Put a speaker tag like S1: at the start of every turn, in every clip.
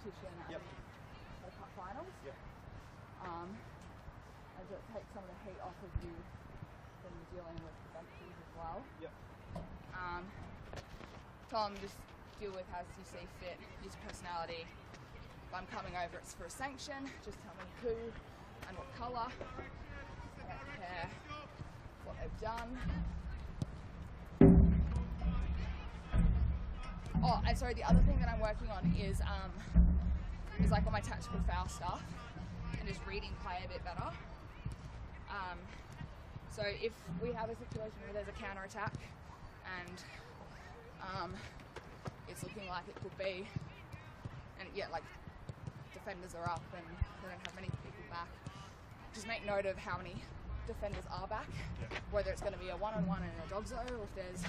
S1: competition at the cup finals.
S2: Yep.
S1: And to take some of the heat off of you when you're dealing with the benches as well.
S2: Yep.
S1: Tom, just deal with as you see fit, use personality. If I'm coming over, it's for a sanction, just tell me who and what colour. I don't care what they've done. Oh, and sorry, the other thing that I'm working on is like all my tactical foul stuff and just reading play a bit better. So if we have a situation where there's a counter attack and it's looking like it could be, and like defenders are up and they don't have many people back, just make note of how many defenders are back, whether it's going to be a one-on-one in a dog zone or if there's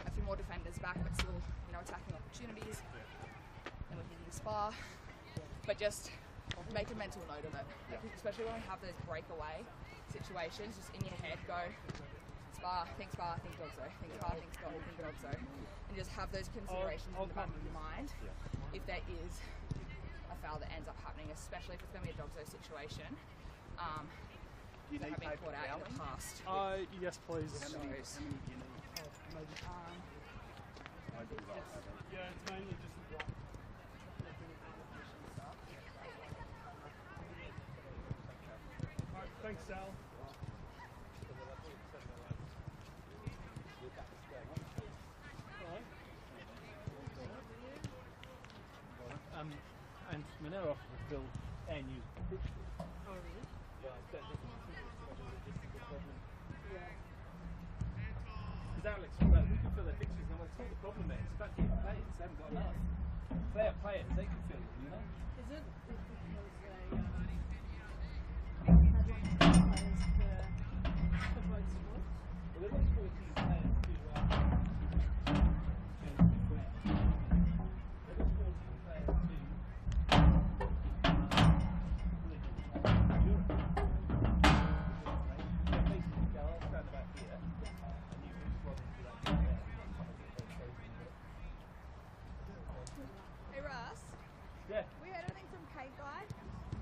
S1: a few more defenders back but still, you know, attacking opportunities, then we can use spar. But just make a mental note of it, especially when we have those breakaway situations. Just in your head, go spar, think dog zone, think spar, think dog zone, and just have those considerations in the back of your mind if there is a foul that ends up happening, especially if it's going to be a dog zone situation.
S2: Do you need
S1: having
S2: paper
S1: caught out in the
S2: towels?
S1: past.
S3: Yes, please.
S2: How many do you need? I do that.
S3: Yeah, it's mainly just the black. Alright, thanks, Sal.
S4: And Monero will fill and use the pictures.
S1: Oh, really?
S4: Yeah, that's a logistical problem.
S1: Yeah.
S4: Because Alex was like, we can fill the pictures, and I'm like, it's not the problem, mate. It's about getting players. They haven't got enough. If they have players, they can fill it, you know?
S1: Is it because they had one players for both sports?
S4: Well, there was 14 players to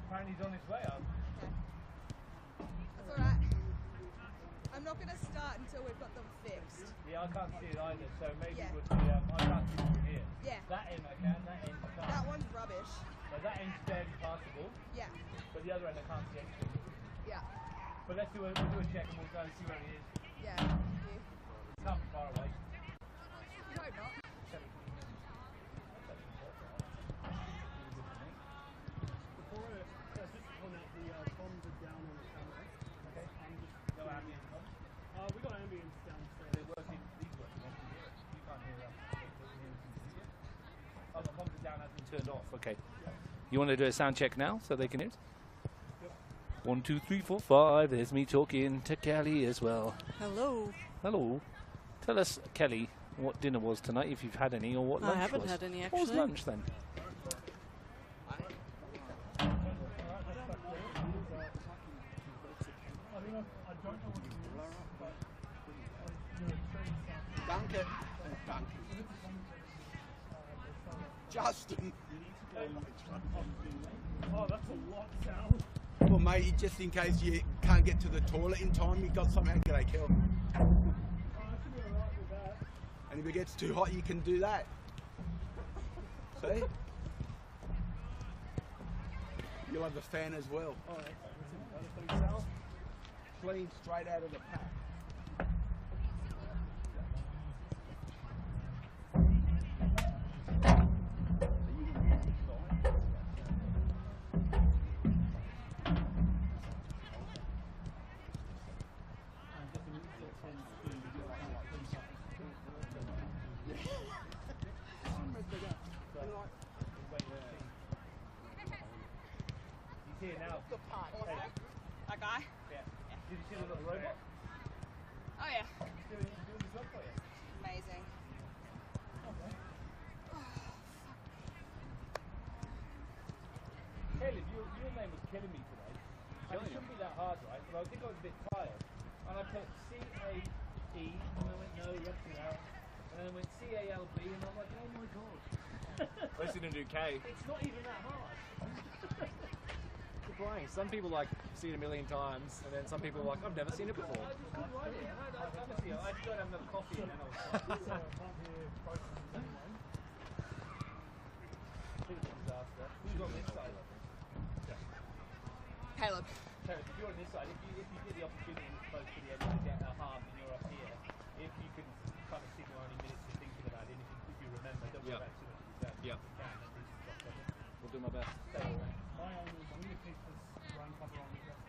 S4: Apparently he's on his way up.
S1: Okay. That's alright. I'm not going to start until we've got them fixed.
S4: Yeah, I can't see it either, so maybe with the, I can't see it from here.
S1: Yeah.
S4: That end I can, that end I can't.
S1: That one's rubbish.
S4: So that end's barely passable.
S1: Yeah.
S4: But the other end I can't see anything.
S1: Yeah.
S4: But we'll do a check and we'll go and see where he is.
S1: Yeah. Thank you.
S4: It's not far away.
S1: You hope not.
S3: We got ambience downstairs.
S4: They're working, these working engineers. You can't hear them. Oh, the comms are down, has been turned off. Okay. You want to do a sound check now so they can hear it? Yep. 1, 2, 3, 4, 5. There's me talking to Kelly as well.
S5: Hello.
S4: Hello. Tell us, Kelly, what dinner was tonight, if you've had any, or what lunch was.
S5: I haven't had any, actually.
S4: What was lunch then?
S2: Duncan. Justin.
S3: Oh, that's a lot, Sal.
S2: Well, mate, just in case you can't get to the toilet in time, you got something. G'day, Kel.
S3: Oh, I should be alright with that.
S2: And if it gets too hot, you can do that. See? You'll have the fan as well.
S3: Alright, thanks, Sal.
S2: Clean straight out of the pack.
S4: He's here now.
S1: That guy?
S4: Yeah. Did you see the little robot?
S1: Oh yeah.
S4: He's doing his job for you.
S1: Amazing.
S4: Caleb, your name was killing me today. And it shouldn't be that hard, right? But I think I was a bit tired. And I put C-A-E, and I went, no, you have to out. And then I went C-A-L-B, and I'm like, oh my god.
S2: Listen,
S5: 102K.
S3: It's not even that hard.
S5: You're playing. Some people like see it a million times, and then some people are like, I've never seen it before.
S4: I just got to have another coffee and then I'll
S3: So I can't hear processes anyway.
S4: disaster. Who's on this side?
S1: Caleb.
S4: Terence, if you're on this side, if you get the opportunity close to the end to get a half and you're up here, if you can kind of signal any minutes you're thinking about it, if you remember, don't worry about too much of that.
S5: Yeah.
S4: We'll do my best.
S3: My only, I'm going to keep this run cover on the rest.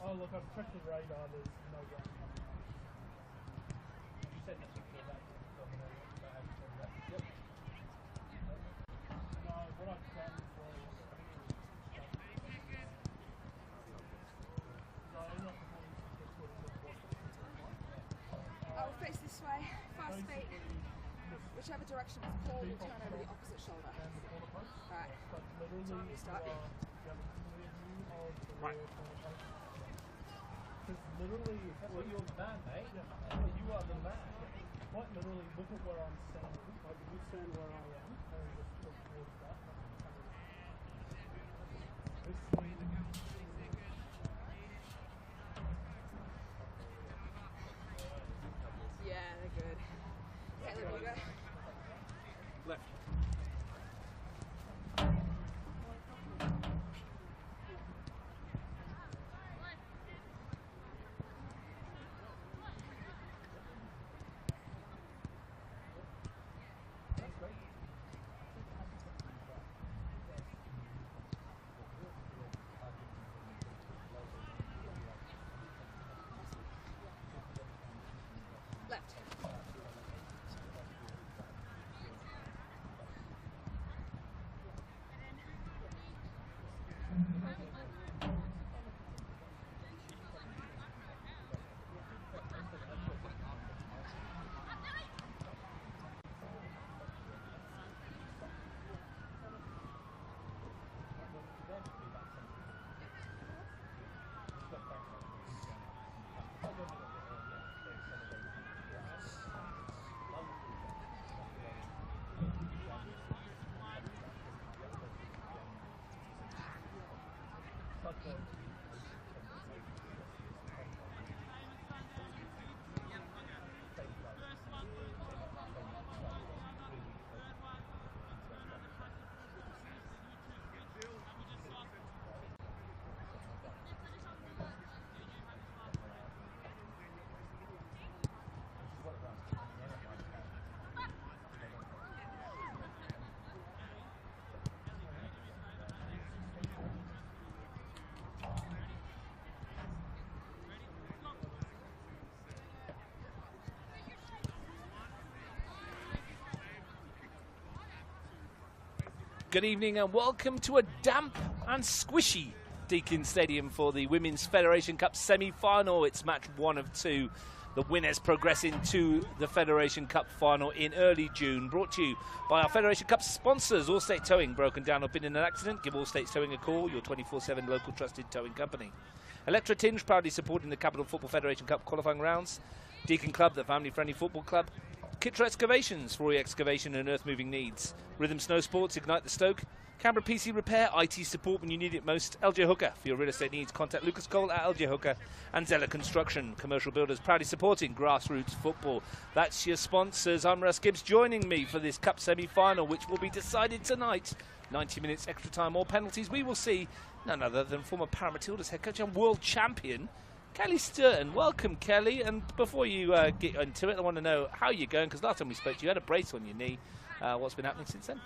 S3: Oh look, I've checked the radar, there's no ground coming on.
S4: You said nothing to that. Yep.
S3: No, what I've done for
S1: I'll face this way, fast feet. Whichever direction it's pulled, we'll turn over the opposite shoulder. Right. Time to start.
S3: Literally,
S4: That's what you're the man, mate.
S3: yeah.
S4: You are the man.
S3: Quite literally, look at where I'm standing. Like, if you stand where I am, and just look towards that.
S1: Yeah, they're good. Caleb, you go.
S5: Left.
S1: Left.
S4: Good evening and welcome to a damp and squishy Deakin Stadium for the Women's Federation Cup semi-final. It's match 1 of 2. The winners progressing to the Federation Cup final in early June. Brought to you by our Federation Cup sponsors, Allstate Towing. Broken down or been in an accident? Give Allstate Towing a call, your 24/7 local trusted towing company. Electro Tinj proudly supporting the Capital Football Federation Cup qualifying rounds. Deakin Club, the family-friendly football club. Kitro Excavations for all your excavation and earth-moving needs. Rhythm Snowsports, Ignite the Stoke. Canberra PC Repair, IT support when you need it most. LJ Hooker, for your real estate needs, contact Lukas at LJ Hooker. And Xela Construction, commercial builders, proudly supporting grassroots football. That's your sponsors. I'm Russ Gibbs, joining me for this Cup semi-final, which will be decided tonight. 90 minutes extra time or penalties. We will see none other than former Paramatildas head coach and world champion, Kelly Sturton. Welcome, Kelly. And before you get into it, I want to know how you're going, because last time we spoke to you, you had a brace on your knee. What's been happening since then?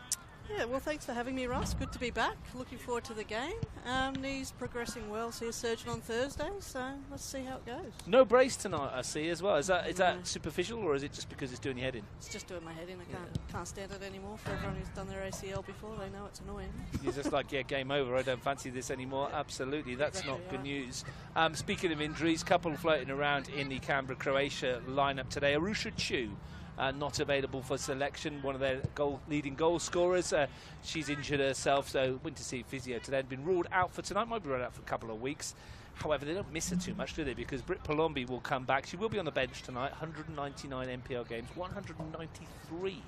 S6: Yeah, well, thanks for having me, Russ. Good to be back. Looking forward to the game. Knee's progressing well. See a surgeon on Thursday, so let's see how it goes.
S4: No brace tonight, I see, as well. Is that superficial, or is it just because it's doing your head in?
S6: It's just doing my head in. I can't stand it anymore. For everyone who's done their ACL before, they know it's annoying.
S4: You're just like, yeah, game over. I don't fancy this anymore. Absolutely, that's
S6: Exactly
S4: not good
S6: right.
S4: news. Speaking of injuries, couple floating around in the Canberra Croatia lineup today. Arusha Chu. Not available for selection, one of their leading goal scorers. She's injured herself, so went to see physio today. Had been ruled out for tonight, might be ruled out for a couple of weeks. However, they don't miss her too much, do they? Because Britt Palombi will come back. She will be on the bench tonight. 199 NPL games, 193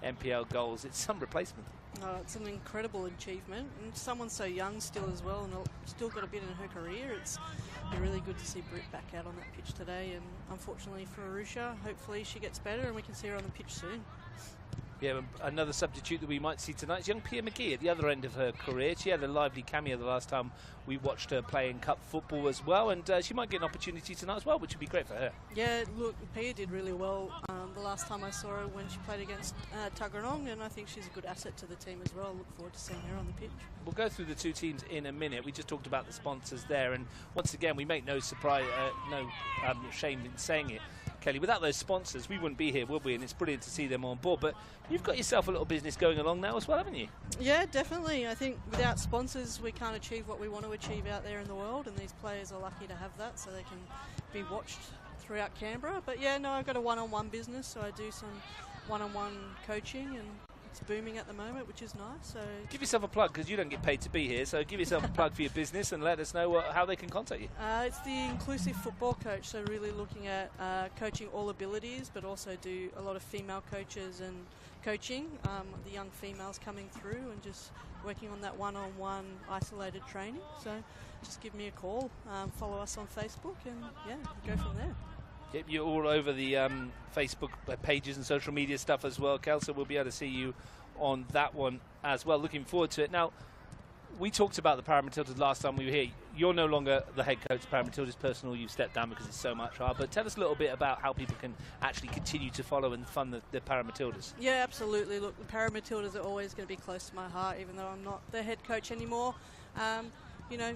S4: NPL goals. It's some replacement.
S6: Oh, it's an incredible achievement, and someone so young still as well, and still got a bit in her career. It's really good to see Britt back out on that pitch today, and unfortunately for Arusha, hopefully she gets better and we can see her on the pitch soon.
S4: Yeah, another substitute that we might see tonight is young Pia McGee at the other end of her career. She had a lively cameo the last time we watched her playing cup football as well, and she might get an opportunity tonight as well, which would be great for her.
S6: Yeah, look, Pia did really well the last time I saw her when she played against Tuggeranong, and I think she's a good asset to the team as well. I look forward to seeing her on the pitch.
S4: We'll go through the two teams in a minute. We just talked about the sponsors there, and once again, we make no surprise, shame in saying it, Kelly. Without those sponsors, we wouldn't be here, would we? And it's brilliant to see them on board. But you've got yourself a little business going along now as well, haven't you?
S6: Yeah, definitely. I think without sponsors, we can't achieve what we want to achieve out there in the world, and these players are lucky to have that, so they can be watched throughout Canberra. But yeah, no, I've got a one-on-one business, so I do some one-on-one coaching, and it's booming at the moment, which is nice. So
S4: give yourself a plug, because you don't get paid to be here, so give yourself a plug for your business and let us know how they can contact you.
S6: It's the inclusive football coach, so really looking at coaching all abilities, but also do a lot of female coaches and coaching the young females coming through, and just working on that one-on-one isolated training. So just give me a call, follow us on Facebook, and yeah, go from there.
S4: Yep, you're all over the Facebook pages and social media stuff as well, Kel, so we'll be able to see you on that one as well. Looking forward to it. Now, we talked about the Paramatildas last time we were here. You're no longer the head coach of Paramatildas. Personal, you've stepped down because it's so much hard. But tell us a little bit about how people can actually continue to follow and fund the Paramatildas.
S6: Yeah, absolutely. Look, the Paramatildas are always going to be close to my heart, even though I'm not the head coach anymore. You know,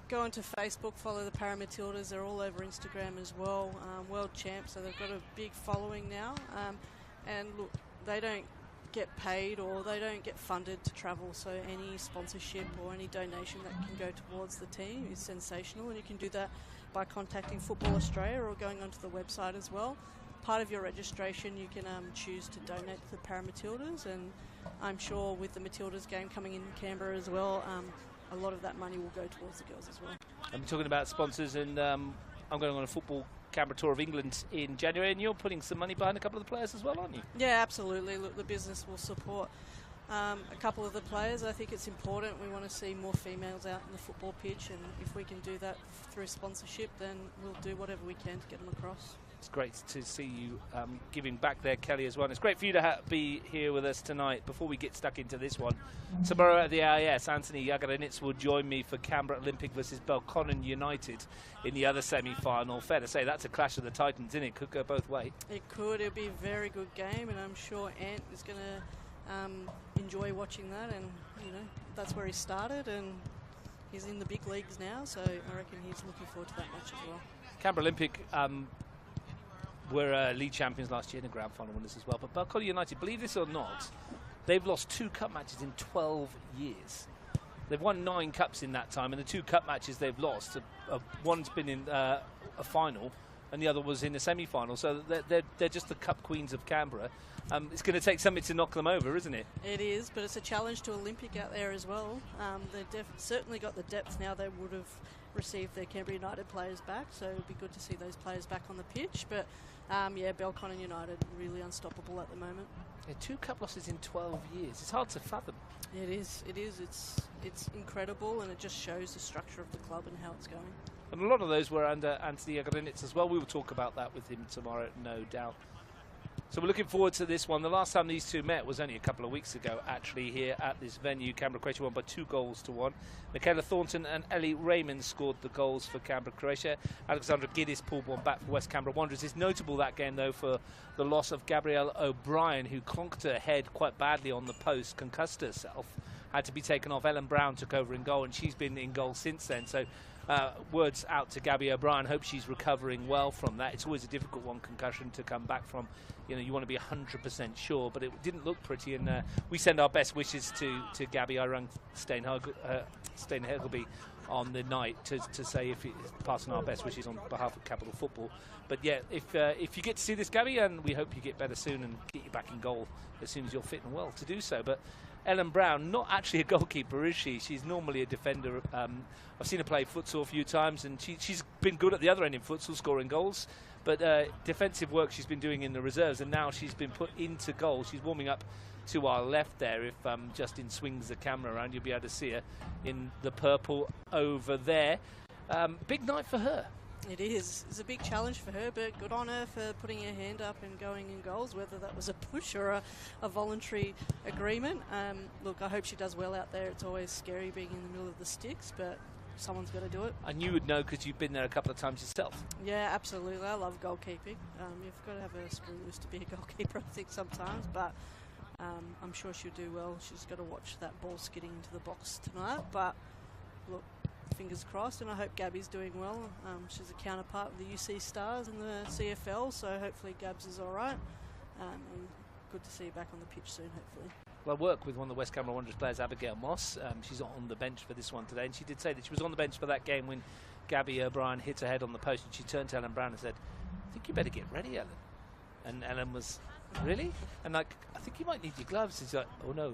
S6: go onto Facebook, follow the Paramatildas. They're all over Instagram as well. World champs, so they've got a big following now. And look, they don't get paid or they don't get funded to travel, so any sponsorship or any donation that can go towards the team is sensational, and you can do that by contacting Football Australia or going onto the website as well. Part of your registration, you can choose to donate to the Paramatildas, and I'm sure with the Matildas game coming in Canberra as well, a lot of that money will go towards the girls as well.
S4: I'm talking about sponsors, and I'm going on a football Canberra tour of England in January, and you're putting some money behind a couple of the players as well, aren't you?
S6: Yeah, absolutely. Look, the business will support a couple of the players. I think it's important. We want to see more females out in the football pitch, and if we can do that through sponsorship, then we'll do whatever we can to get them across.
S4: It's great to see you giving back there, Kelly, as well. And it's great for you to be here with us tonight. Before we get stuck into this one, tomorrow at the AIS, Anthony Yagaranitz will join me for Canberra Olympic versus Belconnen United in the other semi-final. Fair to say that's a clash of the titans, isn't it? Could go both ways.
S6: It could. It'll be a very good game, and I'm sure Ant is going to enjoy watching that. And you know, that's where he started, and he's in the big leagues now, so I reckon he's looking forward to that match as well.
S4: Canberra Olympic were league champions last year in the grand final winners as well. But Belconnen United, believe this or not, they've lost 2 cup matches in 12 years. They've won 9 cups in that time, and the 2 cup matches they've lost, one's been in a final, and the other was in a semi-final. So they're just the cup queens of Canberra. It's going to take something to knock them over, isn't it?
S6: It is, but it's a challenge to Olympic out there as well. They've certainly got the depth now. They would have received their Canberra United players back, so it would be good to see those players back on the pitch. But yeah, Belconnen United really unstoppable at the moment.
S4: Yeah, 2 cup losses in 12 years. It's hard to fathom.
S6: It is. It's incredible, and it just shows the structure of the club and how it's going.
S4: And a lot of those were under Anthony Yagaranitz as well. We will talk about that with him tomorrow, no doubt. So we're looking forward to this one. The last time these two met was only a couple of weeks ago, actually, here at this venue. Canberra Croatia won by 2-1. Michaela Thornton and Ellie Raymond scored the goals for Canberra Croatia. Alexandra Giddis pulled one back for West Canberra Wanderers. It's notable that game, though, for the loss of Gabrielle O'Brien, who clonked her head quite badly on the post, concussed herself, had to be taken off. Ellen Brown took over in goal, and she's been in goal since then. So words out to Gabby O'Brien. Hope she's recovering well from that. It's always a difficult one, concussion, to come back from. You know, you want to be 100% sure, but it didn't look pretty, and we send our best wishes to Gabby. I rang Stein Hegelby on the night to say if he's passing our best wishes on behalf of Capital Football. But yeah, if you get to see this, Gabby, and we hope you get better soon and get you back in goal as soon as you're fit and well to do so. But Ellen Brown, not actually a goalkeeper, is she? She's normally a defender. I've seen her play futsal a few times, and she's been good at the other end in futsal, scoring goals. but defensive work she's been doing in the reserves, and now she's been put into goal. She's warming up to our left there. If Justin swings the camera around, you'll be able to see her in the purple over there. Big night for her.
S6: It is. It's a big challenge for her, but good on her for putting her hand up and going in goals, whether that was a push or a voluntary agreement. Look, I hope she does well out there. It's always scary being in the middle of the sticks, but someone's got to do it. And
S4: you would know because you've been there a couple of times yourself.
S6: Yeah, absolutely. I love goalkeeping. You've got to have a screw loose to be a goalkeeper, I think, sometimes, but I'm sure she'll do well. She's got to watch that ball skidding into the box tonight, but look, fingers crossed, and I hope Gabby's doing well. She's a counterpart of the UC Stars in the CFL, so hopefully Gabs is all right. And good to see her back on the pitch soon, hopefully.
S4: Well, I work with one of the West Canberra Wanderers players, Abigail Moss. She's on the bench for this one today, and she did say that she was on the bench for that game when Gabby O'Brien hit her head on the post, and she turned to Ellen Brown and said, "I think you better get ready, Ellen." And Ellen was, "Really?" And like, "I think you might need your gloves." She's like, "Oh no."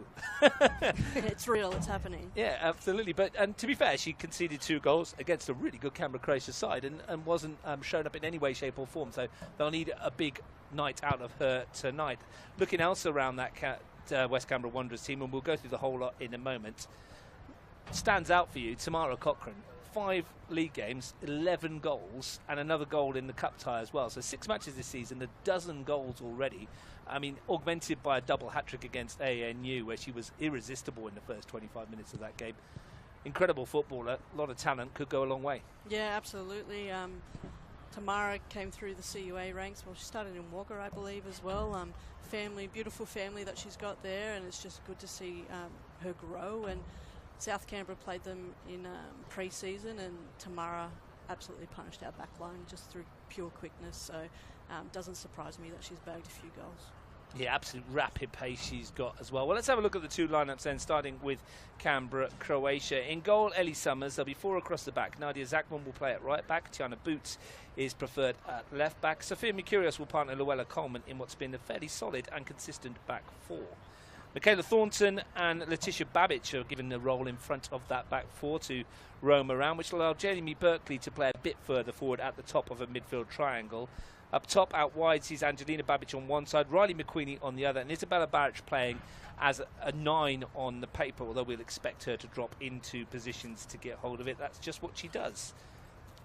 S6: It's real, it's happening.
S4: Yeah, absolutely. But and to be fair, she conceded 2 goals against a really good Canberra Croatia side and wasn't shown up in any way, shape or form. So they'll need a big night out of her tonight. Looking else around that West Canberra Wanderers team, and we'll go through the whole lot in a moment. Stands out for you, Tamara Cochrane. 5 league games, 11 goals, and another goal in the cup tie as well. So 6 matches this season, a dozen goals already. I mean, augmented by a double hat-trick against ANU, where she was irresistible in the first 25 minutes of that game. Incredible footballer, a lot of talent, could go a long way.
S6: Yeah, absolutely. Tamara came through the CUA ranks. Well, she started in Wagga, I believe, as well. Family, beautiful family that she's got there, and it's just good to see her grow. And South Canberra played them in pre-season, and Tamara absolutely punished our back line just through pure quickness. So doesn't surprise me that she's bagged a few goals.
S4: Yeah, absolute rapid pace she's got as well. Well, let's have a look at the 2 lineups then, starting with Canberra Croatia. In goal, Ellie Summers. There'll be 4 across the back. Nadia Zachman will play at right back. Tiana Boots is preferred at left back. Sophia Mikurios will partner Luella Coleman in what's been a fairly solid and consistent back 4. Michaela Thornton and Letitia Babbage are given the role in front of that back 4 to roam around, which will allow Jamie Berkeley to play a bit further forward at the top of a midfield triangle. Up top, out wide, sees Angelina Babbage on one side, Riley McQueenie on the other, and Isabella Barrich playing as a 9 on the paper, although we'll expect her to drop into positions to get hold of it. That's just what she does.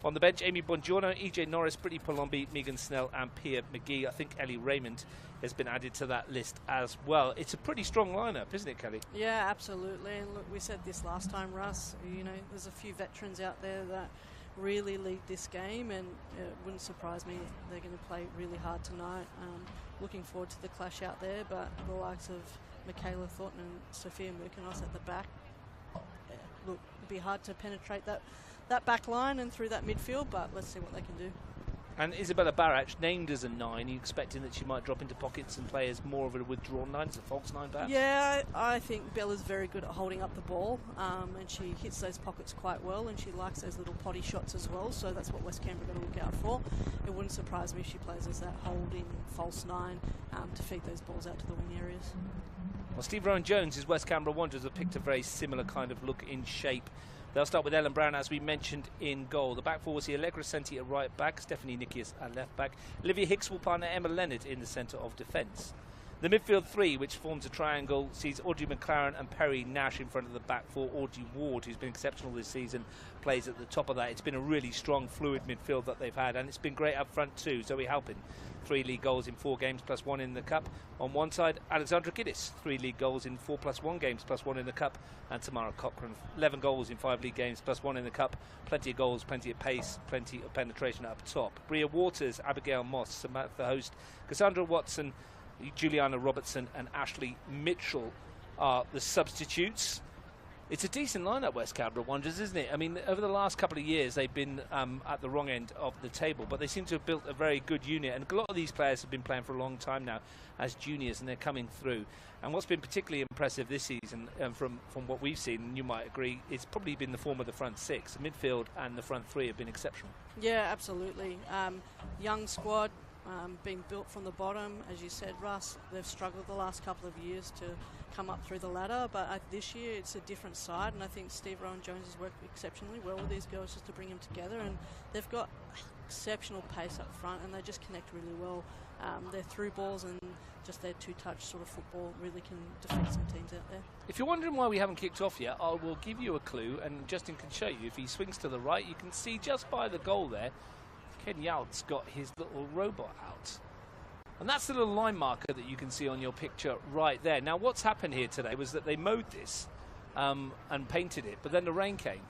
S4: On the bench, Amy Bongiorno, EJ Norris, Brittany Palombi, Megan Snell and Pia McGee. I think Ellie Raymond has been added to that list as well. It's a pretty strong lineup, isn't it, Kelly?
S6: Yeah, absolutely. And look, we said this last time, Russ, you know, there's a few veterans out there that really lead this game, and it wouldn't surprise me they're going to play really hard tonight. Looking forward to the clash out there, but the likes of Michaela Thornton and Sophia Merkinos at the back, look, it'd be hard to penetrate that back line and through that midfield, but let's see what they can do.
S4: And Isabella Barrach, named as a 9, are you expecting that she might drop into pockets and play as more of a withdrawn 9, as a false 9 perhaps?
S6: Yeah, I think Bella's very good at holding up the ball, and she hits those pockets quite well, and she likes those little potty shots as well, so that's what West Canberra are going to look out for. It wouldn't surprise me if she plays as that holding false 9 to feed those balls out to the wing areas.
S4: Well, Steve Rowan-Jones, his West Canberra Wanderers, have picked a very similar kind of look in shape. They'll start with Ellen Brown, as we mentioned, in goal. The back 4 will see Allegra Senti at right back, Stephanie Nikias at left back. Olivia Hicks will partner Emma Leonard in the centre of defence. The midfield 3, which forms a triangle, sees Audrey McLaren and Perry Nash in front of the back 4. Audrey Ward, who's been exceptional this season, plays at the top of that. It's been a really strong, fluid midfield that they've had, and it's been great up front too. Zoe Halpin, 3 league goals in 4 games plus 1 in the cup. On one side, Alexandra Giddis, 3 league goals in 4 plus 1 games plus 1 in the cup. And Tamara Cochrane, 11 goals in 5 league games plus 1 in the cup. Plenty of goals, plenty of pace, plenty of penetration up top. Bria Waters, Abigail Moss, Samantha Host, Cassandra Watson, Juliana Robertson and Ashley Mitchell are the substitutes. It's a decent lineup, West Canberra Wanderers, isn't it? I mean, over the last couple of years, they've been at the wrong end of the table, but they seem to have built a very good unit. And a lot of these players have been playing for a long time now as juniors, and they're coming through. And what's been particularly impressive this season, from what we've seen, and you might agree, it's probably been the form of the front 6. The midfield and the front 3 have been exceptional. Yeah,
S6: absolutely. Young squad. Being built from the bottom, as you said, Russ. They've struggled the last couple of years to come up through the ladder, but this year it's a different side, and I think Steve Rowan-Jones has worked exceptionally well with these girls just to bring them together, and they've got exceptional pace up front, and they just connect really well. Their through balls and just their two-touch sort of football really can defeat some teams out there.
S4: If you're wondering why we haven't kicked off yet, I will give you a clue, and Justin can show you. If he swings to the right, you can see just by the goal there, Ken Yalt's got his little robot out. And that's the little line marker that you can see on your picture right there. Now, what's happened here today was that they mowed this and painted it, but then the rain came.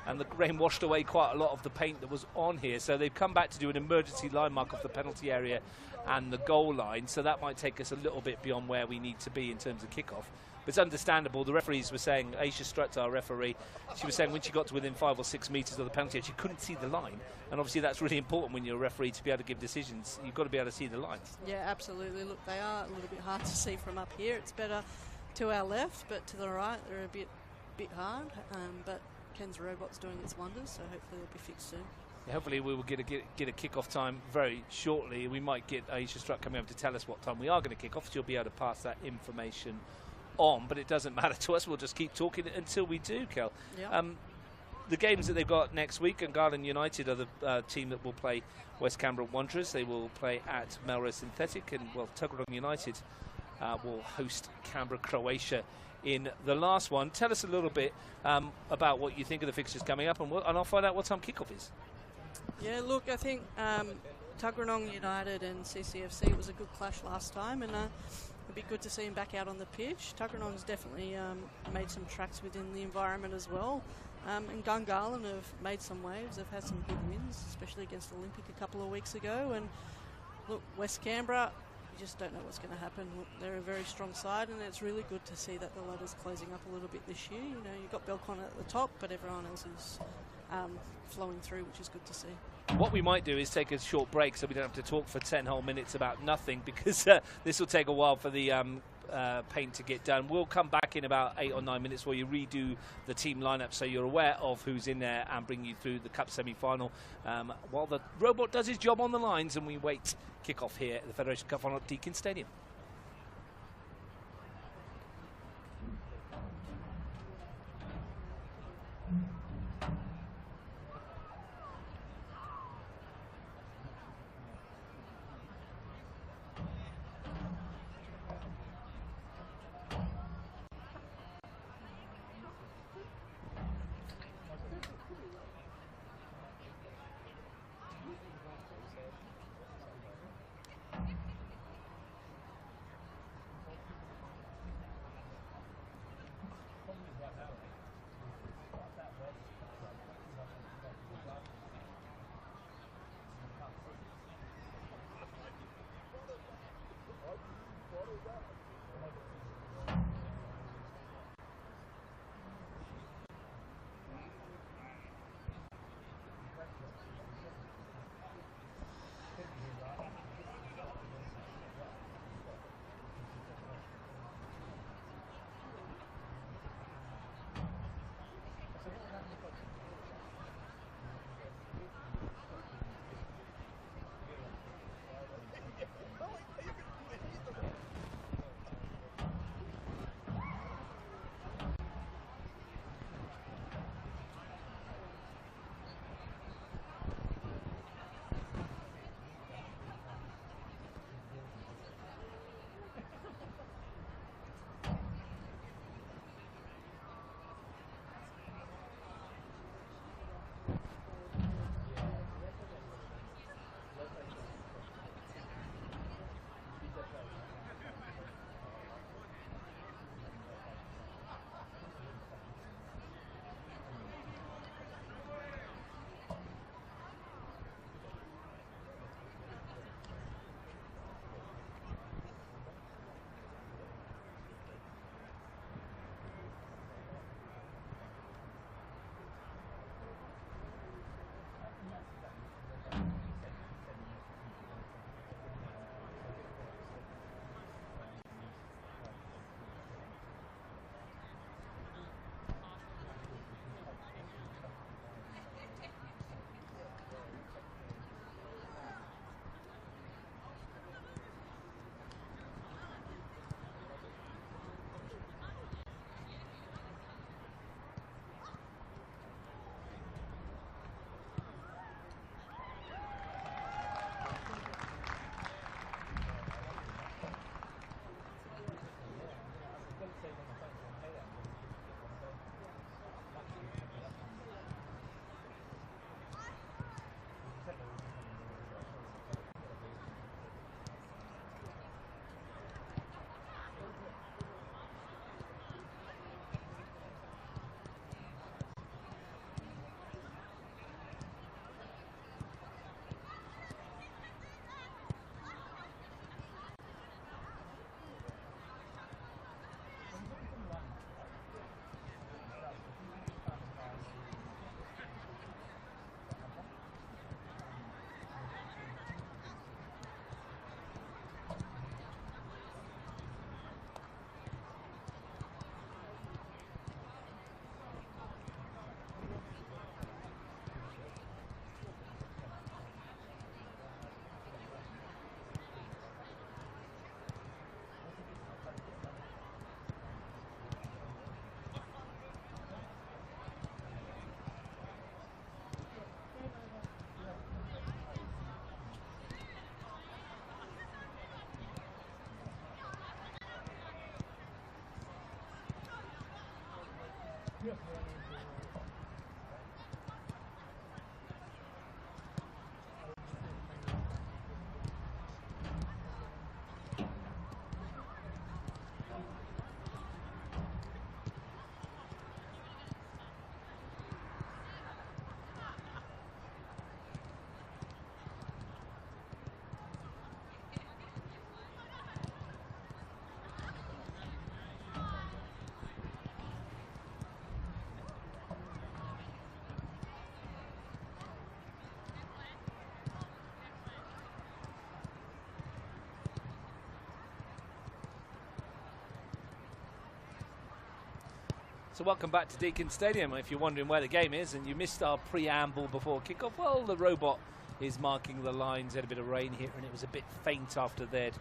S4: And the rain washed away quite a lot of the paint that was on here. So they've come back to do an emergency line mark of the penalty area and the goal line. So that might take us a little bit beyond where we need to be in terms of kickoff. But it's understandable. The referees were saying, Aisha Strutt, our referee, she was saying when she got to within 5 or 6 metres of the penalty area, she couldn't see the line. And obviously that's really important when you're a referee to be able to give decisions. You've got to be able to see the lines.
S6: Yeah, absolutely. Look, they are a little bit hard to see from up here. It's better to our left, but to the right they're a bit hard. But Ken's robot's doing its wonders, so hopefully they'll be fixed soon.
S4: Yeah, hopefully we will get a kick-off time very shortly. We might get Aisha Strutt coming over to tell us what time we are going to kick off. She'll be able to pass that information on, but it doesn't matter to us. We'll just keep talking until we do, Kel.
S6: Yep.
S4: The games that they've got next week, and Garland United are the team that will play West Canberra Wanderers. They will play at Melrose Synthetic, and well, Tuggeranong United will host Canberra Croatia in the last one. Tell us a little bit about what you think of the fixtures coming up, and I'll find out what time kickoff is.
S6: Yeah, look, I think Tuggeranong United and CCFC was a good clash last time, and it'd be good to see him back out on the pitch. Tuggeranong's definitely made some tracks within the environment as well. And Gungahlin have made some waves. They've had some good wins, especially against Olympic a couple of weeks ago. And look, West Canberra, you just don't know what's going to happen. Look, they're a very strong side, and it's really good to see that the ladder's closing up a little bit this year. You know, you've got Belcon at the top, but everyone else is flowing through, which is good to see.
S4: What we might do is take a short break so we don't have to talk for 10 whole minutes about nothing, because this will take a while for the paint to get done. We'll come back in about 8 or 9 minutes where you redo the team lineup so you're aware of who's in there and bring you through the Cup semi-final while the robot does his job on the lines and we wait kick-off here at the Federation Cup final at Deakin Stadium.
S3: Yeah.
S4: So welcome back to Deakin Stadium. If you're wondering where the game is and you missed our preamble before kickoff, well, the robot is marking the lines. Had a bit of rain here and it was a bit faint after they'd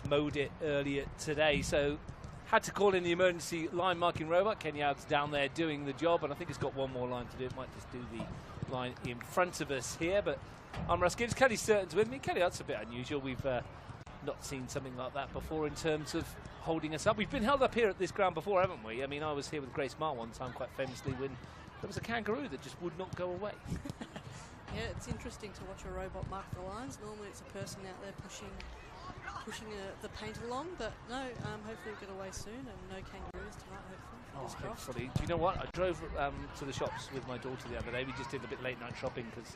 S4: mowed it earlier today. So had to call in the emergency line marking robot. Ken Yaug's down there doing the job, and I think it's got one more line to do. It might just do the line in front of us here, but I'm Russ Gibbs. Kelly Sturton's with me. Kelly, that's a bit unusual. We've not seen something like that before in terms of holding us up. We've been held up here at this ground before, haven't we? I mean, I was here with Grace Marr one time quite famously when there was a kangaroo that just would not go away.
S6: Yeah, it's interesting to watch a robot mark the lines. Normally it's a person out there pushing the paint along, but no, hopefully we'll get away soon and no kangaroos tonight, hopefully.
S4: Hopefully. Do you know what? I drove to the shops with my daughter the other day. We just did a bit late night shopping because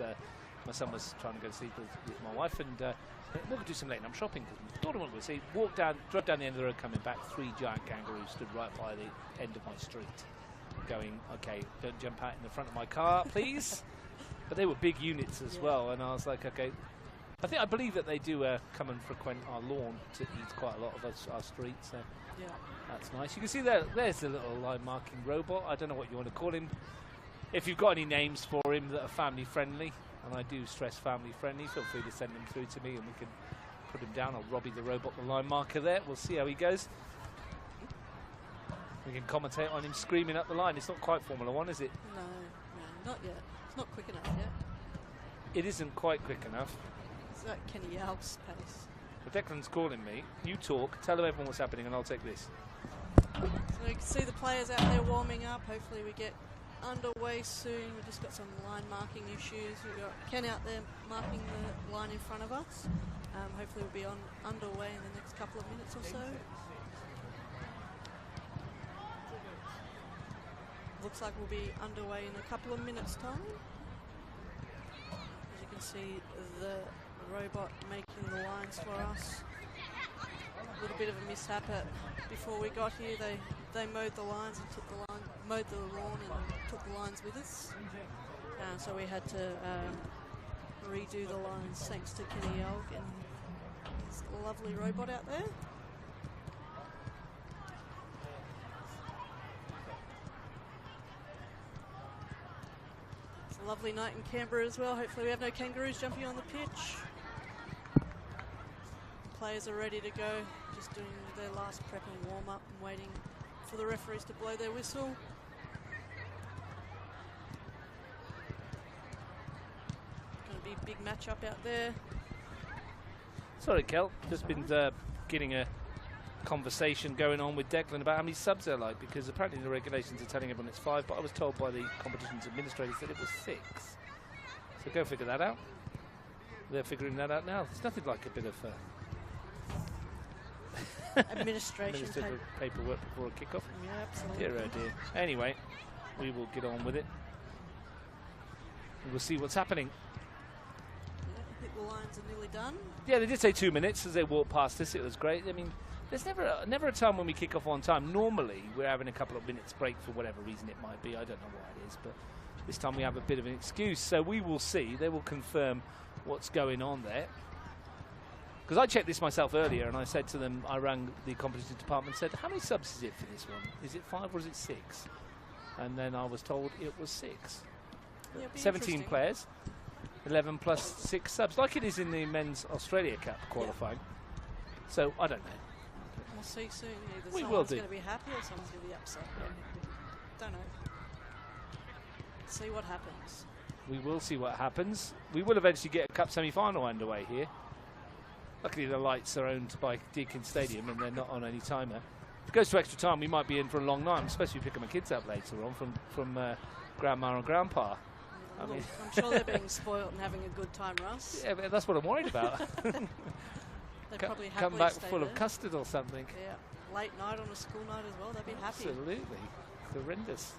S4: my son was trying to go to sleep with my wife, and we'll do some late night shopping because my daughter wanted to see. Drove down the end of the road coming back, 3 giant kangaroos stood right by the end of my street going, okay, don't jump out in the front of my car, please. But they were big units as well, and I was like, okay. I believe that they do come and frequent our lawn to eat quite a lot of our streets. So
S6: Yeah.
S4: that's nice. You can see there's the little line marking robot. I don't know what you want to call him. If you've got any names for him that are family friendly, and I do stress family friendly, feel free to send them through to me and we can put him down. I'll Robbie the robot, the line marker there. We'll see how he goes. We can commentate on him screaming up the line. It's not quite Formula 1, is it?
S6: No, not yet. It's not quick enough yet.
S4: It isn't quite quick enough.
S6: It's like Kenny Yaug's pace.
S4: But Declan's calling me. You talk, tell everyone what's happening, and I'll take this.
S6: So you can see the players out there warming up. Hopefully we get underway soon. We've just got some line marking issues. We've got Ken out there marking the line in front of us. Hopefully we'll be underway in the next couple of minutes or so. Looks like we'll be underway in a couple of minutes' time. As you can see, the robot making the lines for us. A little bit of a mishap before we got here. They mowed the lines and mowed the lawn and took the lines with us. So we had to redo the lines thanks to Kenny Yaug and his lovely robot out there. It's a lovely night in Canberra as well. Hopefully we have no kangaroos jumping on the pitch. Players are ready to go, just doing their last prep and warm up and waiting for the referees to blow their whistle. Going to be a big match up out there.
S4: Sorry, Kel. Just been getting a conversation going on with Declan about how many subs they're like, because apparently the regulations are telling everyone it's 5, but I was told by the competition's administrators that it was 6. So go figure that out. They're figuring that out now. There's nothing like a bit of
S6: Administration
S4: paperwork before a kickoff.
S6: Yeah, absolutely.
S4: Dear oh dear. Anyway, we will get on with it. We'll see what's happening.
S6: Yeah, I think the lines are nearly done.
S4: Yeah, they did say 2 minutes as they walked past us. It was great. I mean, there's never a time when we kick off on time. Normally, we're having a couple of minutes break for whatever reason it might be. I don't know what it is, but this time we have a bit of an excuse. So we will see. They will confirm what's going on there. Because I checked this myself earlier, and I said to them, I rang the competition department and said, how many subs is it for this one? Is it 5 or is it 6? And then I was told it was 6.
S6: Yeah,
S4: 17 players, 11 plus 6 subs, like it is in the Men's Australia Cup qualifying. Yeah. So, I don't know.
S6: We'll see soon. Either
S4: we
S6: someone's going to be happy or someone's going to be upset. Don't know. See what happens.
S4: We will see what happens. We will eventually get a cup semi-final underway here. Luckily the lights are owned by Deakin Stadium and they're not on any timer. it goes to extra time, we might be in for a long night, especially picking my kids up later on from Grandma and Grandpa. I mean,
S6: I'm sure they're being spoiled and having a good time, Russ.
S4: Yeah, but that's what I'm worried about.
S6: They probably
S4: Come
S6: happily
S4: back
S6: stay
S4: full
S6: there.
S4: of custard or something.
S6: Yeah, late night on a school night as well. They'd be happy.
S4: Absolutely. Horrendous.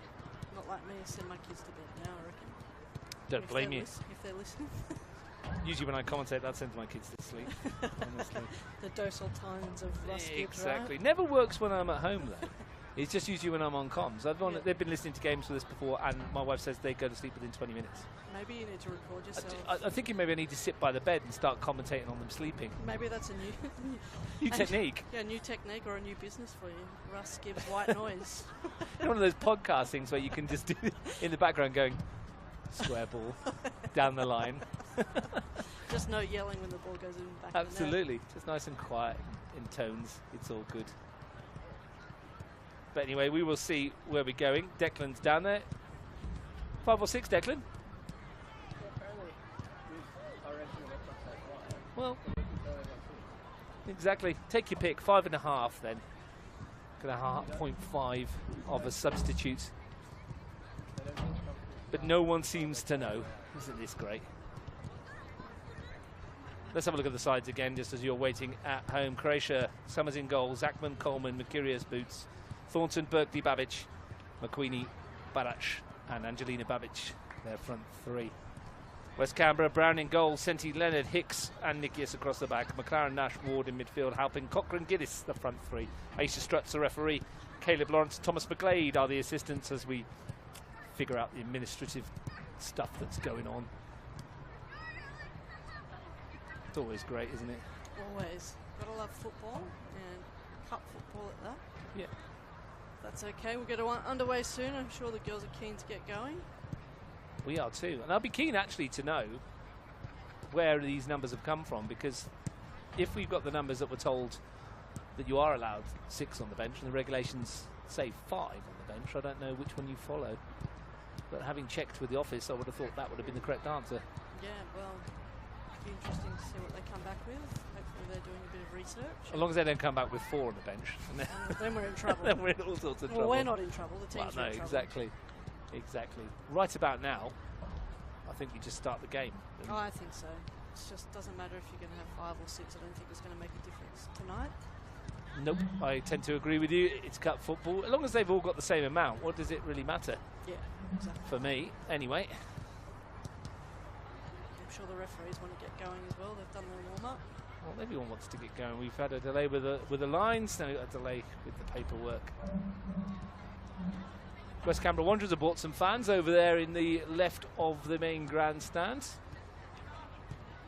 S6: Not like me. Send my kids to bed now, I reckon.
S4: Don't
S6: If
S4: blame
S6: they're
S4: you.
S6: If they're listening.
S4: Usually when I commentate, that sends my kids to sleep. Honestly.
S6: The docile tones of Russ Gibbs,
S4: Exactly.
S6: right?
S4: Never works when I'm at home though. It's just usually when I'm on comms. They've been listening to games with us before, and my wife says they go to sleep within 20 minutes.
S6: Maybe you need to record yourself.
S4: I think maybe I need to sit by the bed and start commentating on them sleeping.
S6: Maybe that's a new
S4: New technique.
S6: Yeah, new technique or a new business for you. Russ Gibbs white noise.
S4: One of those podcast things where you can just do it in the background going, square ball, down the line.
S6: Just no yelling when the ball goes in back.
S4: Absolutely. Just nice and quiet in tones. It's all good. But anyway, we will see where we're going. Declan's down there. 5 or 6, Declan? Well, exactly. Take your pick. 5.5 then. Got a 0.5 of a substitute. But no one seems to know. Isn't this great? Let's have a look at the sides again, just as you're waiting at home. Croatia, Summers in goal, Zachman, Coleman, Mercurius, Boots, Thornton, Berkeley, Babbage, McQueenie, Barach, and Angelina Babbage, their front three. West Canberra, Brown in goal, Senti, Leonard, Hicks, and Nikias across the back. McLaren, Nash, Ward in midfield, Halpin, Cochrane, Giddis, the front three. Aisha Strutt's the referee. Caleb Lawrence, Thomas McGlade are the assistants as we figure out the administrative stuff that's going on. It's always great, isn't it?
S6: Always. Gotta love football and cup football at that.
S4: Yeah.
S6: That's okay. We'll get underway soon. I'm sure the girls are keen to get going.
S4: We are too. And I'll be keen actually to know where these numbers have come from, because if we've got the numbers that we're told that you are allowed 6 on the bench and the regulations say 5 on the bench, I don't know which one you follow. But having checked with the office, I would have thought that would have been the correct answer.
S6: Yeah, well, it'll be interesting to see what they come back with. Hopefully they're doing a bit of research.
S4: As long as they don't come back with 4 on the bench. And
S6: then we're in trouble.
S4: then we're in all sorts of
S6: well,
S4: trouble.
S6: we're not in trouble. The team's
S4: well, no,
S6: in trouble.
S4: exactly. Exactly. Right about now, I think we just start the game.
S6: Oh, I think so. It just doesn't matter if you're going to have 5 or 6. I don't think it's going to make a difference tonight.
S4: Nope, I tend to agree with you. It's cup football. As long as they've all got the same amount, what does it really matter?
S6: Yeah, exactly.
S4: For me, anyway.
S6: I'm sure the referees want to get going as well. They've done their warm-up.
S4: Well, everyone wants to get going. We've had a delay with the lines, now a delay with the paperwork. West Canberra Wanderers have brought some fans over there in the left of the main grandstand.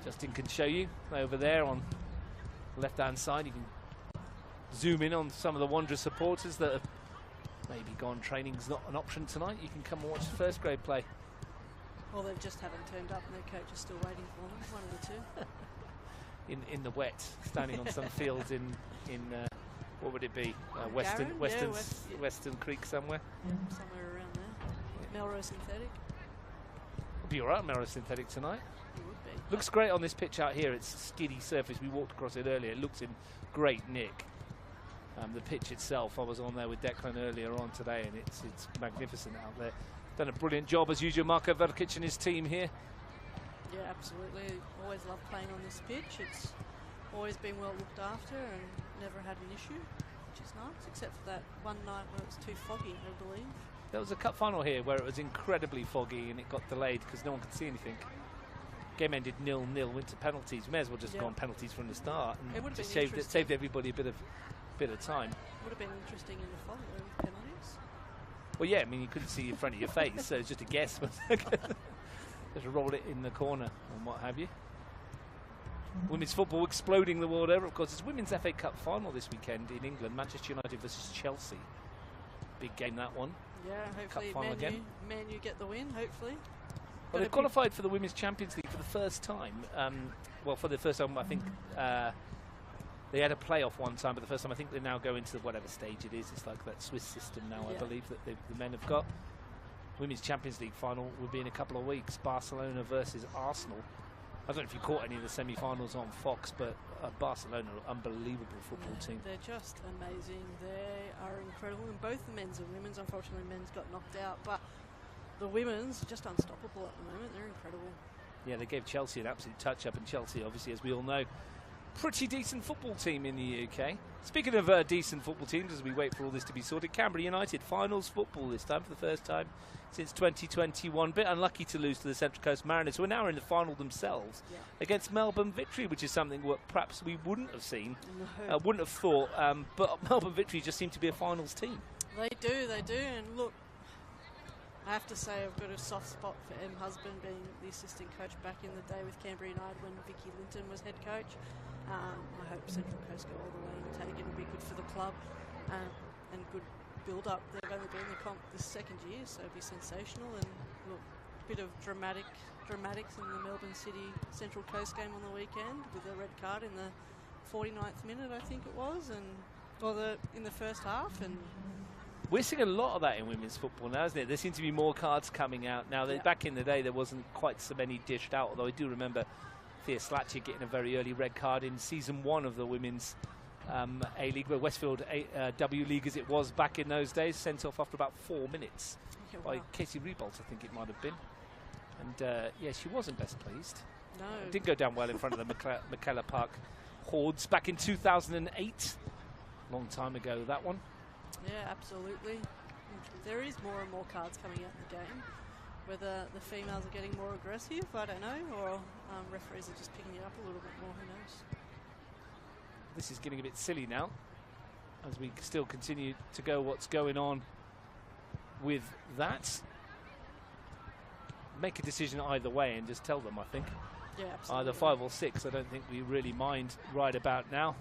S4: Justin can show you over there on the left-hand side. You can zoom in on some of the Wanderers supporters that have maybe gone training's not an option tonight. You can come and watch first grade play.
S6: Well, they just haven't turned up and their coach is still waiting for them. One of the two.
S4: In the wet, standing on some fields in what would it be? Western Creek somewhere.
S6: Yeah, somewhere around there. Melrose Synthetic.
S4: It'll be all right, Melrose Synthetic tonight.
S6: It would be.
S4: Looks great on this pitch out here. It's a skiddy surface. We walked across it earlier. It looks in great nick. The pitch itself, I was on there with Declan earlier on today, and it's magnificent out there. Done a brilliant job as usual, Marko Verkic and his team here.
S6: Yeah, absolutely. Always love playing on this pitch. It's always been well looked after and never had an issue, which is nice, except for that one night where it was too foggy, I believe.
S4: There was a cup final here where it was incredibly foggy and it got delayed because no one could see anything. Game ended 0-0, went to penalties. May as well just go on penalties from the start and
S6: It
S4: just saved everybody a bit of time.
S6: Would have been interesting in the fog with penalties.
S4: Well, yeah, I mean, you couldn't see in front of your face, so it's just a guess. Just roll it in the corner and what have you. Women's football exploding the world over. Of course, it's Women's FA Cup final this weekend in England. Manchester United versus Chelsea. Big game, that one.
S6: Yeah, hopefully Man U get the win, hopefully.
S4: Well, they've qualified for the Women's Champions League for the first time. Well, for the first time, I think they had a playoff one time, but the first time I think they now go into whatever stage it is. It's like that Swiss system now, I believe, that the men have got. Women's Champions League final will be in a couple of weeks. Barcelona versus Arsenal. I don't know if you caught any of the semi-finals on Fox, but Barcelona, unbelievable football team.
S6: They're just amazing. They are incredible. And both the men's and women's, unfortunately, men's got knocked out, but the women's are just unstoppable at the moment. They're incredible.
S4: Yeah, they gave Chelsea an absolute touch-up, and Chelsea, obviously, as we all know, pretty decent football team in the UK. Speaking of decent football teams, as we wait for all this to be sorted, Canberra United finals football this time for the first time since 2021. Bit unlucky to lose to the Central Coast Mariners, who are now in the final themselves against Melbourne Victory, which is something what perhaps we wouldn't have seen, wouldn't have thought. But Melbourne Victory just seemed to be a finals team.
S6: They do. And look, I have to say I've got a soft spot for Em Husband being the assistant coach back in the day with Canberra United when Vicky Linton was head coach. I hope Central Coast go all the way and take it. It'll be good for the club and good build-up. They've only been in the comp this second year, so it'll be sensational. And look, a bit of dramatics in the Melbourne City Central Coast game on the weekend with a red card in the 49th minute, I think it was, in the first half. And
S4: we're seeing a lot of that in women's football now, isn't it? There seem to be more cards coming out now. Back in the day, there wasn't quite so many dished out, although I do remember Thea Slatcher getting a very early red card in season 1 of the women's A-League, well, Westfield W League as it was back in those days, sent off after about 4 minutes by Katie Rebolt, I think it might have been. And yeah, she wasn't best pleased.
S6: No.
S4: It didn't go down well in front of the McKellar Park Hordes back in 2008. Long time ago, that one.
S6: Yeah, absolutely. There is more and more cards coming out in the game. Whether the females are getting more aggressive, I don't know, or referees are just picking it up a little bit more, who knows.
S4: This is getting a bit silly now, as we still continue to go what's going on with that. Make a decision either way and just tell them, I think.
S6: Yeah, absolutely.
S4: Either 5 or 6, I don't think we really mind right about now.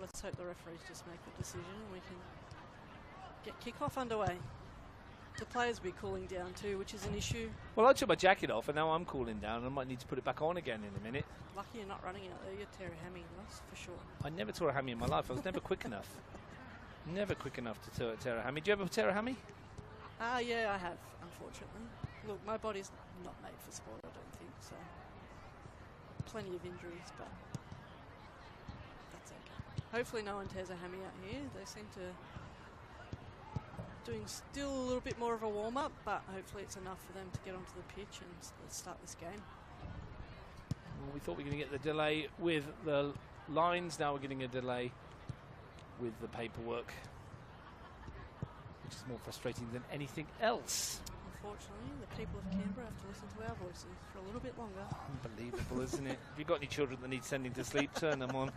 S6: Let's hope the referees just make the decision and we can get kickoff underway. The players will be cooling down too, which is an issue.
S4: Well, I took my jacket off and now I'm cooling down. I might need to put it back on again in a minute.
S6: Lucky you're not running out there. You'd tear a hammy, that's for sure.
S4: I never tore a hammy in my life. I was never quick enough. Never quick enough to tear a hammy. Do you ever tear a hammy?
S6: Yeah, I have, unfortunately. Look, my body's not made for sport, I don't think, so. Plenty of injuries, but that's okay. Hopefully no one tears a hammy out here. They seem to doing still a little bit more of a warm-up, but hopefully it's enough for them to get onto the pitch and let's start this game.
S4: Well, we thought we were going to get the delay with the lines. Now we're getting a delay with the paperwork, which is more frustrating than anything else.
S6: Unfortunately, the people of Canberra have to listen to our voices for a little bit longer.
S4: Unbelievable, isn't it? If you've got any children that need sending to sleep, turn them on.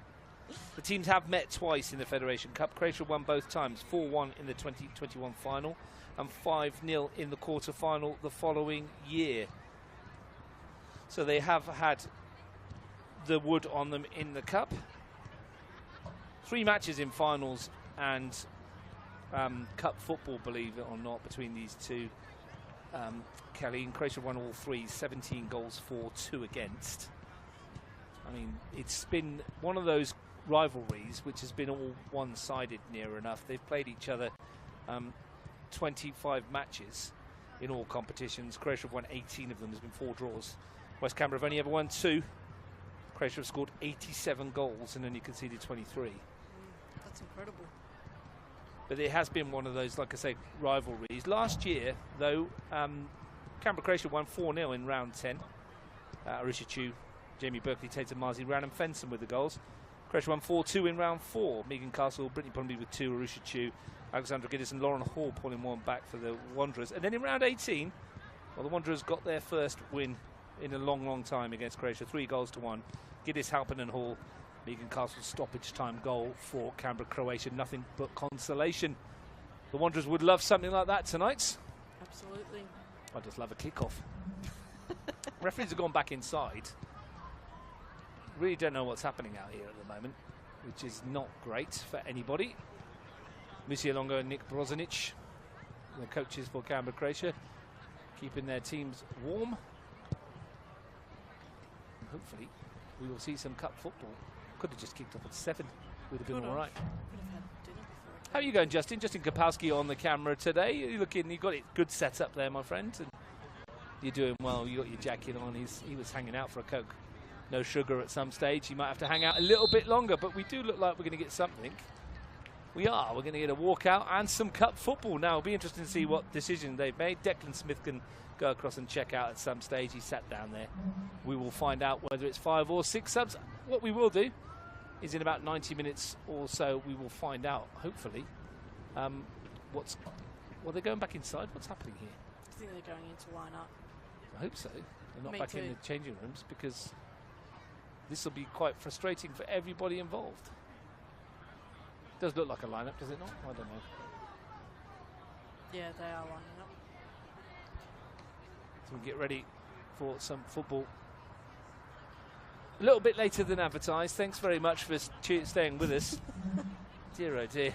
S4: The teams have met twice in the Federation Cup. Croatia won both times, 4-1 in the 2021 final and 5-0 in the quarter-final the following year. So they have had the wood on them in the cup. 3 matches in finals and cup football, believe it or not, between these two. Kelly and Croatia won all 3, 17 goals for, 2 against. I mean, it's been one of those rivalries which has been all one-sided near enough. They've played each other 25 matches in all competitions. Croatia have won 18 of them. There's been 4 draws. West Canberra have only ever won 2. Croatia have scored 87 goals and only conceded 23.
S6: That's incredible.
S4: But it has been one of those, like I say, rivalries. Last year, though, Canberra Croatia won 4-0 in round 10. Arusha Chu, Jamie Berkeley, Tatum Marzi, Rhiannon Fenson with the goals. Croatia won 4-2 in round 4. Megan Castle, Brittany Plumby with 2, Arusha Chu, Alexandra Giddis and Lauren Hall pulling 1 back for the Wanderers. And then in round 18, well, the Wanderers got their first win in a long, long time against Croatia, 3-1. Giddis, Halpin and Hall. Megan Castle's stoppage time goal for Canberra Croatia. Nothing but consolation. The Wanderers would love something like that tonight.
S6: Absolutely.
S4: I just love a kickoff. Referees have gone back inside. Really don't know what's happening out here at the moment, which is not great for anybody. Lucia Longo and Nick Brozanic, the coaches for Canberra Croatia, keeping their teams warm. And hopefully we will see some cup football. Could have just kicked off at 7. Would have been all right.
S6: Could have had dinner before.
S4: How are you going, Justin? Justin Kapowski on the camera today. You looking? You got it good set up there, my friend. And you're doing well. You got your jacket on. He was hanging out for a Coke. no sugar at some stage. You might have to hang out a little bit longer, but we do look like we're going to get something. We are. We're going to get a walkout and some cup football. Now, it'll be interesting to see what decision they've made. Declan Smith can go across and check out at some stage. He sat down there. We will find out whether it's 5 or 6 subs. What we will do is in about 90 minutes or so, we will find out, hopefully, well, they're going back inside. What's happening here?
S6: I think they're going into line-up.
S4: I hope so. They're not
S6: Me
S4: back
S6: too.
S4: in the changing rooms, because this will be quite frustrating for everybody involved. Does look like a lineup, does it not? I don't know.
S6: Yeah, they are lining up.
S4: So we'll get ready for some football. A little bit later than advertised. Thanks very much for staying with us. Dear oh dear.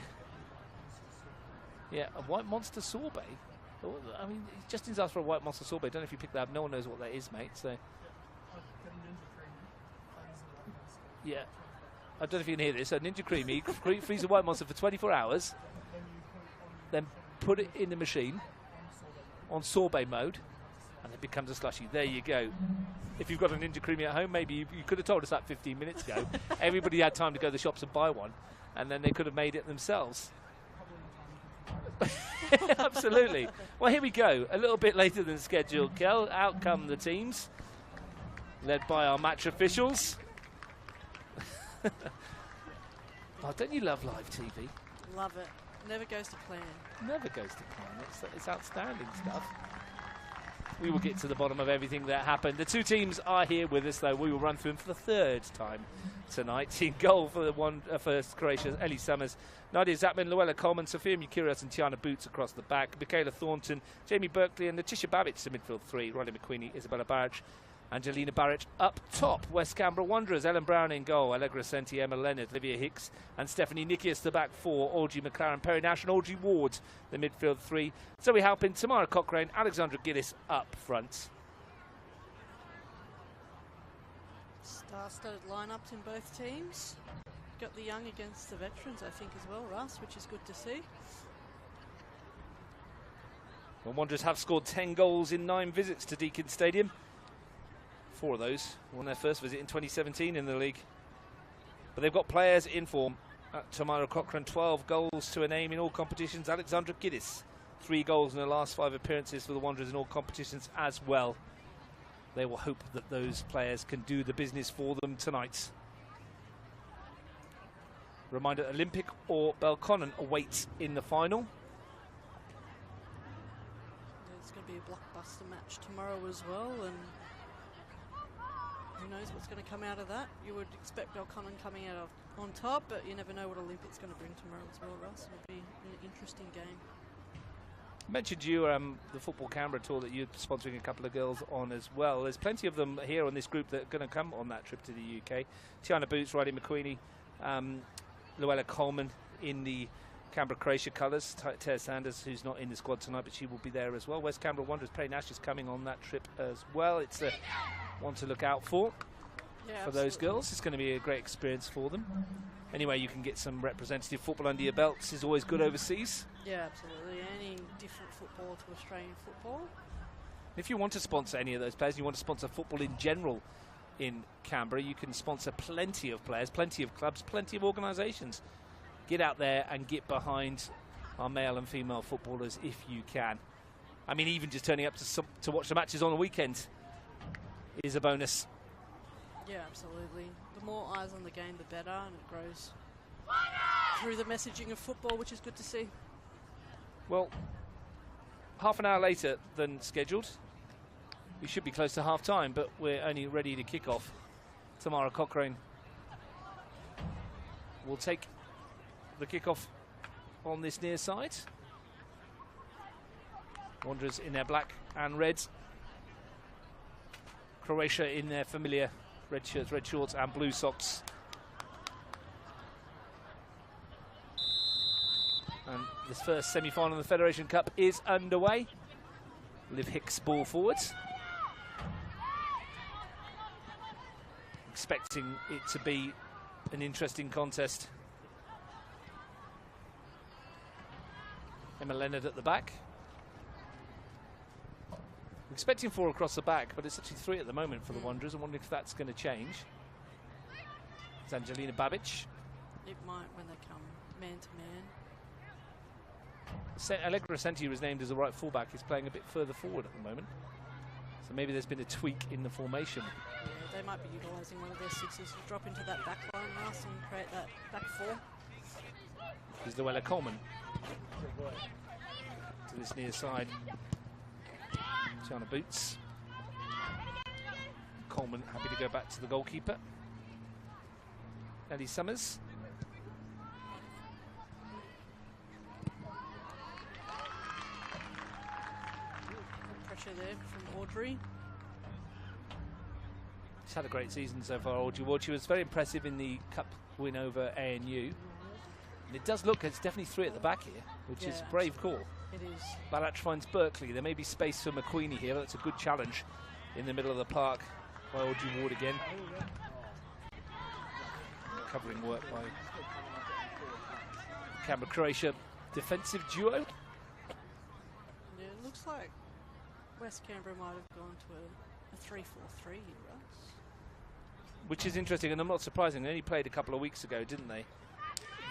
S4: Yeah, a white monster sorbet. Oh, I mean, Justin's asked for a white monster sorbet. Don't know if you picked that up. No one knows what that is, mate. So yeah, I don't know if you can hear this. So Ninja Creamy, freeze a white monster for 24 hours, then put it in the machine on sorbet mode, and it becomes a slushie. There you go. If you've got a Ninja Creamy at home, maybe you could have told us that 15 minutes ago. Everybody had time to go to the shops and buy one, and then they could have made it themselves. Absolutely. Well, here we go. A little bit later than scheduled, Kel. Out come the teams, led by our match officials. Oh, don't you love live TV?
S6: Love it. Never goes to plan.
S4: Never goes to plan. It's outstanding stuff. We will get to the bottom of everything that happened. The two teams are here with us, though. We will run through them for the third time tonight. In goal for the first Croatia, Ellie Summers, Nadia Zapman, Luella Coleman, Sofia Mukurias and Tiana Boots across the back. Michaela Thornton, Jamie Berkeley and Letitia Babbitt to midfield 3. Riley McQueenie, Isabella Barrett, Angelina Barrett up top. West Canberra Wanderers, Ellen Brown in goal, Allegra Senti, Emma Leonard, Olivia Hicks and Stephanie Nikias the back 4. Audrey McLaren, Perry Nash and Audrey Ward the midfield 3. Zoe Halpin, Tamara Cochrane, Alexandra Gillis up front.
S6: Star-studded lineups in both teams. Got the young against the veterans, I think, as well, Russ, which is good to see.
S4: The Wanderers have scored 10 goals in 9 visits to Deakin Stadium. 4 of those on their first visit in 2017 in the league. But they've got players in form. Tamara Cochrane, 12 goals to a name in all competitions. Alexandra Giddis, 3 goals in the last 5 appearances for the Wanderers in all competitions as well. They will hope that those players can do the business for them tonight. Reminder, Olympic or Belconnen awaits in the final.
S6: It's going to be a blockbuster match tomorrow as well, and who knows what's going to come out of that. You would expect Belconnen coming out on top, but you never know what Olympic's going to bring tomorrow as well, Russ. It'll be an interesting game.
S4: I mentioned you the Football Canberra tour that you're sponsoring a couple of girls on as well. There's plenty of them here on this group that are going to come on that trip to the UK. Tiana Boots, Riley McQueenie, Luella Coleman in the Canberra Croatia colours. Tara Sanders, who's not in the squad tonight, but she will be there as well. West Canberra Wanderers, Perry Nash is coming on that trip as well. It's one to look out for those girls. It's going to be a great experience for them. Anyway, you can get some representative football under your belts. Is always good overseas.
S6: Yeah, absolutely. Any different football to Australian football.
S4: If you want to sponsor any of those players, you want to sponsor football in general in Canberra, you can sponsor plenty of players, plenty of clubs, plenty of organisations. Get out there and get behind our male and female footballers if you can. I mean, even just turning up to watch the matches on the weekend is a bonus.
S6: Yeah, absolutely. The more eyes on the game, the better, and it grows through the messaging of football, which is good to see.
S4: Well, half an hour later than scheduled. We should be close to half-time, but we're only ready to kick off. Tamara Cochrane will take the kick-off on this near side. Wanderers in their black and reds. Croatia in their familiar red shirts, red shorts and blue socks. And this first semi-final in the Federation Cup is underway. Liv Hicks ball forwards. Expecting it to be an interesting contest. Emma Leonard at the back. Expecting 4 across the back, but it's actually 3 at the moment for the Wanderers. I'm wondering if that's going to change. It's Angelina Babic.
S6: It might when they come man to man.
S4: Allegra Senti was named as a right fullback. He's playing a bit further forward at the moment. So maybe there's been a tweak in the formation.
S6: Yeah, they might be utilising one of their 6s to drop into that back line now and create that back 4.
S4: Here's Luella Coleman. To this near side. Tiana Boots. Coleman happy to go back to the goalkeeper. Ellie Summers.
S6: Pressure there from Audrey.
S4: She's had a great season so far, Audrey Ward. She was very impressive in the cup win over ANU. And it does look, it's definitely 3 at the back here, which is a brave call.
S6: It is.
S4: Balach finds Berkeley. There may be space for McQueenie here. That's a good challenge in the middle of the park by Audrey Ward again. Covering work by Canberra Croatia defensive duo.
S6: Yeah, it looks like West Canberra might have gone to a 3-4-3 here, Russ.
S4: Which is interesting, and I'm not surprising. They only played a couple of weeks ago, didn't they?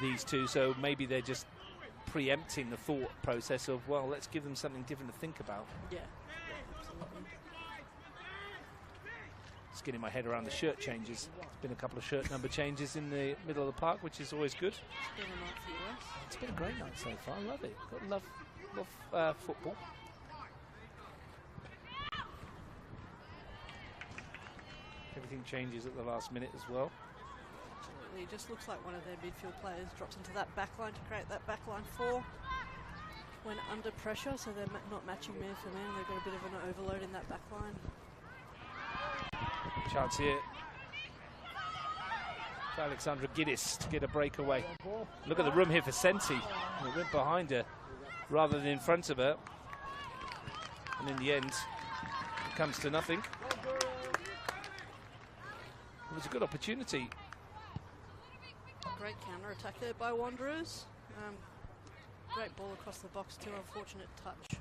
S4: These two, so maybe they're just preempting the thought process of, well, let's give them something different to think about.
S6: Yeah, absolutely.
S4: Just getting my head around the shirt changes. There's been a couple of shirt number changes in the middle of the park, which is always good.
S6: It's been a night for you, Russ.
S4: It's been a great night so far. I love it. Got love football. Everything changes at the last minute as well.
S6: Absolutely. It just looks like one of their midfield players drops into that back line to create that back line 4 when under pressure, so they're not matching man for man. They've got a bit of an overload in that back line.
S4: Chance here for Alexandra Giddis to get a breakaway. Look at the room here for Senti. It went behind her rather than in front of her. And in the end, it comes to nothing. It was a good opportunity.
S6: Great counter attack there by Wanderers. Great ball across the box too, unfortunate touch.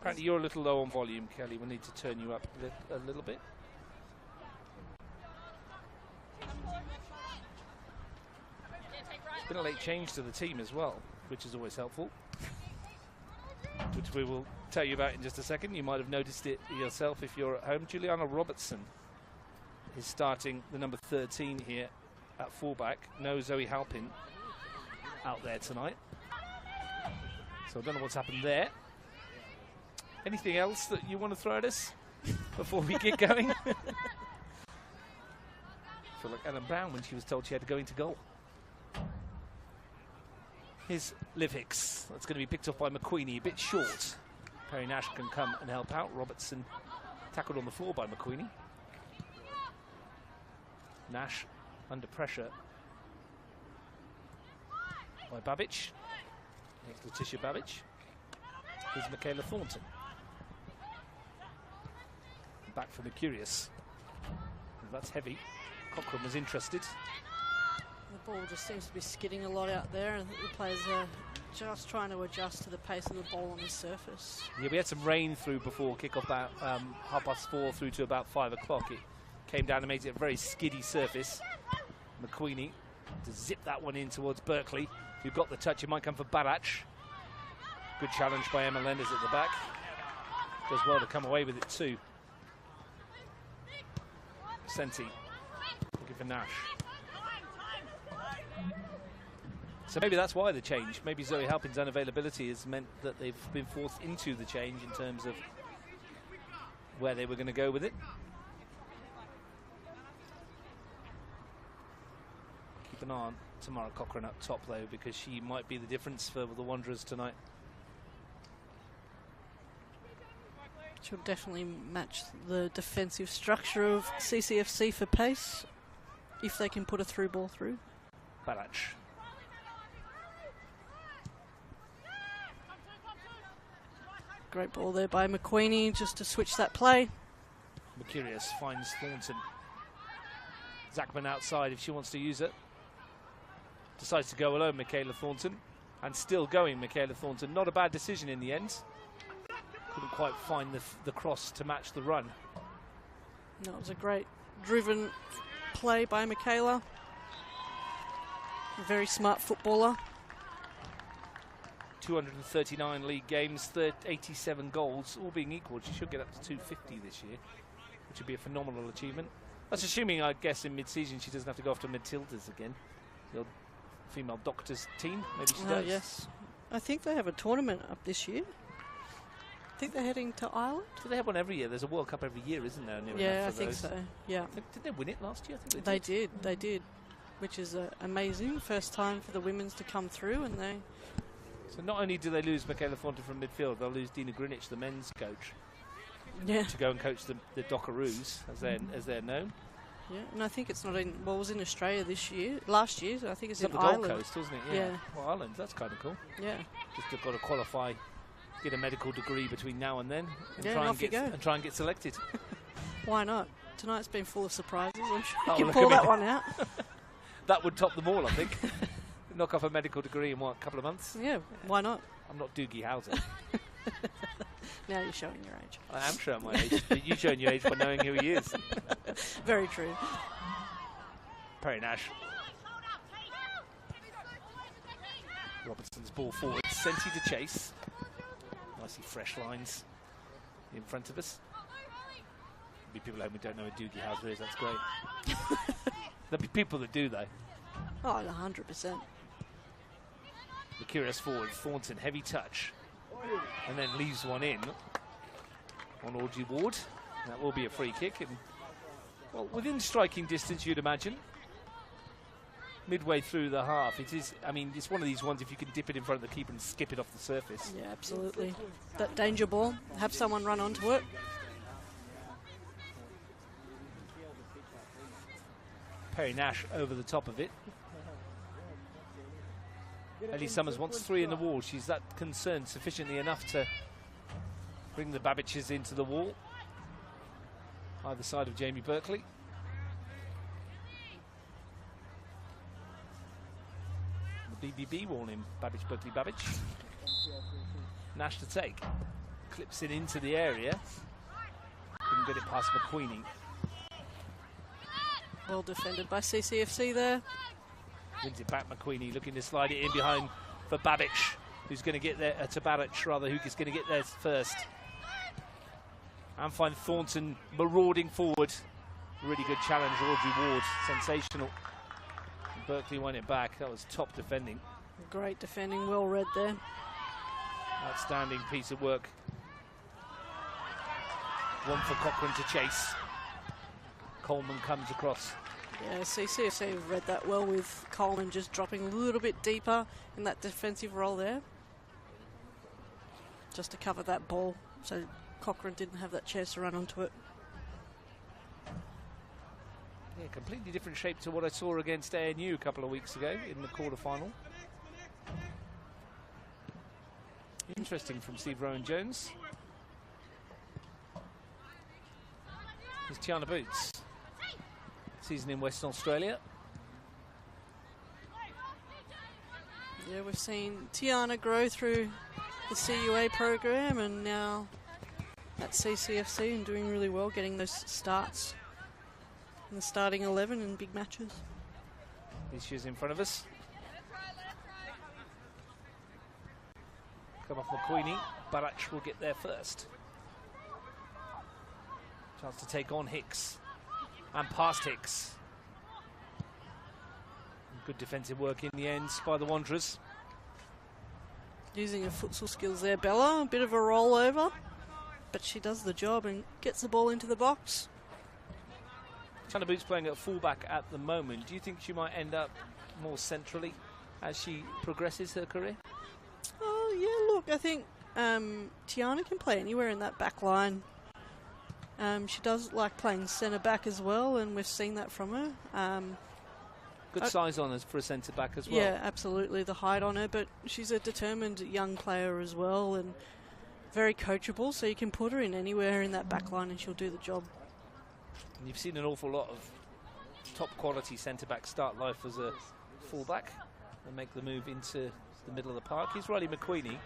S4: Apparently you're a little low on volume, Kelly. We'll need to turn you up a little bit. It's been a late change to the team as well, which is always helpful. Which we will tell you about in just a second. You might have noticed it yourself if you're at home. Juliana Robertson is starting the number 13 here at fullback. No Zoe Halpin out there tonight. So I don't know what's happened there. Anything else that you want to throw at us before we get going? I feel like Ellen Brown when she was told she had to go into goal. Here's Liv Hicks. That's going to be picked up by McQueenie, a bit short. Perry Nash can come and help out. Robertson tackled on the floor by McQueenie. Nash under pressure by Babic. Next Letitia Babic. Here's Michaela Thornton. Back for Mercurius. That's heavy. Cochrane was interested.
S6: The ball just seems to be skidding a lot out there, and the players are just trying to adjust to the pace of the ball on the surface.
S4: Yeah, we had some rain through before kickoff, about 4:30 through to about 5 o'clock. It came down and made it a very skiddy surface. McQueenie to zip that one in towards Berkeley, who got the touch. It might come for Balach. Good challenge by Emma Lenders at the back. Does well to come away with it too. Senti looking for Nash. So maybe that's why the change. Maybe Zoe Halpin's unavailability has meant that they've been forced into the change in terms of where they were going to go with it. Keep an eye on Tamara Cochrane up top though, because she might be the difference for the Wanderers tonight.
S6: She'll definitely match the defensive structure of CCFC for pace, if they can put a through ball through.
S4: Balach.
S6: Great ball there by McQueenie, just to switch that play.
S4: Mercurius finds Thornton. Zachman outside if she wants to use it. Decides to go alone, Michaela Thornton. And still going, Michaela Thornton. Not a bad decision in the end. Couldn't quite find the cross to match the run.
S6: No, it was a great driven play by Michaela. A very smart footballer.
S4: 239 league games, 87 goals, all being equal. She should get up to 250 this year, which would be a phenomenal achievement. That's assuming, I guess, in mid-season she doesn't have to go after Matildas again. The old female doctors team, maybe she does.
S6: Yes. I think they have a tournament up this year. I think they're heading to Ireland.
S4: Do they have one every year? There's a World Cup every year, isn't there?
S6: Yeah, I think so. Yeah.
S4: Did they win it last year? I think
S6: They did, which is amazing. First time for the women's to come through, and they.
S4: So not only do they lose Michaela Thornton from midfield, they'll lose Dina Greenwich, the men's coach,
S6: Yeah.
S4: to go and coach the Dockeroos, as they're known.
S6: Yeah, and I think it's not in. Well, it was in Australia this year. Last year, so I think it's
S4: It's
S6: in
S4: up the
S6: Ireland.
S4: Gold Coast, wasn't it?
S6: Yeah.
S4: Well, Ireland, that's kind of cool.
S6: Yeah.
S4: Just got to qualify, get a medical degree between now and then, and
S6: Yeah,
S4: try
S6: and
S4: and
S6: off you
S4: get
S6: go.
S4: and try and get selected.
S6: Why not? Tonight's been full of surprises. I'm sure
S4: Oh,
S6: you can
S4: look
S6: pull
S4: at
S6: that
S4: me.
S6: one out.
S4: That would top them all, I think. Knock off a medical degree in what, a couple of months?
S6: Yeah, why not?
S4: I'm not Doogie Howser.
S6: Now you're showing your age.
S4: I am showing my age, but you've shown your age by knowing who he is.
S6: Very true.
S4: Perry Nash. Robertson's ball forward, Senti to chase. Nicely fresh lines in front of us. There'll be people at home who don't know who Doogie Howser is, that's great. There'll be people that do, though.
S6: Oh, 100%.
S4: The curious forward, Thornton, heavy touch. And then leaves one in on Audrey Ward. That will be a free kick. And, well, within striking distance, you'd imagine. Midway through the half, it is, I mean, it's one of these ones if you can dip it in front of the keeper and skip it off the surface.
S6: Yeah, absolutely. That danger ball, have someone run onto it.
S4: Perry Nash over the top of it. Ellie Summers wants 3 in the wall. She's that concerned sufficiently enough to bring the Babbages into the wall. Either side of Jamie Berkeley. The BBB wall in Babbage, Berkeley, Babbage. Nash to take. Clips it into the area. Couldn't get it past McQueenie.
S6: Well defended by CCFC there.
S4: Wins it back, McQueenie looking to slide it in behind for Babbage, who's going to get there, to Babbage rather, who's going to get there first. And find Thornton marauding forward. Really good challenge, Audrey Ward, sensational. Berkeley won it back, that was top defending.
S6: Great defending, well read there.
S4: Outstanding piece of work. One for Cochrane to chase. Coleman comes across.
S6: Yeah, CCFC have read that well with Coleman just dropping a little bit deeper in that defensive role there. Just to cover that ball, so Cochrane didn't have that chance to run onto it.
S4: Yeah, completely different shape to what I saw against ANU a couple of weeks ago in the quarter-final. Interesting from Steve Rowan-Jones. Here's Tiana Boots. Season in Western Australia.
S6: Yeah, we've seen Tiana grow through the CUA program and now at CCFC and doing really well, getting those starts in the starting 11 in big matches.
S4: This year's in front of us. Come off McQueenie. Barach will get there first. Chance to take on Hicks. And past Hicks. Good defensive work in the end by the Wanderers.
S6: Using her futsal skills there, Bella. A bit of a rollover, but she does the job and gets the ball into the box.
S4: Tiana Boots playing at fullback at the moment. Do you think she might end up more centrally as she progresses her career?
S6: Oh, yeah, look, I think Tiana can play anywhere in that back line. She does like playing centre back as well, and we've seen that from her.
S4: Good size on us for a centre back as well.
S6: Yeah, absolutely, the height on her, but she's a determined young player as well and very coachable, so you can put her in anywhere in that back line and she'll do the job.
S4: And you've seen an awful lot of top quality centre back start life as a fullback. and make the move into the middle of the park. Here's Riley McQueenie,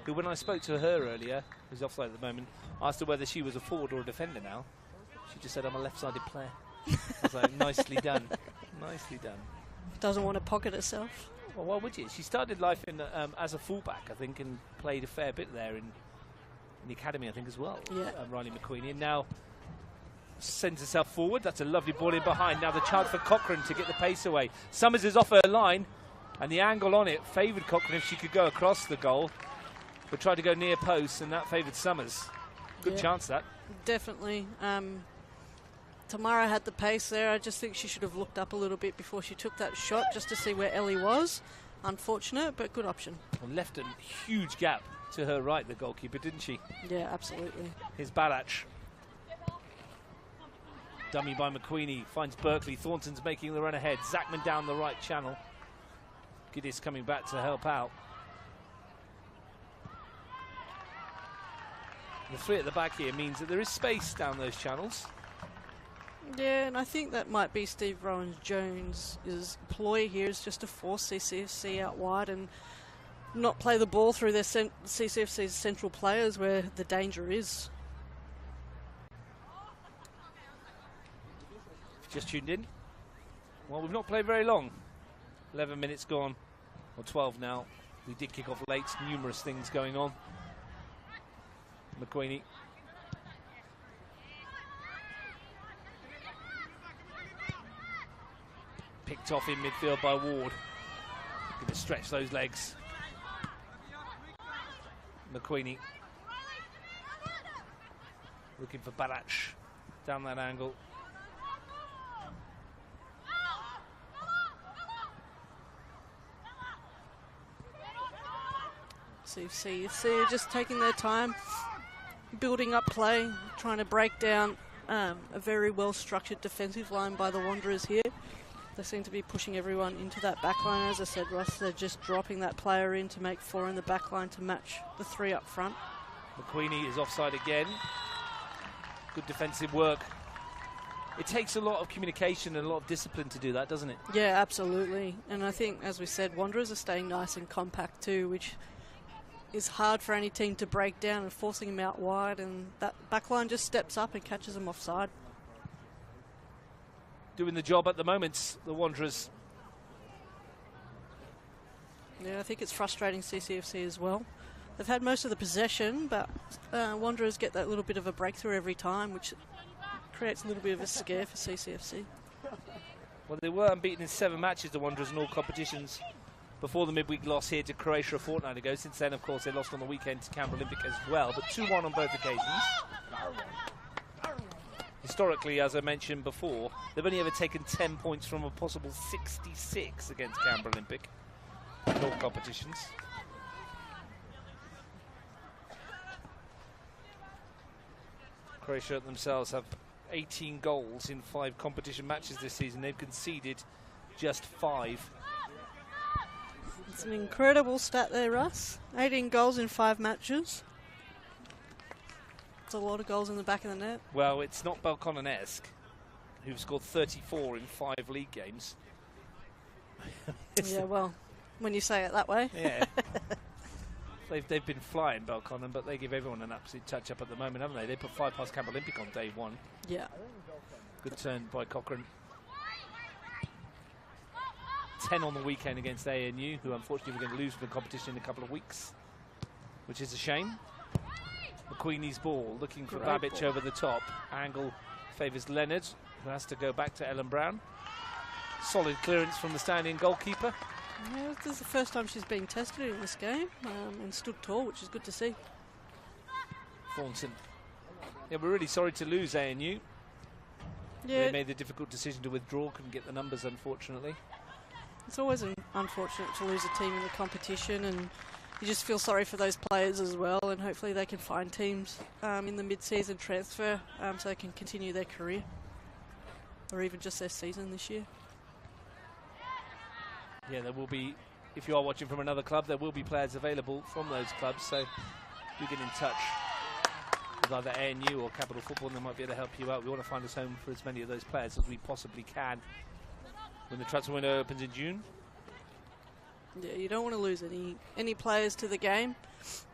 S4: who, when I spoke to her earlier, who's offside at the moment, asked her whether she was a forward or a defender now. She just said, I'm a left-sided player. I was like, nicely done. Nicely done.
S6: Doesn't want to pocket herself.
S4: Well, why would you? She started life in as a fullback, I think, and played a fair bit there in the academy, I think, as well.
S6: Yeah.
S4: Riley McQueenie. And now sends herself forward. That's a lovely ball in behind. Now the chance for Cochrane to get the pace away. Summers is off her line, and the angle on it favoured Cochrane if she could go across the goal, but tried to go near post, and that favoured Summers. Good chance, that.
S6: Definitely. Tamara had the pace there. I just think she should have looked up a little bit before she took that shot, just to see where Ellie was. Unfortunate, but good option.
S4: And left a huge gap to her right, the goalkeeper, didn't she?
S6: Yeah, absolutely.
S4: Here's Balach. Dummy by McQueenie, finds Berkeley. Thornton's making the run ahead. Zachman down the right channel. Giddis coming back to help out. The three at the back here means that there is space down those channels.
S6: Yeah, and I think that might be Steve Rowan-Jones' ploy here, is just to force CCFC out wide and not play the ball through their CCFC's central players where the danger is.
S4: Just tuned in. Well, we've not played very long. 11 minutes gone, or 12 now. We did kick off late, numerous things going on. McQueenie. Picked off in midfield by Ward. Going to stretch those legs. McQueenie. Looking for Balach down that angle.
S6: CFC just taking their time, building up play, trying to break down a very well-structured defensive line by the Wanderers here. They seem to be pushing everyone into that back line. As I said, Ross, they're just dropping that player in to make 4 in the back line to match the 3 up front.
S4: McQueenie is offside again. Good defensive work. It takes a lot of communication and a lot of discipline to do that, doesn't it?
S6: Yeah, absolutely. And I think, as we said, Wanderers are staying nice and compact too, which is hard for any team to break down, and forcing them out wide, and that back line just steps up and catches them offside.
S4: Doing the job at the moment, the Wanderers.
S6: Yeah, I think it's frustrating CCFC as well. They've had most of the possession, but Wanderers get that little bit of a breakthrough every time, which creates a little bit of a scare for CCFC.
S4: Well, they were unbeaten in 7 matches, the Wanderers, in all competitions, before the midweek loss here to Croatia a fortnight ago. Since then, of course, they lost on the weekend to Canberra Olympic as well, but 2-1 on both occasions. Historically, as I mentioned before, they've only ever taken 10 points from a possible 66 against Canberra Olympic in all competitions. Croatia themselves have 18 goals in 5 competition matches this season. They've conceded just 5.
S6: It's an incredible stat there, Russ. 18 goals in 5 matches. It's a lot of goals in the back of the net.
S4: Well, it's not Belconnen-esque, who've scored 34 in 5 league games.
S6: Yeah, well, when you say it that way.
S4: Yeah. They've been flying, Belconnen, but they give everyone an absolute touch-up at the moment, haven't they? They put 5 past Canberra Olympic on day 1.
S6: Yeah.
S4: Good turn by Cochrane. 10 on the weekend against ANU, who unfortunately we're going to lose for the competition in a couple of weeks, which is a shame. McQueenie's ball, looking for Babic over the top. Angle favours Leonard, who has to go back to Ellen Brown. Solid clearance from the standing goalkeeper.
S6: Yeah, this is the first time she's been tested in this game and stood tall, which is good to see.
S4: Thornton. Yeah, we're really sorry to lose ANU.
S6: Yeah.
S4: They made the difficult decision to withdraw, couldn't get the numbers, unfortunately.
S6: It's always unfortunate to lose a team in the competition, and you just feel sorry for those players as well, and hopefully they can find teams in the mid-season transfer so they can continue their career, or even just their season this year.
S4: Yeah, there will be, if you are watching from another club, there will be players available from those clubs, so do get in touch with either ANU or Capital Football, and they might be able to help you out. We want to find us home for as many of those players as we possibly can when the transfer window opens in June.
S6: Yeah, you don't want to lose any players to the game,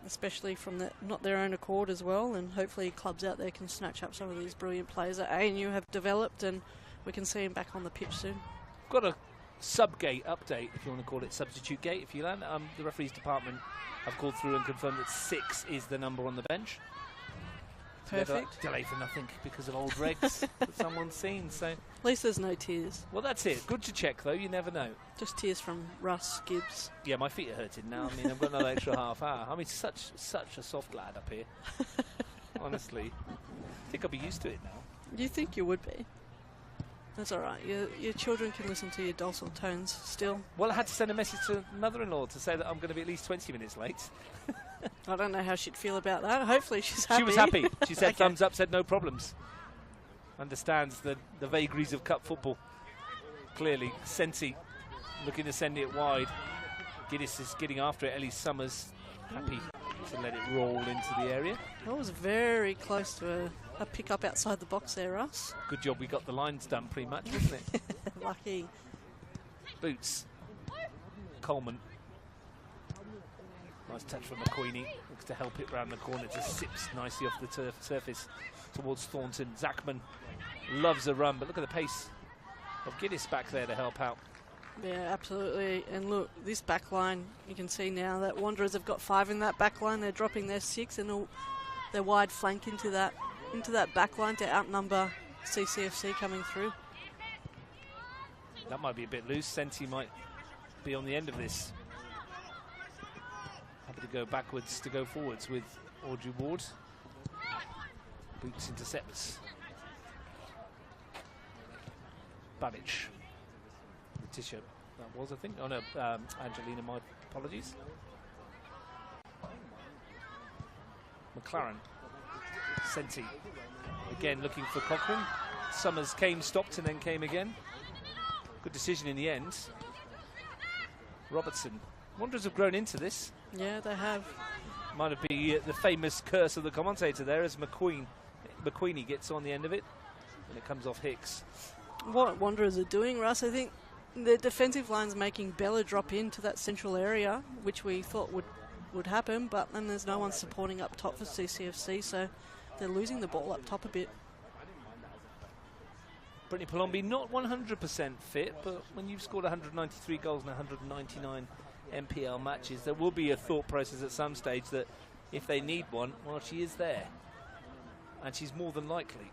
S6: especially from not their own accord as well. And hopefully clubs out there can snatch up some of these brilliant players that ANU have developed, and we can see them back on the pitch soon.
S4: Got a sub-gate update, if you want to call it substitute gate, if you learn. The referees department have called through and confirmed that 6 is the number on the bench.
S6: Perfect.
S4: Delay for nothing because of old regs that someone's seen. So
S6: at least there's no tears.
S4: Well, that's it. Good to check, though. You never know.
S6: Just tears from Russ Gibbs.
S4: Yeah, my feet are hurting now. I mean, I've got another extra half hour. I mean, such a soft lad up here. Honestly. I think I'll be used to it now.
S6: You think you would be? That's all right. Your children can listen to your dulcet tones still.
S4: Well, I had to send a message to mother-in-law to say that I'm going to be at least 20 minutes late.
S6: I don't know how she'd feel about that. Hopefully she's happy.
S4: She was happy. She said
S6: okay.
S4: Thumbs up, said no problems. Understands the vagaries of cup football. Clearly, Senti looking to send it wide. Giddis is getting after it. Ellie Summers happy to let it roll into the area.
S6: That was very close to a pick-up outside the box there, Russ.
S4: Good job we got the lines done pretty much, wasn't it?
S6: Lucky.
S4: Boots. Coleman. Nice touch from McQueenie. Looks to help it round the corner. Just sips nicely off the surface towards Thornton. Zachman loves a run, but look at the pace of Giddis back there to help out.
S6: Yeah, absolutely. And look, this back line, you can see now that Wanderers have got 5 in that back line. They're dropping their 6 and their wide flank into that back line to outnumber CCFC coming through.
S4: That might be a bit loose. Senti might be on the end of this. Happy to go backwards to go forwards with Audrey Ward. Boots intercepts. Babbage. Letitia, that was, I think. Oh no, Angelina, my apologies. McLaren. Senti. Again looking for Cochrane. Summers came, stopped, and then came again. Good decision in the end. Robertson. Wanderers have grown into this.
S6: Yeah, they have.
S4: Might have been the famous curse of the commentator there as McQueenie gets on the end of it. And it comes off Hicks.
S6: What Wanderers are doing, Russ, I think the defensive line's making Bella drop into that central area, which we thought would happen, but then there's no one supporting up top for CCFC, so they're losing the ball up top a bit.
S4: Brittany Palombi not 100% fit, but when you've scored 193 goals in 199 MPL matches, there will be a thought process at some stage that if they need one, well, she is there. And she's more than likely,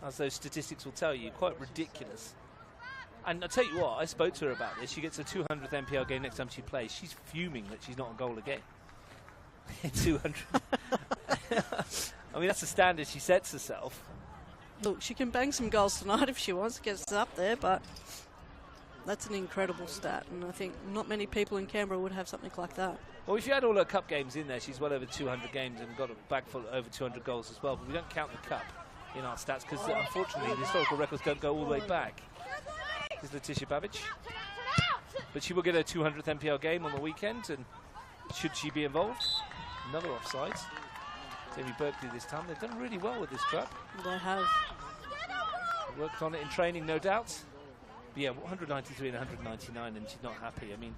S4: as those statistics will tell you, quite ridiculous. And I'll tell you what, I spoke to her about this. She gets a 200th MPL game next time she plays. She's fuming that she's not a goal a game. 200. I mean, that's the standard she sets herself.
S6: Look, she can bang some goals tonight if she wants, gets up there, but that's an incredible stat, and I think not many people in Canberra would have something like that.
S4: Well, if you add all her cup games in there, she's well over 200 games and got a bag full over 200 goals as well, but we don't count the cup in our stats because unfortunately the historical records don't go all the way back. This is Letitia Babbage. But she will get her 200th MPL game on the weekend, and should she be involved, another offside. Jamie Berkeley this time. They've done really well with this trap. They have. Worked on it in training, no doubt. But yeah, 193 and 199, and she's not happy. I mean,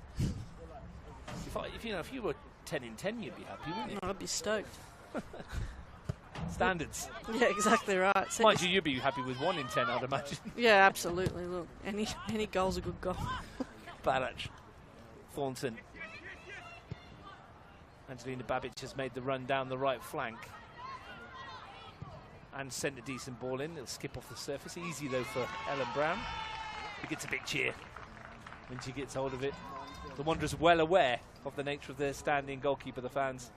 S4: if you were 10 in 10, you'd be happy, wouldn't you?
S6: I'd be stoked.
S4: Standards.
S6: Yeah, exactly right. So
S4: mind you, you'd be happy with 1 in 10, I'd imagine.
S6: Yeah, absolutely. Look, any goal's a good goal.
S4: Barrett. Thornton. Angelina Babbage has made the run down the right flank and sent a decent ball in. It'll skip off the surface. Easy, though, for Ellen Brown. She gets a big cheer when she gets hold of it. The Wanderers well aware of the nature of their standing goalkeeper, the fans,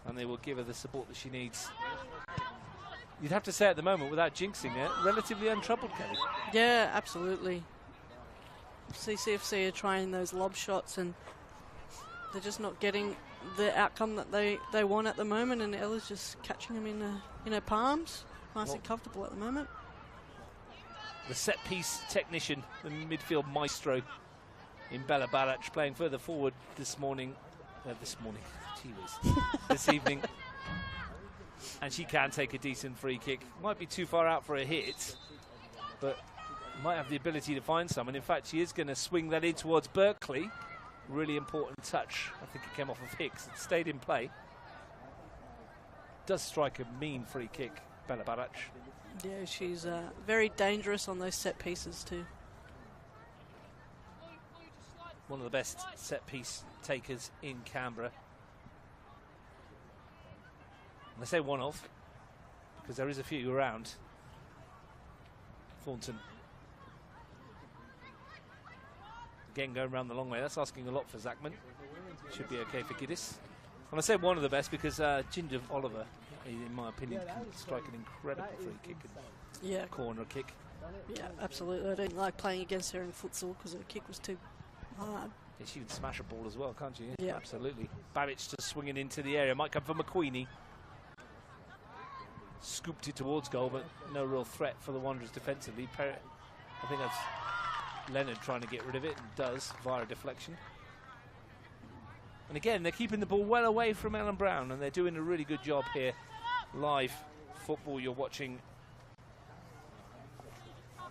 S4: and they will give her the support that she needs. You'd have to say at the moment, without jinxing it, relatively untroubled, Kelly.
S6: Yeah, absolutely. CCFC are trying those lob shots and they're just not getting the outcome that they want at the moment, and Ella's just catching them in her palms. Nice and comfortable at the moment.
S4: The set-piece technician, the midfield maestro in Bella Barach, playing further forward this evening. And she can take a decent free kick. Might be too far out for a hit, but might have the ability to find some. And in fact, she is going to swing that in towards Berkeley. Really important touch. I think it came off of Hicks. It stayed in play. Does strike a mean free kick, Bella Barac.
S6: Yeah, she's very dangerous on those set pieces too.
S4: One of the best set piece takers in Canberra. And I say one of, because there is a few around. Thornton. Again, going around the long way. That's asking a lot for Zachman. Should be okay for Giddis. And I say one of the best because Ginger Oliver, in my opinion, can strike an incredible free kick and corner kick.
S6: Yeah, absolutely. I didn't like playing against her in futsal because her kick was too hard.
S4: Yeah, she can smash a ball as well, can't she?
S6: Yeah.
S4: Absolutely. Babbage just swinging into the area. Might come from McQueenie. Scooped it towards goal, but no real threat for the Wanderers defensively. I think that's Leonard trying to get rid of it, and does via a deflection. And again, they're keeping the ball well away from Ellen Brown, and they're doing a really good job here. Live football you're watching.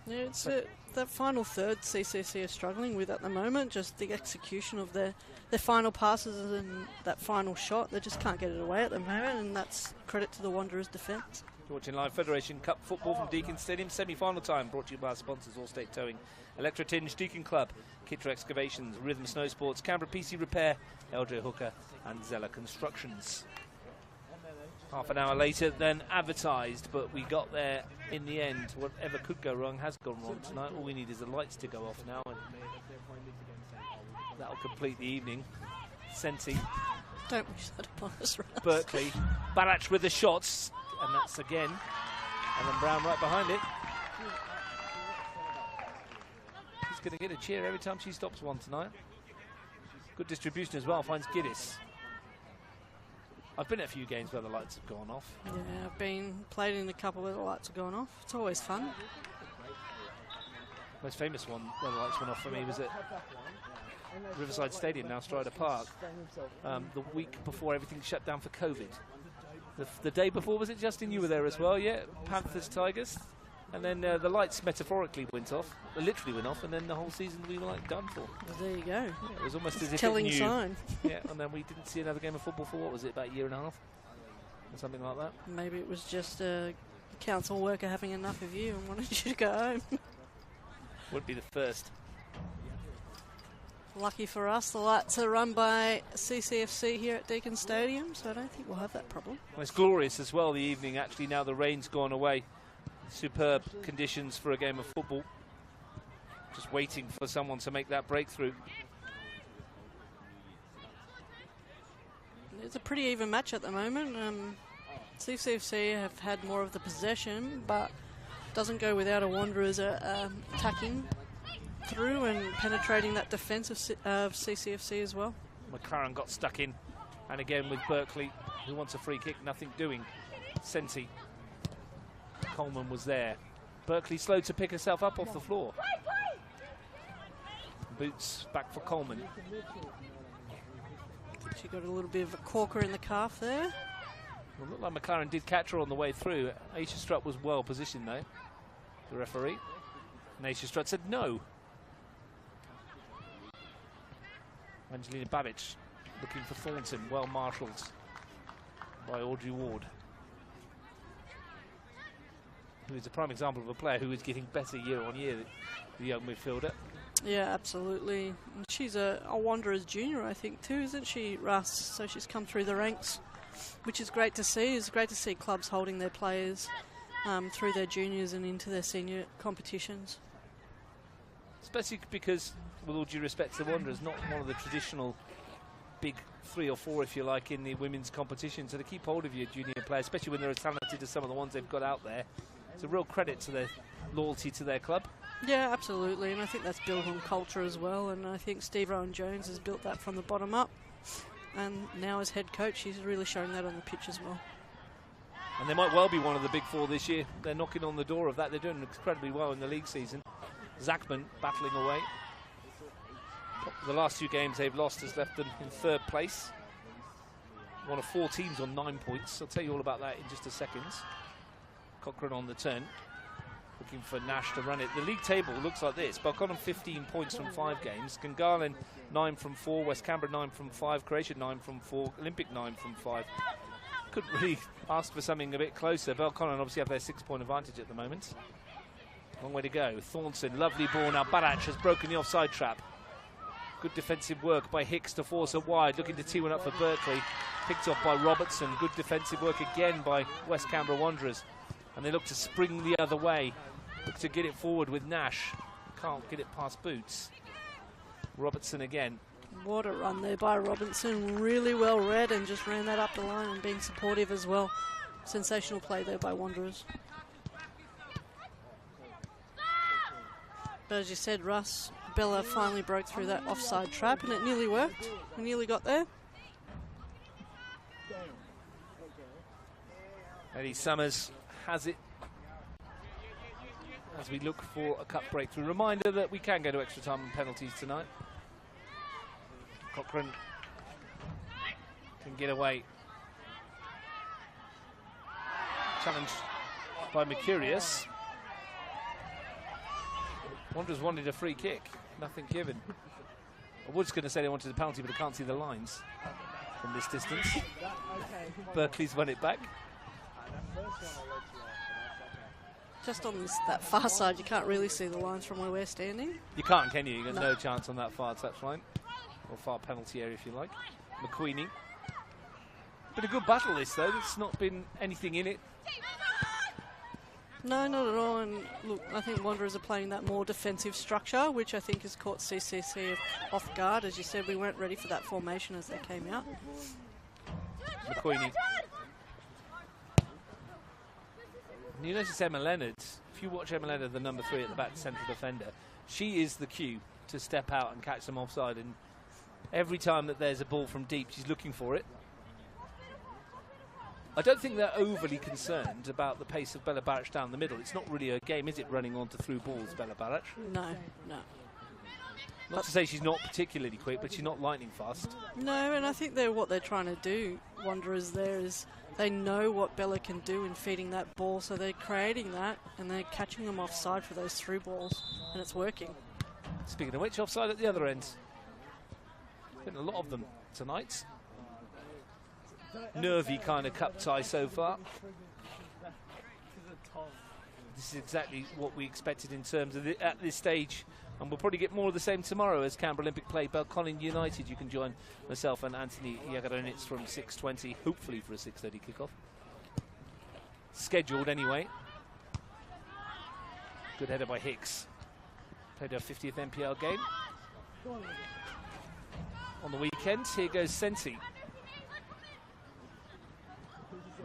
S6: Yeah, it's that final third CCC are struggling with at the moment. Just the execution of their final passes and that final shot. They just can't get it away at the moment, and that's credit to the Wanderers' defence.
S4: You're watching live Federation Cup football from Deakin Stadium. Semi-final time brought to you by our sponsors, Allstate Towing, Electro Tinj, Deakin Club, Kitro Excavations, Rhythm Snowsports, Canberra PC Repair, LJ Hooker and Xela Constructions. Half an hour later than advertised, but we got there in the end. Whatever could go wrong has gone wrong tonight. All we need is the lights to go off now, and that'll complete the evening. Senti.
S6: Don't wish that upon us, Russ.
S4: Berkeley. Barac with the shots, and that's again Ellen Brown right behind it. She's going to get a cheer every time she stops one tonight. Good distribution as well, finds Giddis. I've been at a few games where the lights have gone off.
S6: Yeah, I've played in a couple where the lights have gone off. It's always fun.
S4: Most famous one where the lights went off for me was at Riverside Stadium, now Strider Park, the week before everything shut down for COVID. The day before, was it, Justin? You were there as well, yeah? Panthers, Tigers. And then the lights metaphorically went off, literally went off, and then the whole season we were like done for.
S6: Well, there you go.
S4: It was almost as if
S6: telling
S4: it knew.
S6: sign.
S4: Yeah, and then we didn't see another game of football for, what was it, about a year and a half? Or something like that.
S6: Maybe it was just a council worker having enough of you and wanted you to go home.
S4: Wouldn't be the first.
S6: Lucky for us, the lights are run by CCFC here at Deakin Stadium, so I don't think we'll have that problem.
S4: Well, it's glorious as well, the evening, actually, now the rain's gone away. Superb conditions for a game of football. Just waiting for someone to make that breakthrough.
S6: It's a pretty even match at the moment. CCFC have had more of the possession, but doesn't go without a Wanderers attacking through and penetrating that defence of CCFC as well.
S4: McLaren got stuck in, and again with Berkeley, who wants a free kick, nothing doing. Senti. Coleman was there. Berkeley slow to pick herself up off the floor. Boots back for Coleman.
S6: She got a little bit of a corker in the calf there.
S4: Well, it looked like McLaren did catch her on the way through. Aisha Strutt was well positioned though, the referee. And Aisha Strutt said no. Angelina Babbage looking for Thornton, well marshalled by Audrey Ward, who is a prime example of a player who is getting better year on year, the young midfielder.
S6: Yeah, absolutely. And she's a Wanderers junior, I think, too, isn't she, Russ? So she's come through the ranks, which is great to see. It's great to see clubs holding their players through their juniors and into their senior competitions.
S4: Especially because, with all due respect to the Wanderers, not one of the traditional big 3 or 4, if you like, in the women's competition. So to keep hold of your junior players, especially when they're as talented as some of the ones they've got out there, it's a real credit to their loyalty to their club.
S6: Yeah, absolutely, and I think that's built on culture as well, and I think Steve Rowan-Jones has built that from the bottom up, and now as head coach he's really showing that on the pitch as well.
S4: And they might well be one of the big 4 this year. They're knocking on the door of that. They're doing incredibly well in the league season. Zachman battling away. The last 2 games they've lost has left them in 3rd place. One of 4 teams on 9 points. I'll tell you all about that in just a second. Cochrane on the turn. looking for Nash to run it. The league table looks like this. Belconnen 15 points from 5 games. Gungahlin 9 from 4. West Canberra 9 from 5. Croatia 9 from 4. Olympic 9 from 5. Couldn't really ask for something a bit closer. Belconnen obviously have their 6-point advantage at the moment. Long way to go. Thornton, lovely ball now. Barac has broken the offside trap. Good defensive work by Hicks to force her wide. Looking to tee one up for Berkeley. Picked off by Robertson. Good defensive work again by West Canberra Wanderers. And they look to spring the other way. Look to get it forward with Nash. Can't get it past Boots. Robertson again.
S6: What a run there by Robinson. Really well read and just ran that up the line and being supportive as well. Sensational play there by Wanderers. But as you said, Russ, Bella finally broke through that offside trap and it nearly worked. We nearly got there.
S4: Eddie Summers has it as we look for a cup breakthrough. Reminder that we can go to extra time and penalties tonight. Cochrane can get away. Challenged by Mercurius. Wanderers wanted a free kick. Nothing given. I was going to say they wanted a penalty, but I can't see the lines from this distance. Berkeley's won it back.
S6: Just on that far side, you can't really see the lines from where we're standing.
S4: You can't, can you? You've got no chance on that far touchline. Or far penalty area, if you like. McQueenie. Been a good battle, this, though. There's not been anything in it.
S6: No, not at all. And look, I think Wanderers are playing that more defensive structure, which I think has caught CCC off guard. As you said, we weren't ready for that formation as they came out.
S4: McQueenie. And you notice Emma Leonard. If you watch Emma Leonard, the number 3 at the back, central defender, she is the cue to step out and catch them offside. And every time that there's a ball from deep, she's looking for it. I don't think they're overly concerned about the pace of Bella Barac down the middle. It's not really a game, is it, running onto through balls, Bella Barac?
S6: No.
S4: Not to say she's not particularly quick, but she's not lightning fast.
S6: No, and I think what they're trying to do, Wanderers, there is they know what Bella can do in feeding that ball, so they're creating that and they're catching them offside for those through balls, and it's working.
S4: Speaking of which, offside at the other end. Been a lot of them tonight. Nervy kind of cup tie so far. This is exactly what we expected in terms of at this stage, and we'll probably get more of the same tomorrow as Canberra Olympic play Belconnen United. You can join myself and Anthony Yagaronitz from 6:20, hopefully for a 6:30 kickoff. Scheduled anyway. Good header by Hicks. Played her 50th NPL game. On the weekend, here goes Senti.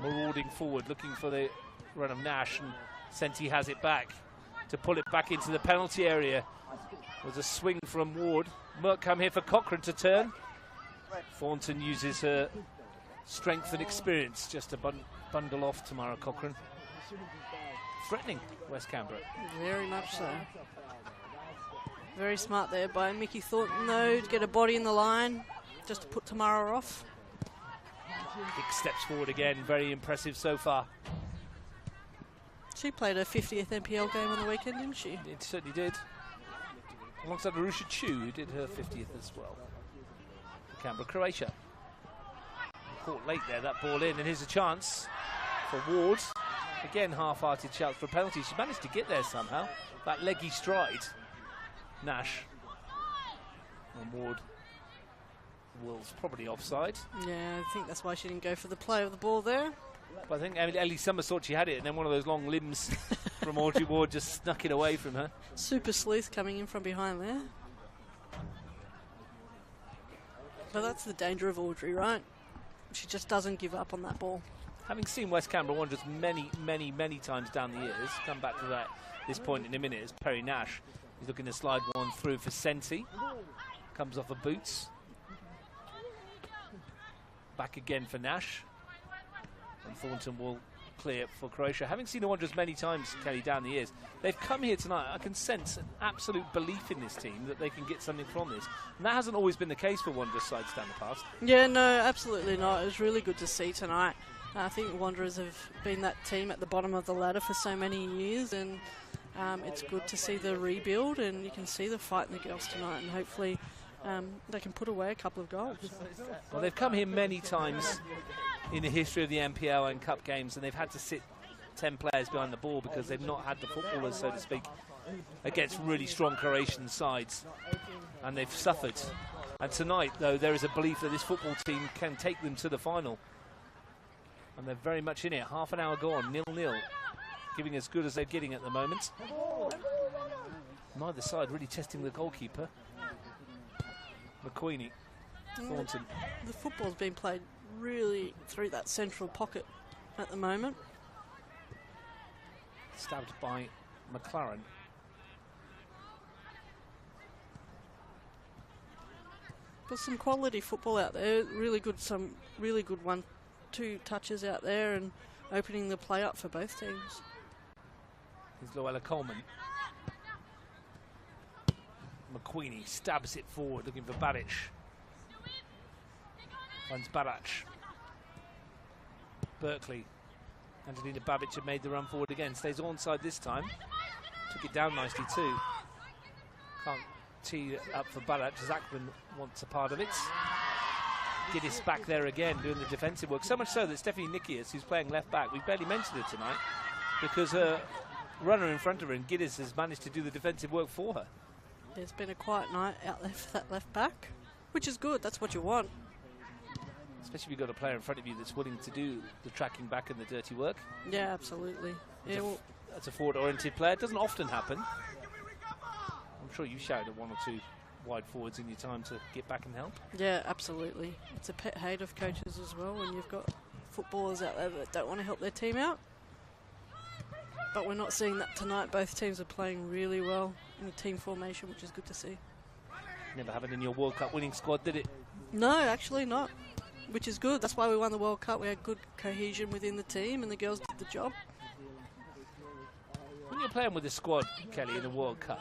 S4: Marauding forward, looking for the run of Nash, and Senti has it back to pull it back into the penalty area. Was a swing from Ward. Merck come here for Cochrane to turn. Thornton uses her strength and experience just to bundle off Tamara Cochrane. Threatening West Canberra. Very
S6: much so. Very smart there by Mickey Thornton, though, to get a body in the line, just to put Tamara off.
S4: Big steps forward again, very impressive so far.
S6: She played her 50th NPL game on the weekend, didn't she?
S4: It certainly did. Alongside Arusha Chu, who did her 50th as well. For Canberra Croatia. Caught late there, that ball in, and here's a chance for Ward. Again, half-hearted shouts for a penalty. She managed to get there somehow. That leggy stride. Nash. And Ward was probably offside.
S6: Yeah, I think that's why she didn't go for the play of the ball there.
S4: But I think Ellie Summers thought she had it, and then one of those long limbs from Audrey Ward just snuck it away from her.
S6: Super sleuth coming in from behind there. But that's the danger of Audrey, right? She just doesn't give up on that ball.
S4: Having seen West Canberra Wanderers many times down the years, come back to that this point in a minute, is Perry Nash. He's looking to slide one through for Senti. Comes off of Boots. Back again for Nash. And Thornton will clear for Croatia. Having seen the Wanderers many times, Kelly, down the years, they've come here tonight. I can sense an absolute belief in this team that they can get something from this. And that hasn't always been the case for Wanderers sides down the past.
S6: Yeah, no, absolutely not. It was really good to see tonight. I think Wanderers have been that team at the bottom of the ladder for so many years and it's good to see the rebuild, and you can see the fight in the girls tonight, and hopefully they can put away a couple of goals.
S4: Well, they've come here many times in the history of the NPL and Cup games, and they've had to sit 10 players behind the ball because they've not had the footballers, so to speak, against really strong Croatian sides, and they've suffered. And tonight, though, there is a belief that this football team can take them to the final, and they're very much in it. Half an hour gone, 0-0, giving as good as they're getting at the moment. Neither side really testing the goalkeeper. McQueenie, Thornton.
S6: The football's been played really through that central pocket at the moment.
S4: Stabbed by McLaren.
S6: There's some quality football out there. Some really good 1-2 touches out there, and opening the play up for both teams.
S4: Here's Luella Coleman. McQueenie stabs it forward, looking for Baric. Finds Barac. Berkeley. Angelina Babic had made the run forward again. Stays onside this time. Took it down nicely too. Can't tee it up for Barac as Ackman wants a part of it. Giddis back there again doing the defensive work. So much so that Stephanie Nikias, who's playing left back, we've barely mentioned her tonight because her runner in front of her and Giddis has managed to do the defensive work for her.
S6: There's been a quiet night out there for that left back, which is good. That's what you want.
S4: Especially if you've got a player in front of you that's willing to do the tracking back and the dirty work.
S6: Yeah, absolutely.
S4: That's a forward-oriented player. It doesn't often happen. I'm sure you shouted at 1 or 2 wide forwards in your time to get back and help.
S6: Yeah, absolutely. It's a pet hate of coaches as well when you've got footballers out there that don't want to help their team out. But we're not seeing that tonight. Both teams are playing really well in a team formation, which is good to see.
S4: Never have it in your World Cup winning squad, did it?
S6: No, actually not, which is good. That's why we won the World Cup. We had good cohesion within the team, and the girls did the job.
S4: When you're playing with a squad, Kelly, in the World Cup,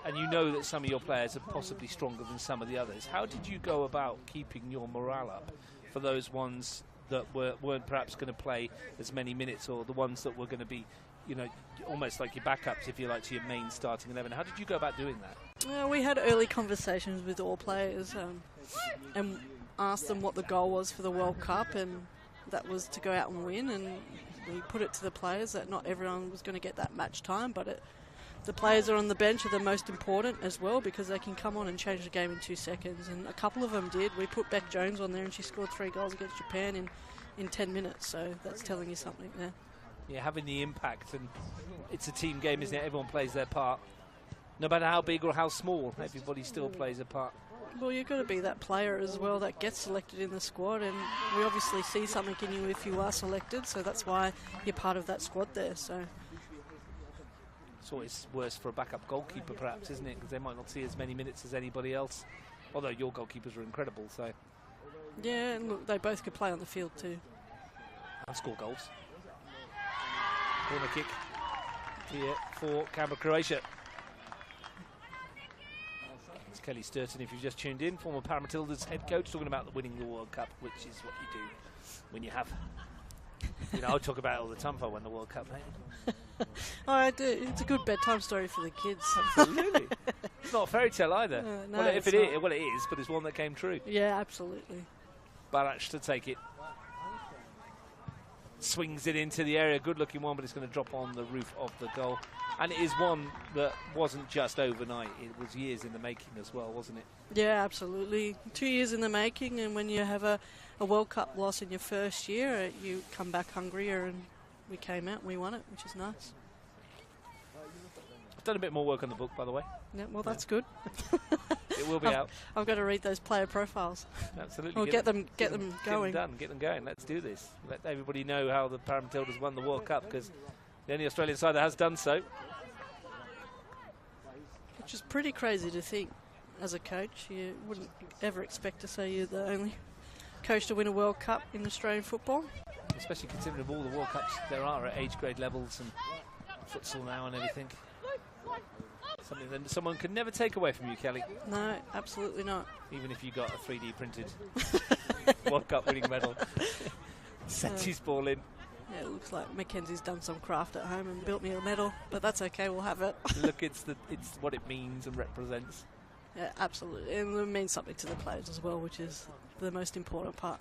S4: and you know that some of your players are possibly stronger than some of the others, how did you go about keeping your morale up for those ones that weren't perhaps going to play as many minutes, or the ones that were going to be, you know, almost like your backups, if you like, to your main starting 11? How did you go about doing that?
S6: Well, we had early conversations with all players and asked them what the goal was for the World Cup, and that was to go out and win. And we put it to the players that not everyone was going to get that match time, but the players are on the bench are the most important as well, because they can come on and change the game in 2 seconds. And a couple of them did. We put Beck Jones on there, and she scored 3 goals against Japan in 10 minutes. So that's telling you something there.
S4: Yeah, having the impact, and it's a team game, isn't it? Everyone plays their part. No matter how big or how small, everybody still plays a part.
S6: Well, you've got to be that player as well that gets selected in the squad, and we obviously see something in you if you are selected, so that's why you're part of that squad there. So
S4: it's always worse for a backup goalkeeper, perhaps, isn't it? Because they might not see as many minutes as anybody else. Although your goalkeepers are incredible, so.
S6: Yeah, and look, they both could play on the field too.
S4: And score goals. Corner kick here for Canberra Croatia. It's Kelly Sturton, if you've just tuned in, former Paramatilda's head coach, talking about winning the World Cup, which is what you do when you have. You know, I talk about it all the time if I won the World Cup, mate.
S6: Oh, I do. It's a good bedtime story for the kids.
S4: Absolutely. It's not a fairy tale either.
S6: No,
S4: well,
S6: it
S4: is, but it's one that came true.
S6: Yeah, absolutely.
S4: Barac to take it. Swings it into the area, good looking one, but it's going to drop on the roof of the goal. And it is one that wasn't just overnight, it was years in the making as well, wasn't it?
S6: Yeah, absolutely. 2 years in the making, and when you have a World Cup loss in your first year, you come back hungrier, and we came out and we won it, which is nice.
S4: I've done a bit more work on the book, by the way.
S6: Yeah, well, that's good.
S4: It will be out.
S6: I've got to read those player profiles.
S4: Absolutely.
S6: Or get them going.
S4: Get them going. Let's do this. Let everybody know how the Paramatildas won the World Cup, because the only Australian side that has done so.
S6: Which is pretty crazy to think as a coach. You wouldn't ever expect to say you're the only coach to win a World Cup in Australian football.
S4: Especially considering all the World Cups there are at age grade levels and futsal now and everything. Something that someone can never take away from you, Kelly.
S6: No, absolutely not.
S4: Even if you got a 3D printed World Cup winning medal. Sets his ball in.
S6: Yeah, it looks like Mackenzie's done some craft at home and built me a medal, but that's okay, we'll have it.
S4: Look, it's what it means and represents.
S6: Yeah, absolutely, and it means something to the players as well, which is the most important part.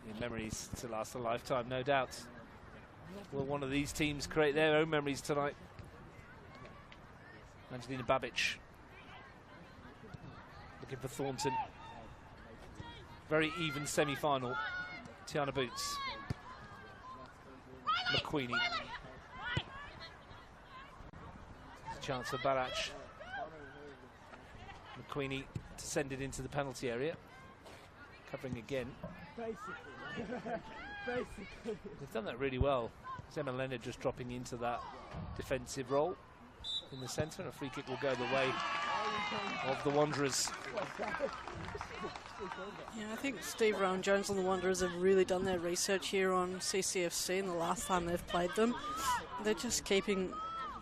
S4: Yeah, memories to last a lifetime, no doubt. Will one of these teams create their own memories tonight? Angelina Babic looking for Thornton. Very even semi-final. Tiana Boots. McQueenie. There's a chance for Barach. McQueenie to send it into the penalty area. Covering again. They've done that really well. Emma Leonard just dropping into that defensive role in the centre, and a free kick will go the way of the Wanderers.
S6: Yeah, I think Steve Rowan Jones and the Wanderers have really done their research here on CCFC in the last time they've played them. They're just keeping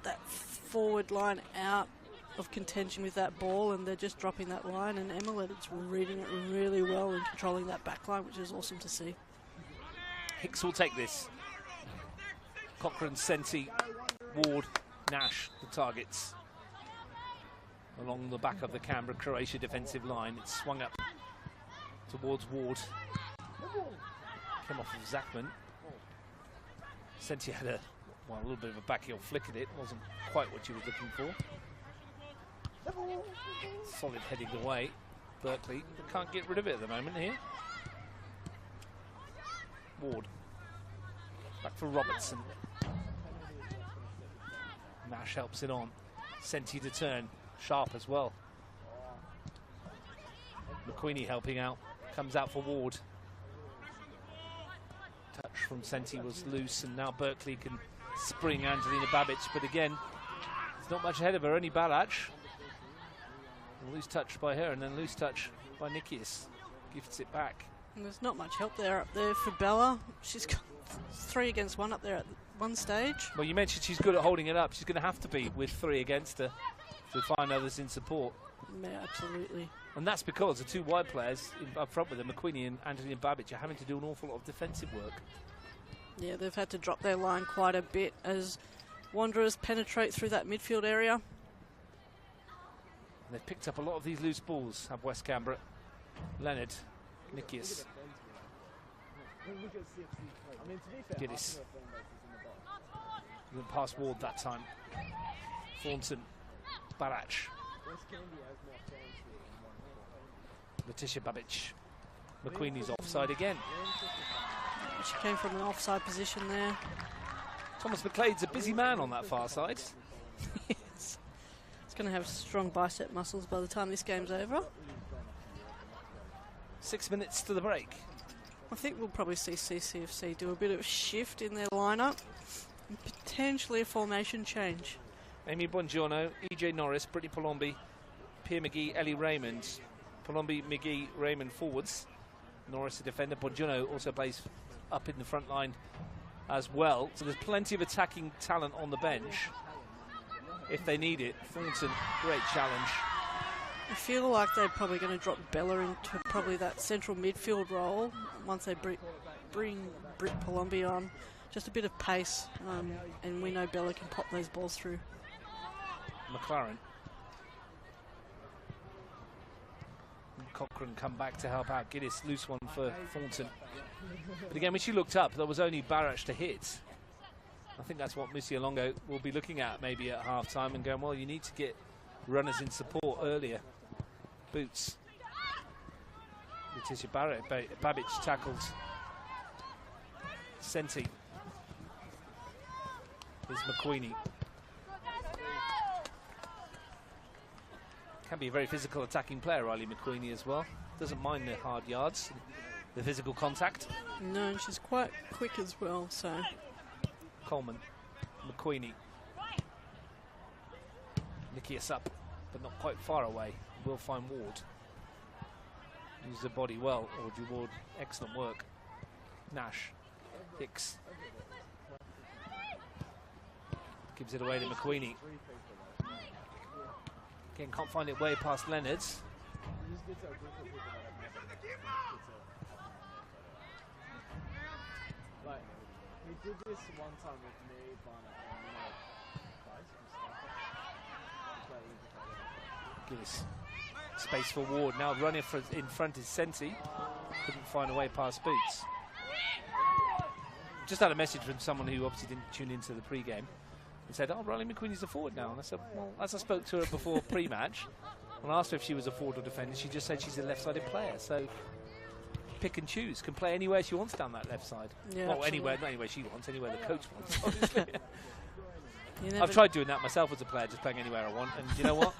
S6: that forward line out of contention with that ball, and they're just dropping that line, and Emma Leonard's reading it really well and controlling that back line, which is awesome to see.
S4: Hicks will take this. Cochrane, Senti, Ward, Nash, the targets. Along the back of the Canberra Croatia defensive line. It's swung up towards Ward. Came off of Zachman. Senti had a little bit of a backheel flick at it. Wasn't quite what she was looking for. Solid heading away. Berkeley can't get rid of it at the moment here. Ward. Back for Robertson. Nash helps it on. Senti to turn. Sharp as well. McQueenie helping out. Comes out for Ward. Touch from Senti was loose, and now Berkeley can spring Angelina Babic, but again, there's not much ahead of her, only Barach. A loose touch by her, and then loose touch by Nikias. Gifts it back.
S6: And there's not much help there up there for Bella. She's got 3 against 1 up there at one stage.
S4: Well, you mentioned she's good at holding it up. She's going to have to be with 3 against her to find others in support.
S6: Yeah, absolutely.
S4: And that's because the 2 wide players up front with them, McQueenie and Angelina Babic, are having to do an awful lot of defensive work.
S6: Yeah, they've had to drop their line quite a bit as Wanderers penetrate through that midfield area.
S4: And they've picked up a lot of these loose balls, have West Canberra. Leonard, Nikias. Giddis. Went past Ward that time. Thornton. Barach. Letitia Babic. McQueenie's offside again.
S6: She came from an offside position there.
S4: Thomas McLeod's a busy man on that far side.
S6: It's going to have strong bicep muscles by the time this game's over.
S4: 6 minutes to the break.
S6: I think we'll probably see CCFC do a bit of a shift in their lineup and potentially a formation change.
S4: Amy Bongiorno, EJ Norris, Brittany Palombi, Pierre McGee, Ellie Raymond. Palombi, McGee, Raymond forwards. Norris a defender. Bongiorno also plays up in the front line as well. So there's plenty of attacking talent on the bench if they need it. Thornton, great challenge.
S6: I feel like they're probably going to drop Bella into probably that central midfield role once they bring Britt Palombi on. Just a bit of pace, and we know Bella can pop those balls through.
S4: McLaren. Cochrane come back to help out. Giddis, loose one for Thornton. But again, when she looked up, there was only Barach to hit. I think that's what Musialongo will be looking at maybe at half-time and going, well, you need to get runners in support earlier. Boots. Letitia Babic tackled. Senti. Here's McQueenie. Can be a very physical attacking player, Riley McQueenie, as well. Doesn't mind the hard yards, the physical contact.
S6: No, and she's quite quick as well, so.
S4: Coleman, McQueenie. Nikias up, but not quite far away. Will find Ward. Uses the body well. Audrey Ward, excellent work. Nash, Hicks. Gives it away to McQueenie. Again, can't find it way past Leonard's.
S5: He did this one time with me,
S4: Give us space for Ward. Now running in front is Senti. Couldn't find a way past Boots. Just had a message from someone who obviously didn't tune into the pre-game and said, "Oh, Riley McQueen's a forward now." And I said, "Well, as I spoke to her before pre-match, and I asked her if she was a forward or defender, she just said she's a left-sided player. So pick and choose. Can play anywhere she wants down that left side.
S6: Yeah,
S4: well,
S6: absolutely.
S4: not anywhere she wants, anywhere the coach wants, obviously."
S6: I've
S4: tried doing that myself as a player, just playing anywhere I want, and you know what?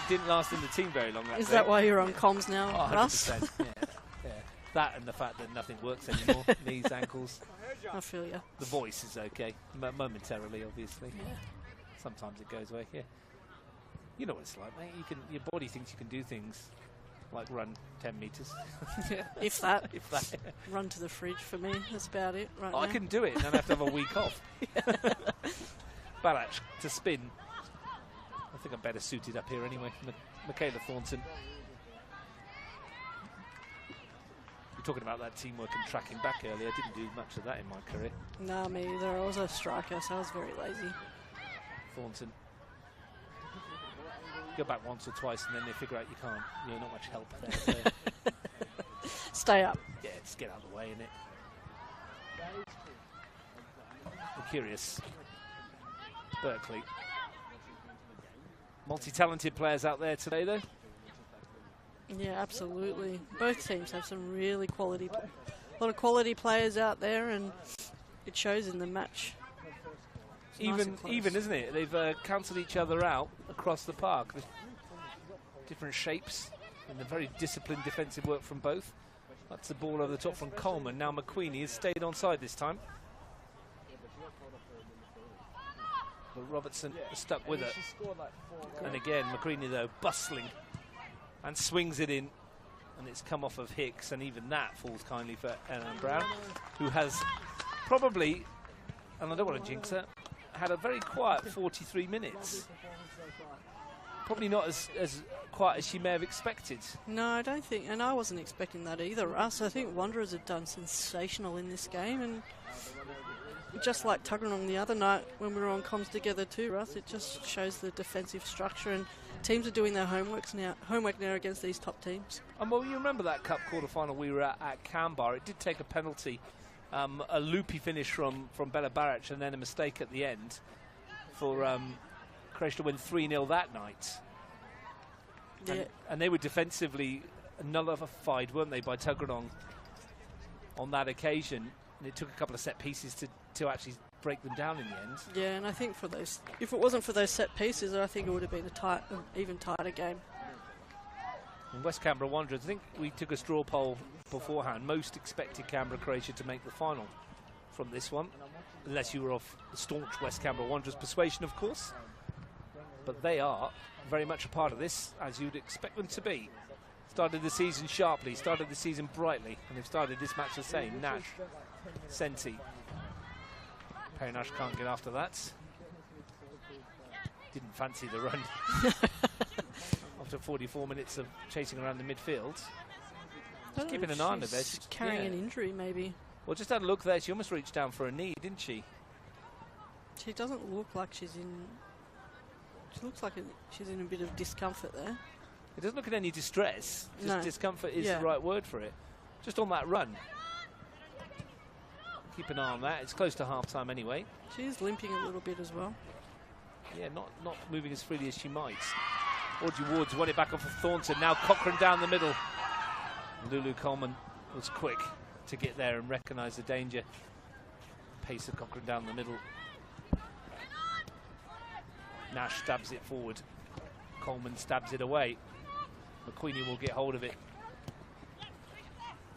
S4: didn't last in the team very long.
S6: Is that why you're on comms now,
S4: Oh,
S6: Russ?
S4: 100%. Yeah. That and the fact that nothing works anymore. Knees, ankles.
S6: I feel you.
S4: The voice is okay, momentarily, obviously.
S6: Yeah.
S4: Sometimes it goes away. Yeah. You know what it's like, mate. Your body thinks you can do things like run 10 metres.
S6: Yeah. If that.
S4: If that.
S6: Run to the fridge for me. That's about it right
S4: I
S6: now.
S4: can do it, and then I have to have a week off. Balach to spin. I think I'm better suited up here anyway. Michaela Thornton. You're talking about that teamwork and tracking back earlier. I didn't do much of that in my career.
S6: No, me either. I was a striker, so I was very lazy.
S4: Thornton. Go back once or twice and then they figure out you can't. You're not much help there. So
S6: Stay up.
S4: yeah, just get out of the way, innit? I'm curious. Berkeley. Multi-talented players out there today, though.
S6: Yeah, absolutely. Both teams have some really quality, a lot of quality players out there, and it shows in the match. It's nice and close.
S4: Even, isn't it? They've cancelled each other out across the park. There's different shapes and a very disciplined defensive work from both. That's the ball over the top from Coleman. Now McQueenie has stayed onside this time. But Robertson is stuck with it. And again, McQueenie, though, bustling and swings it in. And it's come off of Hicks, and even that falls kindly for Ellen Brown, who has probably, and I don't want to jinx her, had a very quiet 43 minutes. Probably not as quiet as she may have expected.
S6: No, I don't think, and I wasn't expecting that either, Russ. I think Wanderers have done sensational in this game, and just like Tuggeranong the other night when we were on comms together too, Russ, it just shows the defensive structure, and teams are doing their homework now against these top teams.
S4: And well, you remember that cup quarter-final we were at Canberra. It did take a penalty, a loopy finish from Bella Barrach, and then a mistake at the end for Croatia to win 3-0 that night.
S6: Yeah.
S4: And they were defensively nullified, weren't they, by Tuggeranong on that occasion. And it took a couple of set pieces to actually break them down in the end.
S6: Yeah, and I think for those, if it wasn't for those set pieces, I think it would have been an even tighter game.
S4: And West Canberra Wanderers, I think we took a straw poll beforehand. Most expected Canberra Croatia to make the final from this one, unless you were of the staunch West Canberra Wanderers persuasion, of course. But they are very much a part of this, as you'd expect them to be. Started the season sharply, started the season brightly, and they've started this match the same. Nash, Senti. Perry Nash can't get after that. Didn't fancy the run after 44 minutes of chasing around the midfield. Just keeping an eye on her there.
S6: She's carrying an injury, maybe.
S4: Well, just had a look there. She almost reached down for a knee, didn't she?
S6: She doesn't look like she's in. She looks like she's in a bit of discomfort there.
S4: It doesn't look in any distress. Just
S6: No.
S4: discomfort is the right word for it. Just on that run. Keep an eye on that. It's close to half-time anyway.
S6: She's limping a little bit as well.
S4: Yeah, not moving as freely as she might. Audrey Ward's won it back off of Thornton. Now Cochrane down the middle. Lulu Coleman was quick to get there and recognise the danger. Pace of Cochrane down the middle. Nash stabs it forward. Coleman stabs it away. McQueenie will get hold of it.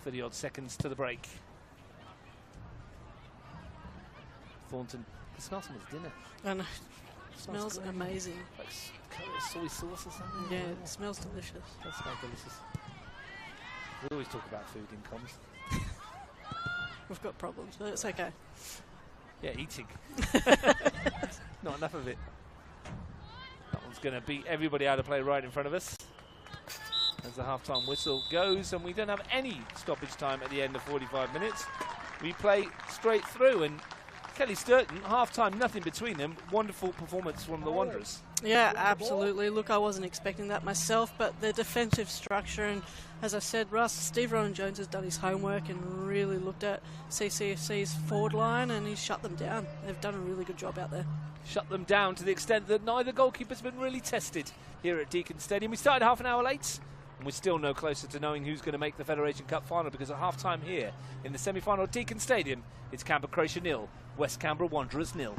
S4: 30-odd seconds to the break. Thornton. It smells like dinner.
S6: I know. Smells amazing.
S4: Like soy sauce or something?
S6: Yeah, it smells delicious.
S4: It does smell delicious. We always talk about food in comms.
S6: We've got problems, but it's okay.
S4: Yeah, eating. Not enough of it. That one's going to beat everybody out of play right in front of us. As the half-time whistle goes, and we don't have any stoppage time at the end of 45 minutes. we play straight through. And Kelly Sturton, half-time, nothing between them. Wonderful performance from the Wanderers.
S6: Yeah, absolutely. Look, I wasn't expecting that myself, but the defensive structure, and as I said, Steve Rowan-Jones has done his homework and really looked at CCFC's forward line, and he's shut them down. They've done a really good job out there.
S4: Shut them down to the extent that neither goalkeeper's been really tested here at Deakin Stadium. We started half an hour late, and we're still no closer to knowing who's going to make the Federation Cup final, because at half-time here in the semi-final at Deakin Stadium, it's Canberra Croatia 0, West Canberra Wanderers 0.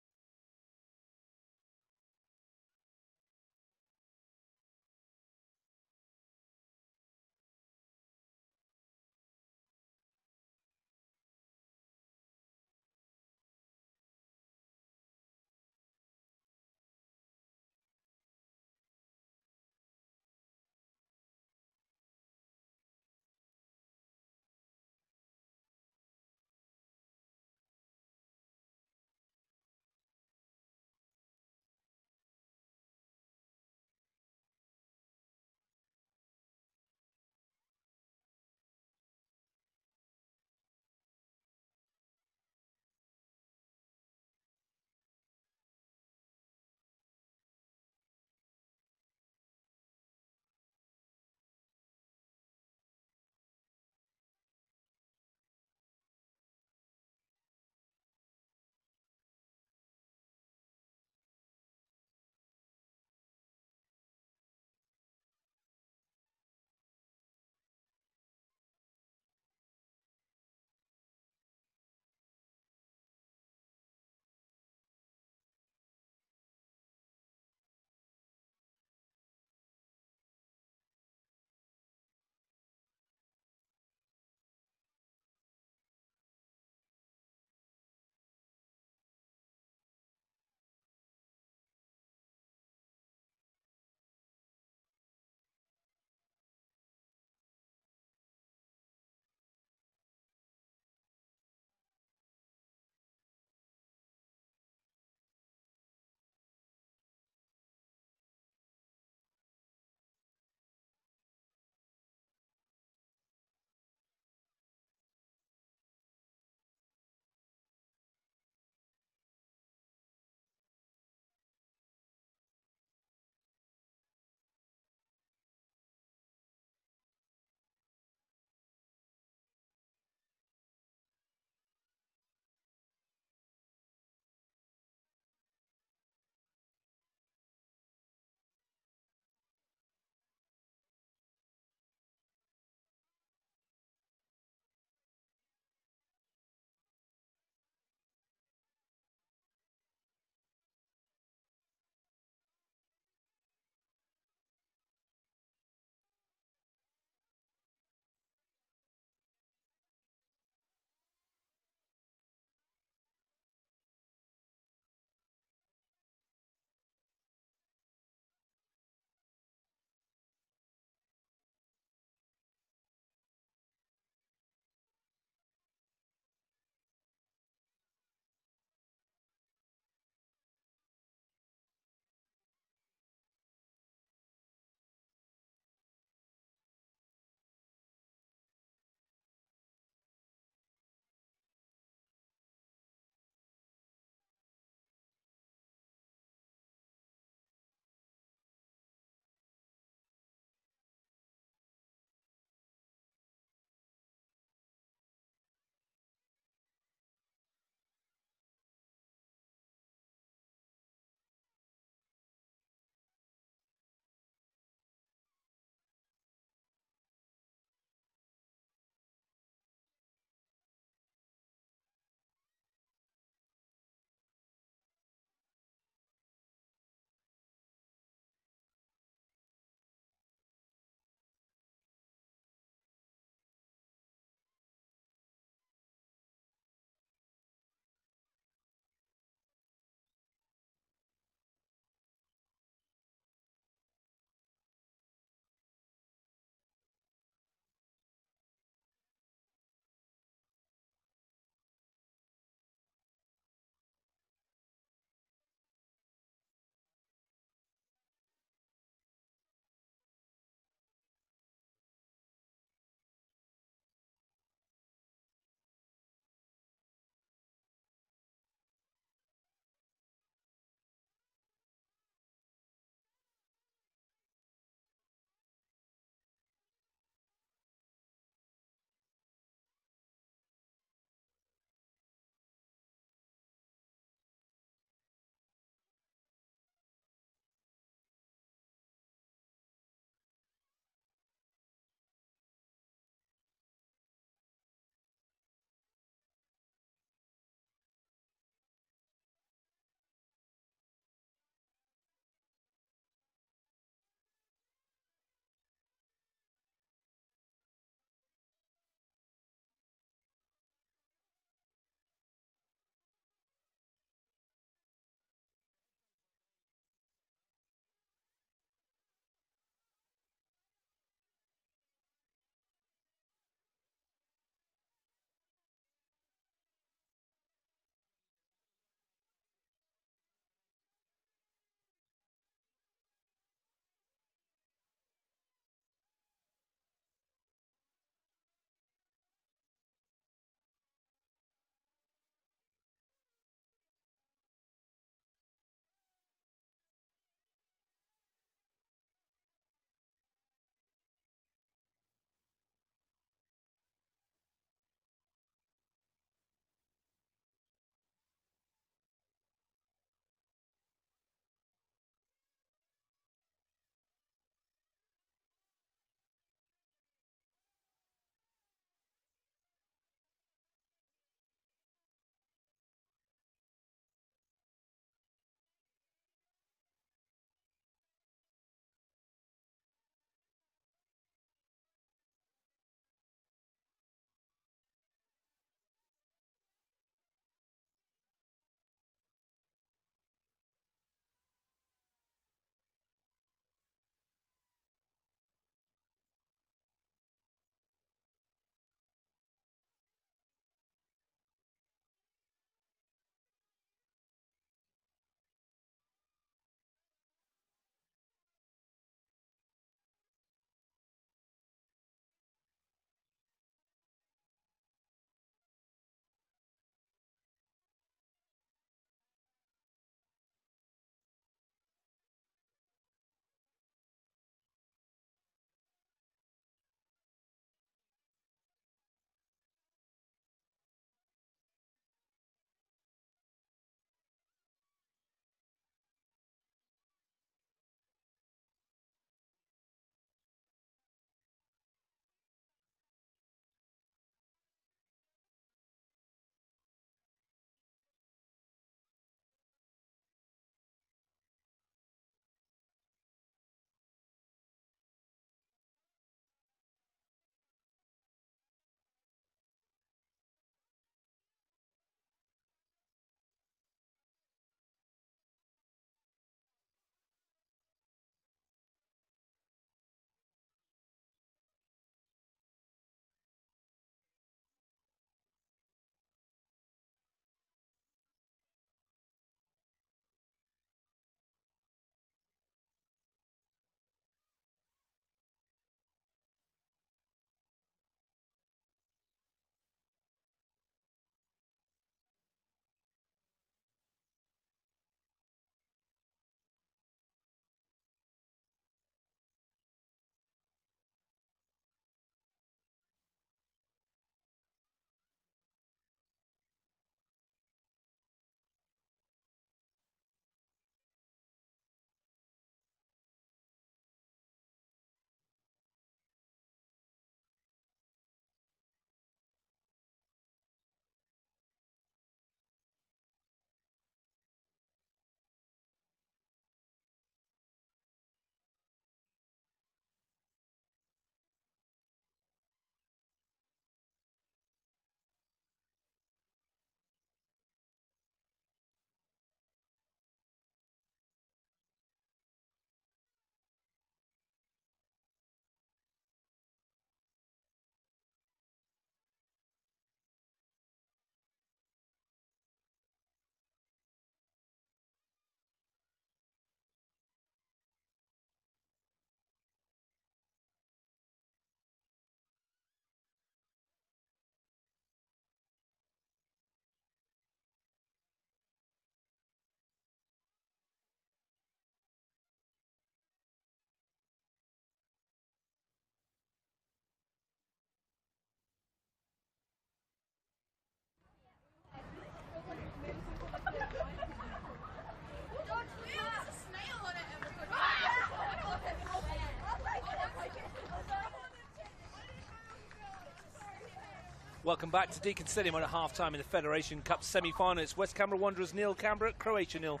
S4: Welcome back to Deakin Stadium at half-time in the Federation Cup semi-final. It's West Canberra Wanderers 0, Canberra Croatia 0.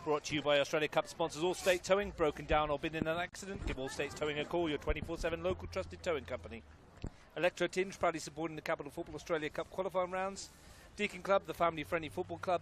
S4: Brought to you by Australia Cup sponsors Allstate Towing. Broken down or been in an accident? Give Allstate Towing a call, your 24/7 local trusted towing company. Electro Tinj, proudly supporting the Capital Football Australia Cup qualifying rounds. Deakin Club, the family-friendly football club.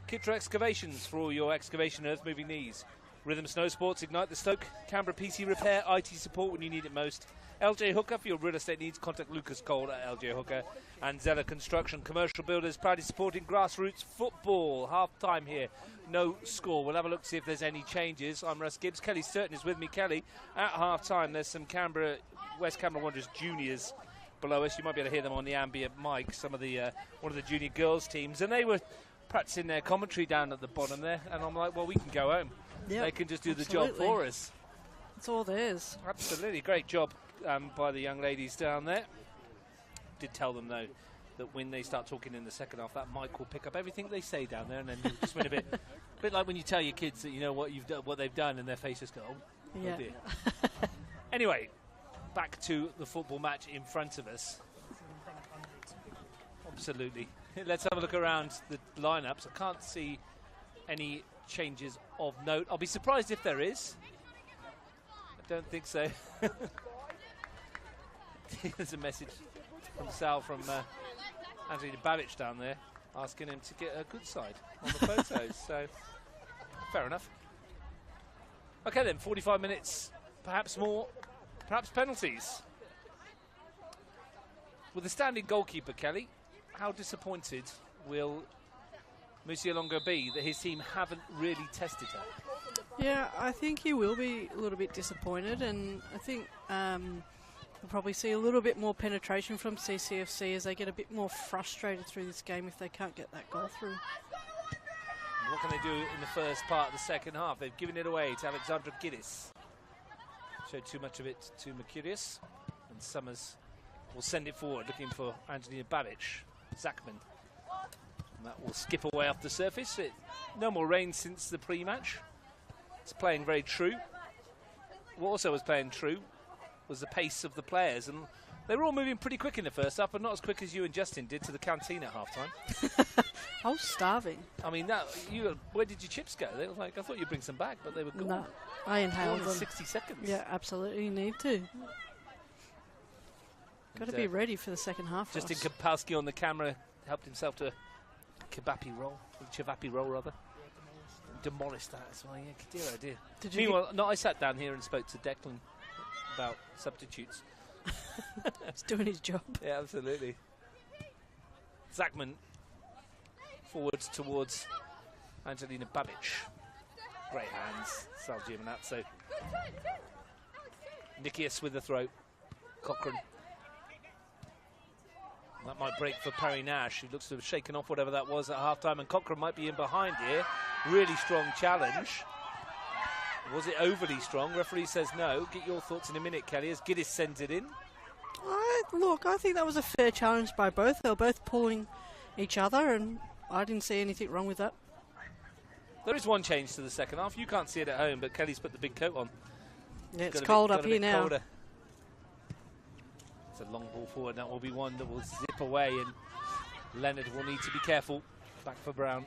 S4: Kitro Excavations for all your excavation earth-moving needs. Rhythm Snowsports, ignite the stoke. Canberra PC Repair, IT support when you need it most. LJ Hooker, for your real estate needs, contact Lukas Cole at LJ Hooker. And Xela Construction, commercial builders, proudly supporting grassroots football. Half-time here, no score. We'll have a look to see if there's any changes. I'm Russ Gibbs. Kelly Sturton is with me. Kelly, at half-time, there's some West Canberra Wanderers juniors below us. You might be able to hear them on the ambient mic, some of the one of the junior girls teams. And they were practicing their commentary down at the bottom there. And I'm like, well, we can go home. Yep, they can just do the job for us.
S6: It's all theirs.
S4: Absolutely. Great job by the young ladies down there. Did tell them, though, that when they start talking in the second half, that mic will pick up everything they say down there, and then you just went a bit like when you tell your kids that you know what you've done, what they've done, and their faces go, oh,
S6: yeah.
S4: Oh dear. Anyway, back to the football match in front of us. Absolutely. Let's have a look around the lineups. I can't see any changes of note. I'll be surprised if there is. I don't think so. There's a message from Sal from Anthony Babic down there asking him to get a good side on the photos. So fair enough. Okay then, 45 minutes, perhaps more, perhaps penalties. With the standing goalkeeper, Kelly, how disappointed will Musialonga be that his team haven't really tested her?
S6: Yeah, I think he will be a little bit disappointed, and I think we'll probably see a little bit more penetration from CCFC as they get a bit more frustrated through this game if they can't get that goal through.
S4: What can they do in the first part of the second half? They've given it away to Alexandra Giddis. Showed too much of it to Mercurius, and Summers will send it forward looking for Angelina Babic. Zachman. And that will skip away off the surface. No more rain since the pre-match. It's playing very true. What also was playing true was the pace of the players, and they were all moving pretty quick in the first half, but not as quick as you and Justin did to the canteen at half-time.
S6: I was starving.
S4: I mean, where did your chips go? They were like, I thought you'd bring some back, but they were gone.
S6: No, I inhaled them.
S4: 60 seconds.
S6: Yeah, absolutely, you need to. Got to be ready for the second half.
S4: Justin Kapowski on the camera helped himself to a Chivapi roll rather. Demolished that as well. Yeah, dear, oh dear. Meanwhile, I sat down here and spoke to Declan about substitutes.
S6: He's doing his job.
S4: Yeah, absolutely. Zachman forwards towards Angelina Babic. Great hands, Sal Giovanazzo. Nikias with the throw. Cochrane. That might break for Perry Nash, who looks to have shaken off whatever that was at half-time, and Cochrane might be in behind here. Really strong challenge. Was it overly strong? Referee says no. Get your thoughts in a minute, Kelly, as Giddis sends it in.
S6: Look, I think that was a fair challenge by both. They were both pulling each other, and I didn't see anything wrong with that.
S4: There is one change to the second half. You can't see it at home, but Kelly's put the big coat on.
S6: Yeah, it's cold up here now.
S4: Colder. It's a long ball forward. That will be one that will zip away, and Leonard will need to be careful. Back for Brown.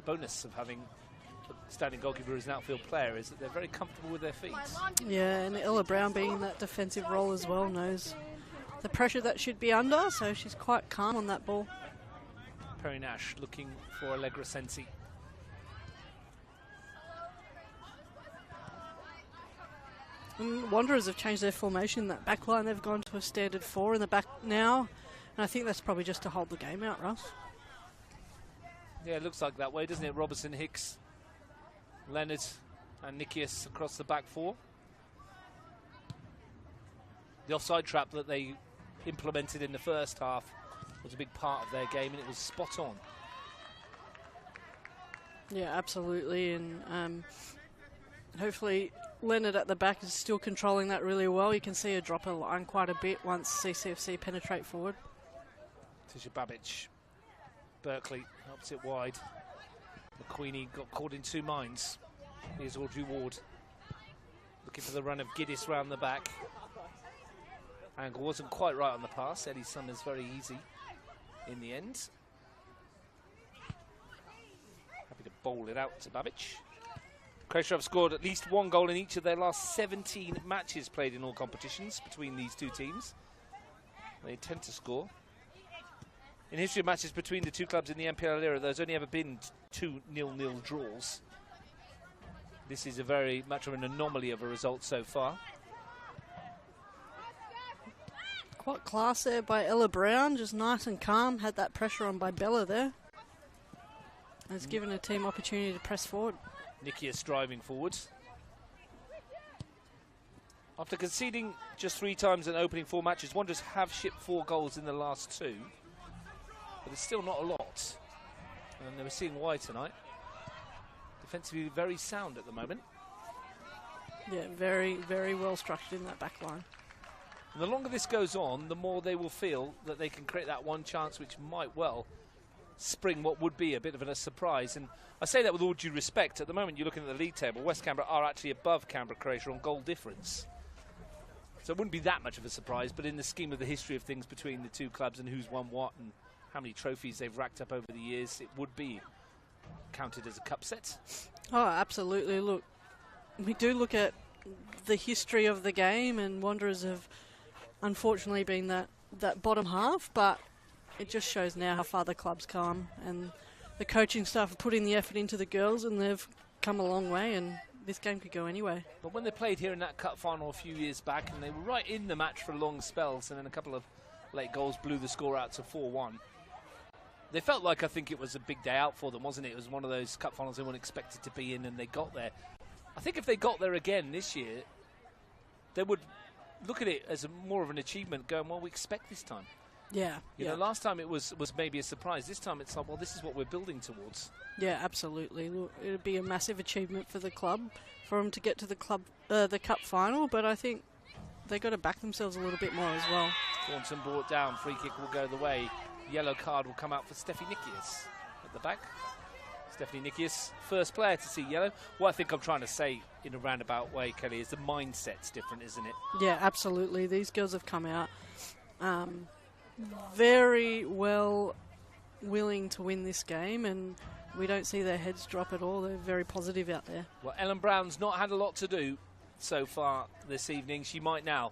S4: Bonus of having a standing goalkeeper as an outfield player is that they're very comfortable with their feet.
S6: Yeah, and Ella Brown being in that defensive role as well knows the pressure that should be under, so she's quite calm on that ball.
S4: Perry Nash looking for Allegra Sensi.
S6: And Wanderers have changed their formation in that back line. They've gone to a standard 4 in the back now, and I think that's probably just to hold the game out, Russ.
S4: Yeah, it looks like that way, doesn't it? Robertson, Hicks, Leonard and Nikias across the back 4. The offside trap that they implemented in the first half was a big part of their game, and it was spot on.
S6: Yeah, absolutely, and hopefully Leonard at the back is still controlling that really well. You can see her drop her line quite a bit once CCFC penetrate forward.
S4: Tisha Babic. Berkeley helps it wide. McQueenie got caught in two minds. Here's Audrey Ward. Looking for the run of Giddis round the back. Angle wasn't quite right on the pass. Eddie Summers very easy in the end. Happy to bowl it out to Babic. Croatia have scored at least one goal in each of their last 17 matches played in all competitions between these two teams. They intend to score. In history of matches between the two clubs in the NPL era, there's only ever been 2 0-0 draws. This is a very much of an anomaly of a result so far.
S6: Quite class there by Ella Brown, just nice and calm. Had that pressure on by Bella there. Has given a team opportunity to press forward.
S4: Nikia striving forwards. After conceding just 3 times in opening 4 matches, Wanderers have shipped 4 goals in the last 2. But it's still not a lot. And they were seeing why tonight. Defensively very sound at the moment.
S6: Yeah, very, very well structured in that back line.
S4: And the longer this goes on, the more they will feel that they can create that one chance which might well spring what would be a bit of a surprise. And I say that with all due respect. At the moment, you're looking at the league table. West Canberra are actually above Canberra Croatia on goal difference. So it wouldn't be that much of a surprise, but in the scheme of the history of things between the two clubs and who's won what and how many trophies they've racked up over the years, it would be counted as a cup set.
S6: Oh, absolutely. Look, we do look at the history of the game, and Wanderers have unfortunately been that bottom half, but it just shows now how far the club's come, and the coaching staff are putting the effort into the girls, and they've come a long way, and this game could go anyway.
S4: But when they played here in that cup final a few years back, and they were right in the match for long spells, and then a couple of late goals blew the score out to 4-1. They felt like, I think it was a big day out for them, wasn't it? It was one of those cup finals they weren't expected to be in, and they got there. I think if they got there again this year, they would look at it as more of an achievement, going, well, we expect this time.
S6: Yeah.
S4: You know, last time it was maybe a surprise. This time it's like, well, this is what we're building towards.
S6: Yeah, absolutely. Look, it would be a massive achievement for the club, for them to get to the cup final, but I think they got to back themselves a little bit more as well.
S4: Thornton brought down. Free kick will go the way. Yellow card will come out for Steffi Nikias at the back. Stephanie Nikias, first player to see yellow. What I think I'm trying to say in a roundabout way, Kelly, is the mindset's different, isn't it?
S6: Yeah, absolutely. These girls have come out very well willing to win this game, and we don't see their heads drop at all. They're very positive out there.
S4: Well, Ellen Brown's not had a lot to do so far this evening. She might now.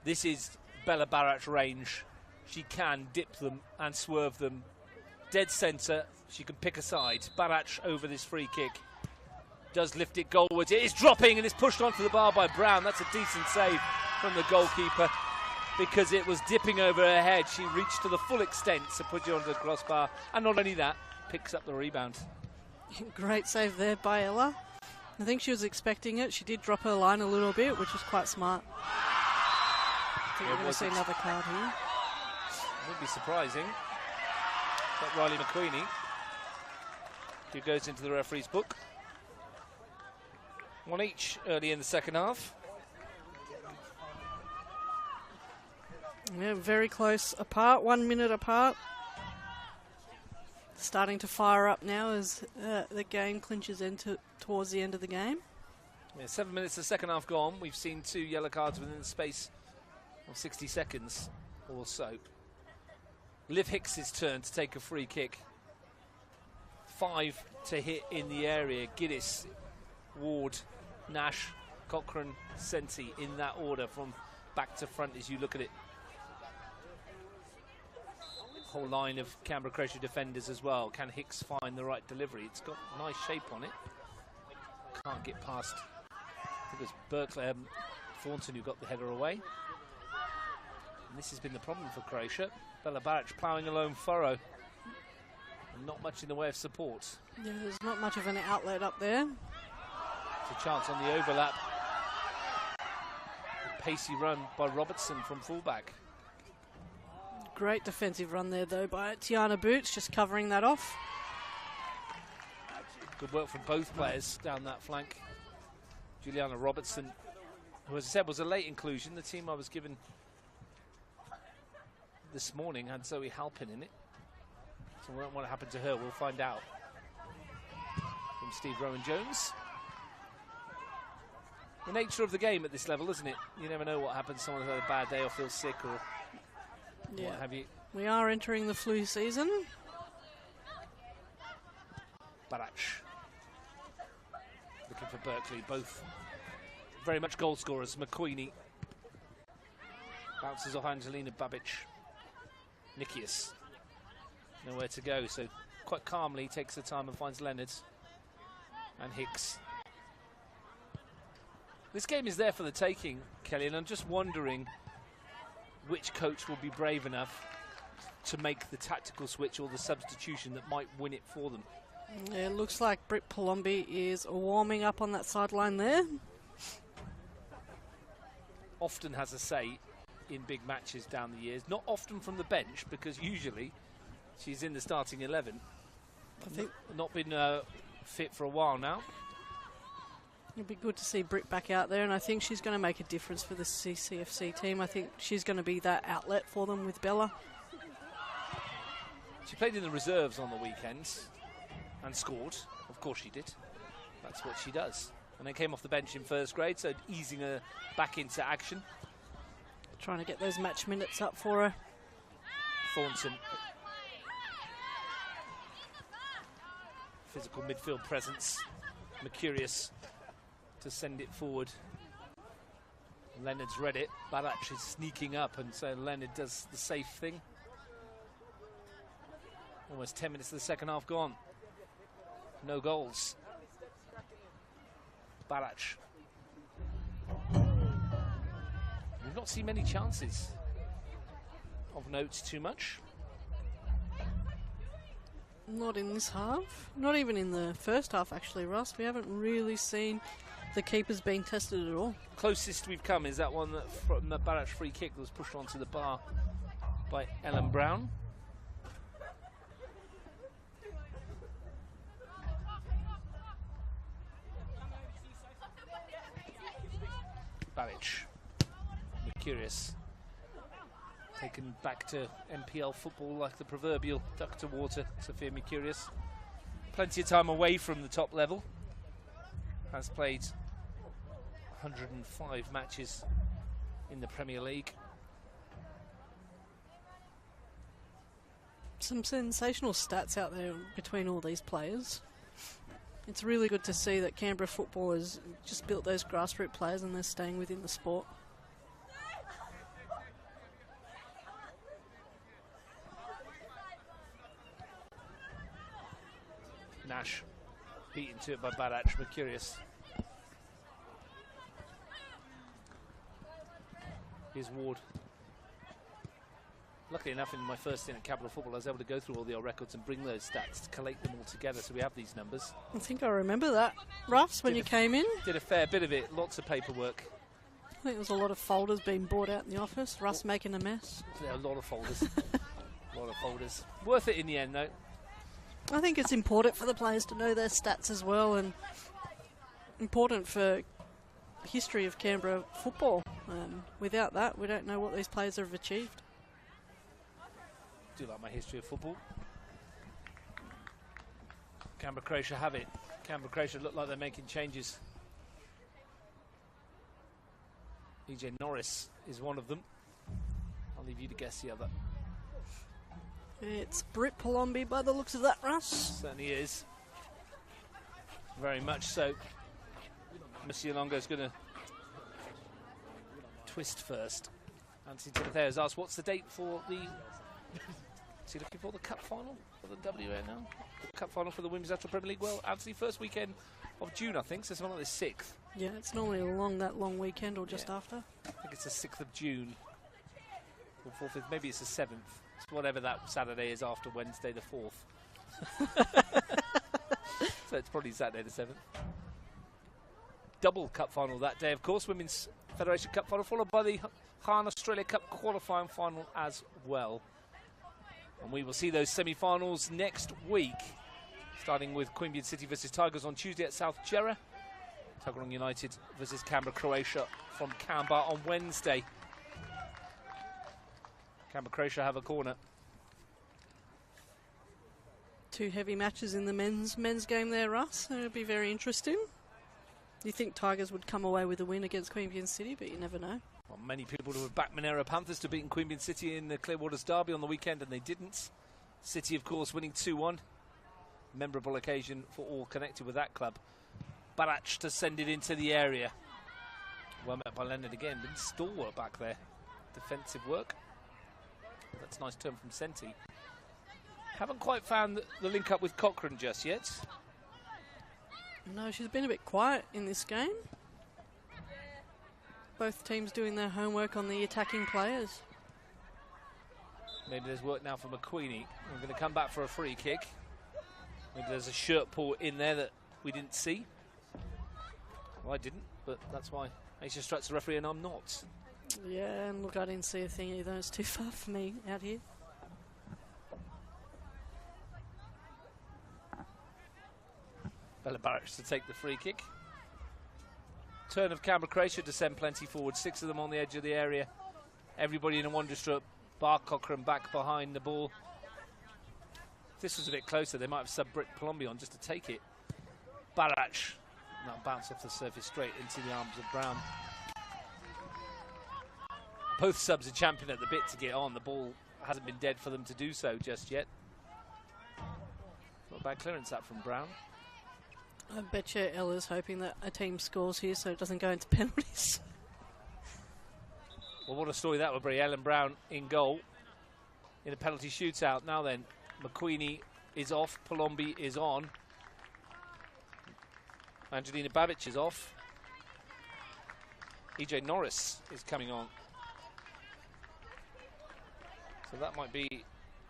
S4: This is Bella Barrach's range. She can dip them and swerve them. Dead centre. She can pick a side. Barach over this free kick. Does lift it goalwards. It is dropping and it's pushed onto the bar by Brown. That's a decent save from the goalkeeper because it was dipping over her head. She reached to the full extent to put you onto the crossbar. And not only that, picks up the rebound.
S6: Great save there by Ella. I think she was expecting it. She did drop her line a little bit, which was quite smart. I think we're going to see another card here.
S4: Would be surprising. But Riley McQueenie, who goes into the referee's book. 1 each early in the second half.
S6: Yeah, very close apart, 1 minute apart. Starting to fire up now as the game clinches into towards the end of the game.
S4: Yeah, 7 minutes of the second half gone. We've seen 2 yellow cards within the space of 60 seconds or so. Liv Hicks's turn to take a free kick. 5 to hit in the area. Giddis, Ward, Nash, Cochrane, Senti in that order from back to front as you look at it. Whole line of Canberra Croatia defenders as well. Can Hicks find the right delivery? It's got nice shape on it. Can't get past. I think it was Berkeley, Thornton who got the header away. And this has been the problem for Croatia. Bella Barach ploughing a lone furrow. And not much in the way of support.
S6: Yeah, there's not much of an outlet up there.
S4: It's a chance on the overlap. A pacey run by Robertson from fullback.
S6: Great defensive run there, though, by Tiana Boots, just covering that off.
S4: Good work from both players down that flank. Juliana Robertson, who, as I said, was a late inclusion. The team I was given this morning had Zoe Halpin in it. So what happened to her, we'll find out. From Steve Rowan-Jones. The nature of the game at this level, isn't it? You never know what happens. Someone's had a bad day or feels sick or what have you.
S6: We are entering the flu season.
S4: Barach looking for Berkeley, both very much goal scorers. McQueenie bounces off Angelina Babic. Nikias nowhere to go, so quite calmly takes the time and finds Leonard and Hicks. This game is there for the taking, Kelly, and I'm just wondering which coach will be brave enough to make the tactical switch or the substitution that might win it for them.
S6: Yeah, it looks like Britt Palombi is warming up on that sideline there.
S4: Often has a say in big matches down the years. Not often from the bench, because usually she's in the starting 11.
S6: I think
S4: Not been fit for a while now.
S6: it'd be good to see Britt back out there, and I think she's going to make a difference for the CCFC team. I think she's going to be that outlet for them with Bella.
S4: She played in the reserves on the weekends and scored. Of course she did. That's what she does. And then came off the bench in first grade, so easing her back into action.
S6: Trying to get those match minutes up for her.
S4: Thornton. Physical midfield presence. Mercurius to send it forward. Leonard's read it. Barach is sneaking up, and so Leonard does the safe thing. Almost 10 minutes of the second half gone. No goals. Barach. We've not seen many chances of note too much.
S6: Not in this half. Not even in the first half, actually, Russ. We haven't really seen the keepers being tested at all.
S4: Closest we've come is that one that from the Barach free kick that was pushed onto the bar by Ellen Brown. Babic. Mercurius. Taken back to MPL football like the proverbial duck to water, Sophia Mercurius. Plenty of time away from the top level. Has played 105 matches in the Premier League.
S6: Some sensational stats out there between all these players. It's really good to see that Canberra football has just built those grassroots players and they're staying within the sport.
S4: Nash beaten to it by Barach. Mercurius. Here's Ward. Luckily enough, in my first stint at Capital Football, I was able to go through all the old records and bring those stats, collate them all together, so we have these numbers.
S6: I think I remember that, Ruffs, when you came in.
S4: Did a fair bit of it, lots of paperwork.
S6: I think there was a lot of folders being brought out in the office, Russ making a mess.
S4: There are a lot of folders. A lot of folders. Worth it in the end, though.
S6: I think it's important for the players to know their stats as well, and important for history of Canberra football. Without that, we don't know what these players have achieved.
S4: Do like my history of football. Canberra Croatia have it. Canberra Croatia look like they're making changes. EJ Norris is one of them. I'll leave you to guess the other.
S6: It's Britt Palombi by the looks of that, Russ.
S4: Certainly is. Very much so. Monsieur Longo's going to twist first. Anthony Timotheo has asked, what's the date for the... Is he looking for the cup final for the WA now? The cup final for the Women's National Premier League? Well, Anthony, first weekend of June, I think, so something like the 6th.
S6: Yeah, it's normally along that long weekend or just after.
S4: I think it's the 6th of June. Or 4th, maybe it's the 7th. It's whatever that Saturday is after Wednesday the 4th. So it's probably Saturday the 7th. Double cup final that day, of course. Women's Federation Cup final, followed by the Hahn Australia Cup qualifying final as well. And we will see those semi-finals next week, starting with Queanbeyan City versus Tigers on Tuesday at South Gerra. Tuggeranong United versus Canberra Croatia from Canberra on Wednesday. Canberra Croatia have a corner.
S6: Two heavy matches in the men's game there, Russ. It'll be very interesting. You think Tigers would come away with a win against Queanbeyan City, but you never know.
S4: Well, many people would have backed Monero Panthers to beat Queanbeyan City in the Clearwaters Derby on the weekend, and they didn't. City, of course, winning 2-1. Memorable occasion for all connected with that club. Barach to send it into the area. Well met by Leonard again. Been stalwart back there. Defensive work. That's a nice turn from Senti. Haven't quite found the link up with Cochrane just yet.
S6: No, she's been a bit quiet in this game. Both teams doing their homework on the attacking players.
S4: Maybe there's work now for McQueenie. We're going to come back for a free kick. Maybe there's a shirt pull in there that we didn't see. Well, I didn't, but that's why Aisha Strutt's the referee and I'm not.
S6: Yeah, and look, I didn't see a thing either. It's too far for me out here.
S4: Bella Barracks to take the free kick. Turn of Canberra Croatia to send plenty forward. 6 of them on the edge of the area. Everybody in a one-strut. Bar Cochrane back behind the ball. If this was a bit closer, they might have subbed Britt Palombi on just to take it. Barrach. Now bounce off the surface straight into the arms of Brown. Both subs are champion at the bit to get on. The ball hasn't been dead for them to do so just yet. Not a bad clearance that from Brown.
S6: I bet you Ella's hoping that a team scores here so it doesn't go into penalties.
S4: Well, what a story that would be. Ellen Brown in goal in a penalty shootout. Now then, McQueenie is off. Palombi is on. Angelina Babic is off. EJ Norris is coming on. So that might be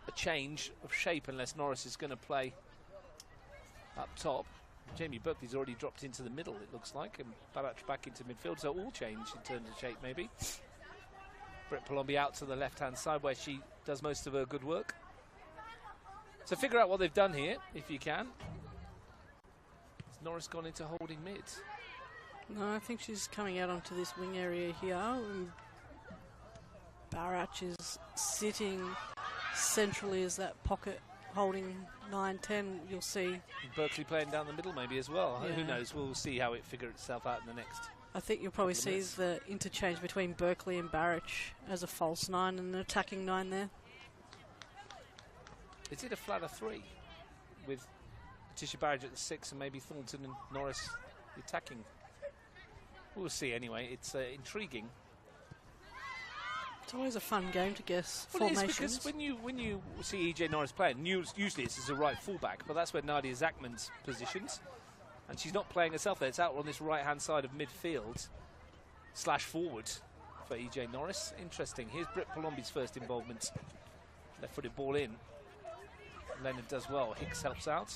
S4: a change of shape unless Norris is going to play up top. Jamie Berkeley's already dropped into the middle, it looks like, and Barach back into midfield, so all change in terms of shape, maybe. Britt Palombi out to the left-hand side where she does most of her good work. So figure out what they've done here, if you can. Has Norris gone into holding mid?
S6: No, I think she's coming out onto this wing area here. And Barach is sitting centrally as that pocket holding 9-10, you'll see.
S4: Berkeley playing down the middle maybe as well.
S6: Yeah.
S4: Who knows? We'll see how it figures itself out in the next.
S6: I think you'll probably see the interchange between Berkeley and Barach as a false 9 and an attacking 9 there.
S4: Is it a flatter 3 with Letitia Barrage at the 6 and maybe Thornton and Norris attacking? We'll see anyway. It's intriguing.
S6: It's always a fun game to guess
S4: Well,
S6: formations.
S4: it is, because when you see EJ Norris playing, usually this is a right fullback, but that's where Nadia Zachman's positions, and she's not playing herself there. It's out on this right-hand side of midfield / forward for EJ Norris. Interesting. Here's Britt Palombi's first involvement. Left-footed ball in. Leonard does well. Hicks helps out,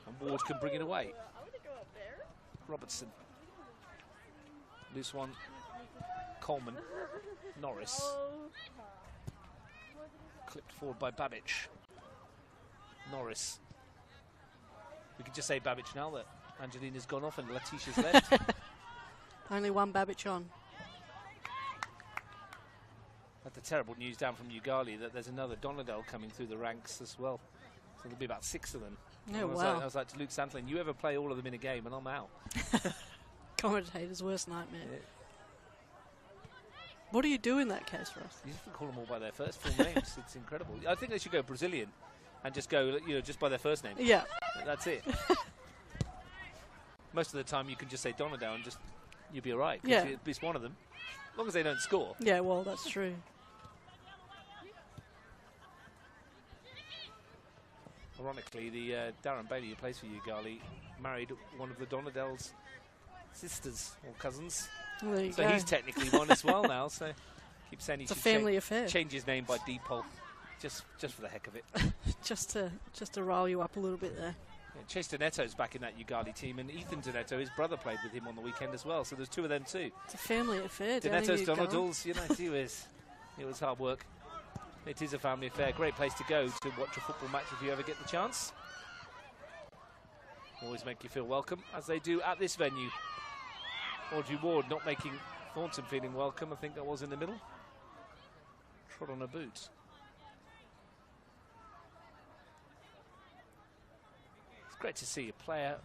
S4: and Ward can bring it away. Robertson. Loose one. Coleman. Norris. Clipped forward by Babic. Norris. We could just say Babic now that Angelina's gone off and Letitia's left.
S6: Only one Babic on.
S4: Had the terrible news down from Ugali that there's another Donadel coming through the ranks as well. So there'll be about 6 of them.
S6: Oh,
S4: I was like to Luke Santlin, you ever play all of them in a game and I'm out.
S6: Commentator's worst nightmare.
S4: Yeah.
S6: What do you do in that case, Ross?
S4: You have to call them all by their first full names. It's incredible. I think they should go Brazilian and just go, just by their first name.
S6: Yeah.
S4: That's it. Most of the time you can just say Donadel and you'll be all right.
S6: Yeah.
S4: It's one of them. As long as they don't score.
S6: Yeah, well, that's true.
S4: Ironically, the Darren Bailey who plays for Ugali married one of the Donadel's sisters or cousins.
S6: Well, there you
S4: So
S6: go.
S4: he's technically one as well now. So keep saying he
S6: It's a
S4: should
S6: family affair.
S4: change his name by default, just for the heck of it.
S6: just to rile you up a little bit there.
S4: Yeah, Chase Donetto's back in that Ugali team, and Ethan Donetto, his brother, played with him on the weekend as well. So there's 2 of them too.
S6: It's a family affair. down in
S4: Donetto's,
S6: Ugali.
S4: Donald's, it was hard work. It is a family affair. Great place to go to watch a football match if you ever get the chance. Always make you feel welcome, as they do at this venue. Audrey Ward not making Thornton feeling welcome. I think that was in the middle. Trod on a boot. It's great to see a player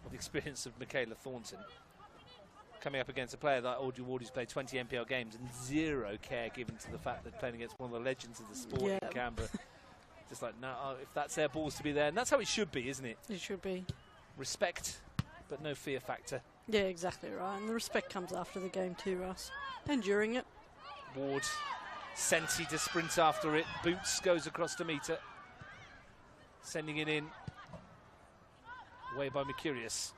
S4: of the experience of Michaela Thornton. Coming up against a player like Audrey Ward, who's played 20 NPL games, and zero care given to the fact that playing against one of the legends of the sport in Canberra. Just like, no, if that's their balls to be there. And that's how it should be, isn't it?
S6: It should be.
S4: Respect, but no fear factor.
S6: Yeah, exactly right. And the respect comes after the game too, Russ. And during it.
S4: Ward, Senti to sprint after it. Boots goes across to meet her. Sending it in. Away by Mercurius.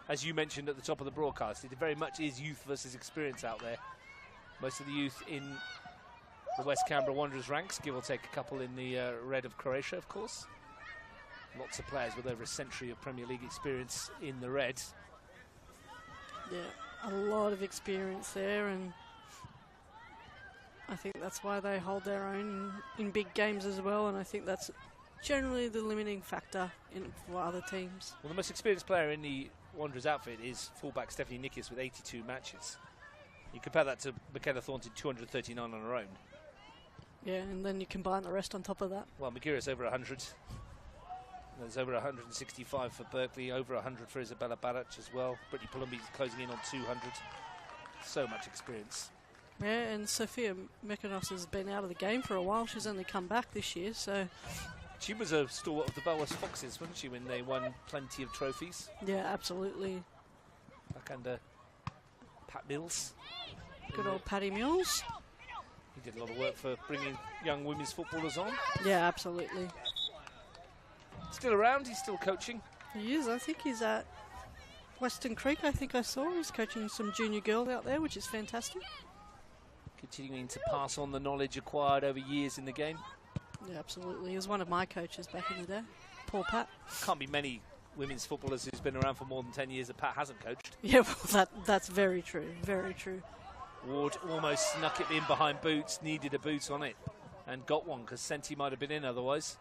S4: As you mentioned at the top of the broadcast, it very much is youth versus experience out there. Most of the youth in the West Canberra Wanderers ranks, give or take a couple in the red of Croatia, of course. Lots of players with over a century of Premier League experience in the red.
S6: Yeah, a lot of experience there, and I think that's why they hold their own in big games as well, and I think that's generally the limiting factor for other teams.
S4: Well, the most experienced player in the Wanderers outfit is fullback Stephanie Nikias with 82 matches. You compare that to Michaela Thornton, 239 on her own.
S6: Yeah, and then you combine the rest on top of that.
S4: Well, Mercurius over 100. There's over 165 for Berkeley, over 100 for Isabella Barac as well. Brittany Palumbi closing in on 200. So much experience.
S6: Yeah, and Sophia Mekanos has been out of the game for a while. She's only come back this year, so...
S4: She was a stalwart of the Belwas Foxes, wasn't she, when they won plenty of trophies?
S6: Yeah, absolutely.
S4: Back under Pat Mills.
S6: Good old Paddy Mills.
S4: He did a lot of work for bringing young women's footballers on.
S6: Yeah, absolutely.
S4: Still around, he's still coaching.
S6: He is, I think he's at Western Creek, I think I saw. He's coaching some junior girls out there, which is fantastic.
S4: Continuing to pass on the knowledge acquired over years in the game.
S6: Yeah, absolutely. He was one of my coaches back in the day. Poor Pat.
S4: Can't be many women's footballers who's been around for more than 10 years that Pat hasn't coached.
S6: Yeah, well, that's very true. Very true.
S4: Ward almost snuck it in behind Boots, needed a boot on it, and got one because Senti might have been in otherwise.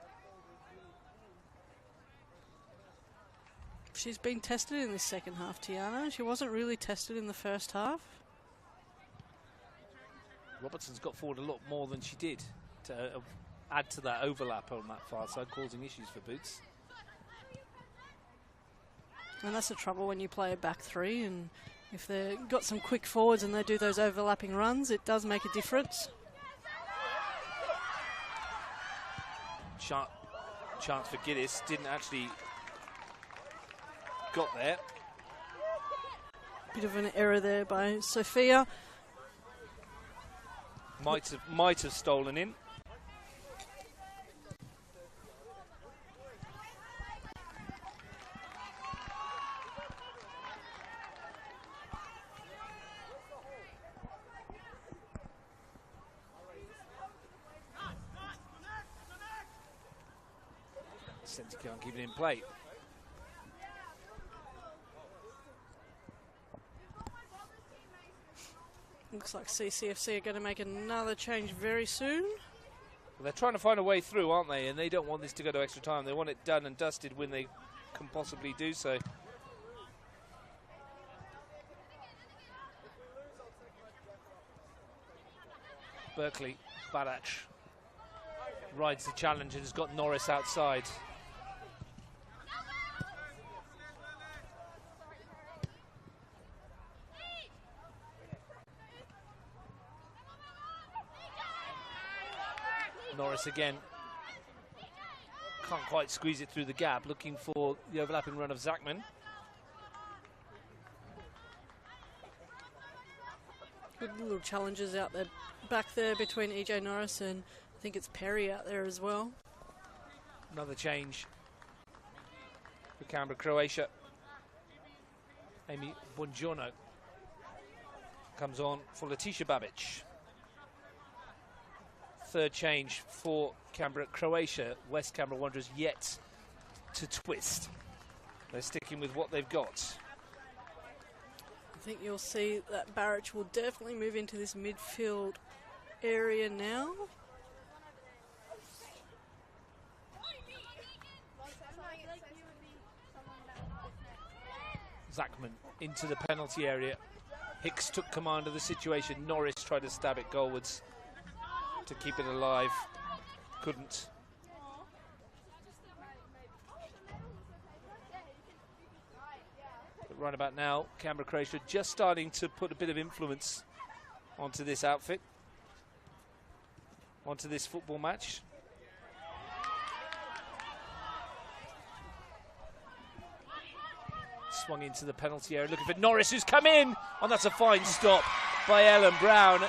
S6: She's been tested in this second half, Tiana. She wasn't really tested in the first half.
S4: Robertson's got forward a lot more than she did to add to that overlap on that far side, causing issues for Boots.
S6: And that's the trouble when you play a back three, and if they've got some quick forwards and they do those overlapping runs, it does make a difference.
S4: Chance for Giddis, didn't actually got there.
S6: Bit of an error there by Sophia.
S4: Might have stolen in. Senti can't keep it in play.
S6: Looks like CCFC are going to make another change very soon.
S4: Well, they're trying to find a way through, aren't they? And they don't want this to go to extra time. They want it done and dusted when they can possibly do so. Berkeley, Barac rides the challenge and has got Norris outside. Norris again. Can't quite squeeze it through the gap, looking for the overlapping run of Zachman.
S6: Good little challenges out there, back there between EJ Norris and I think it's Perry out there as well.
S4: Another change for Canberra Croatia. Amy Buongiorno comes on for Letitia Babic. Third change for Canberra Croatia. West Canberra Wanderers yet to twist. They're sticking with what they've got.
S6: I think you'll see that Barac will definitely move into this midfield area now.
S4: Zachman into the penalty area. Hicks took command of the situation. Norris tried to stab it goalwards to keep it alive. Couldn't. right about now, Canberra Croatia just starting to put a bit of influence onto this outfit, onto this football match. Swung into the penalty area, looking for Norris, who's come in, and that's a fine stop by Ellen Brown.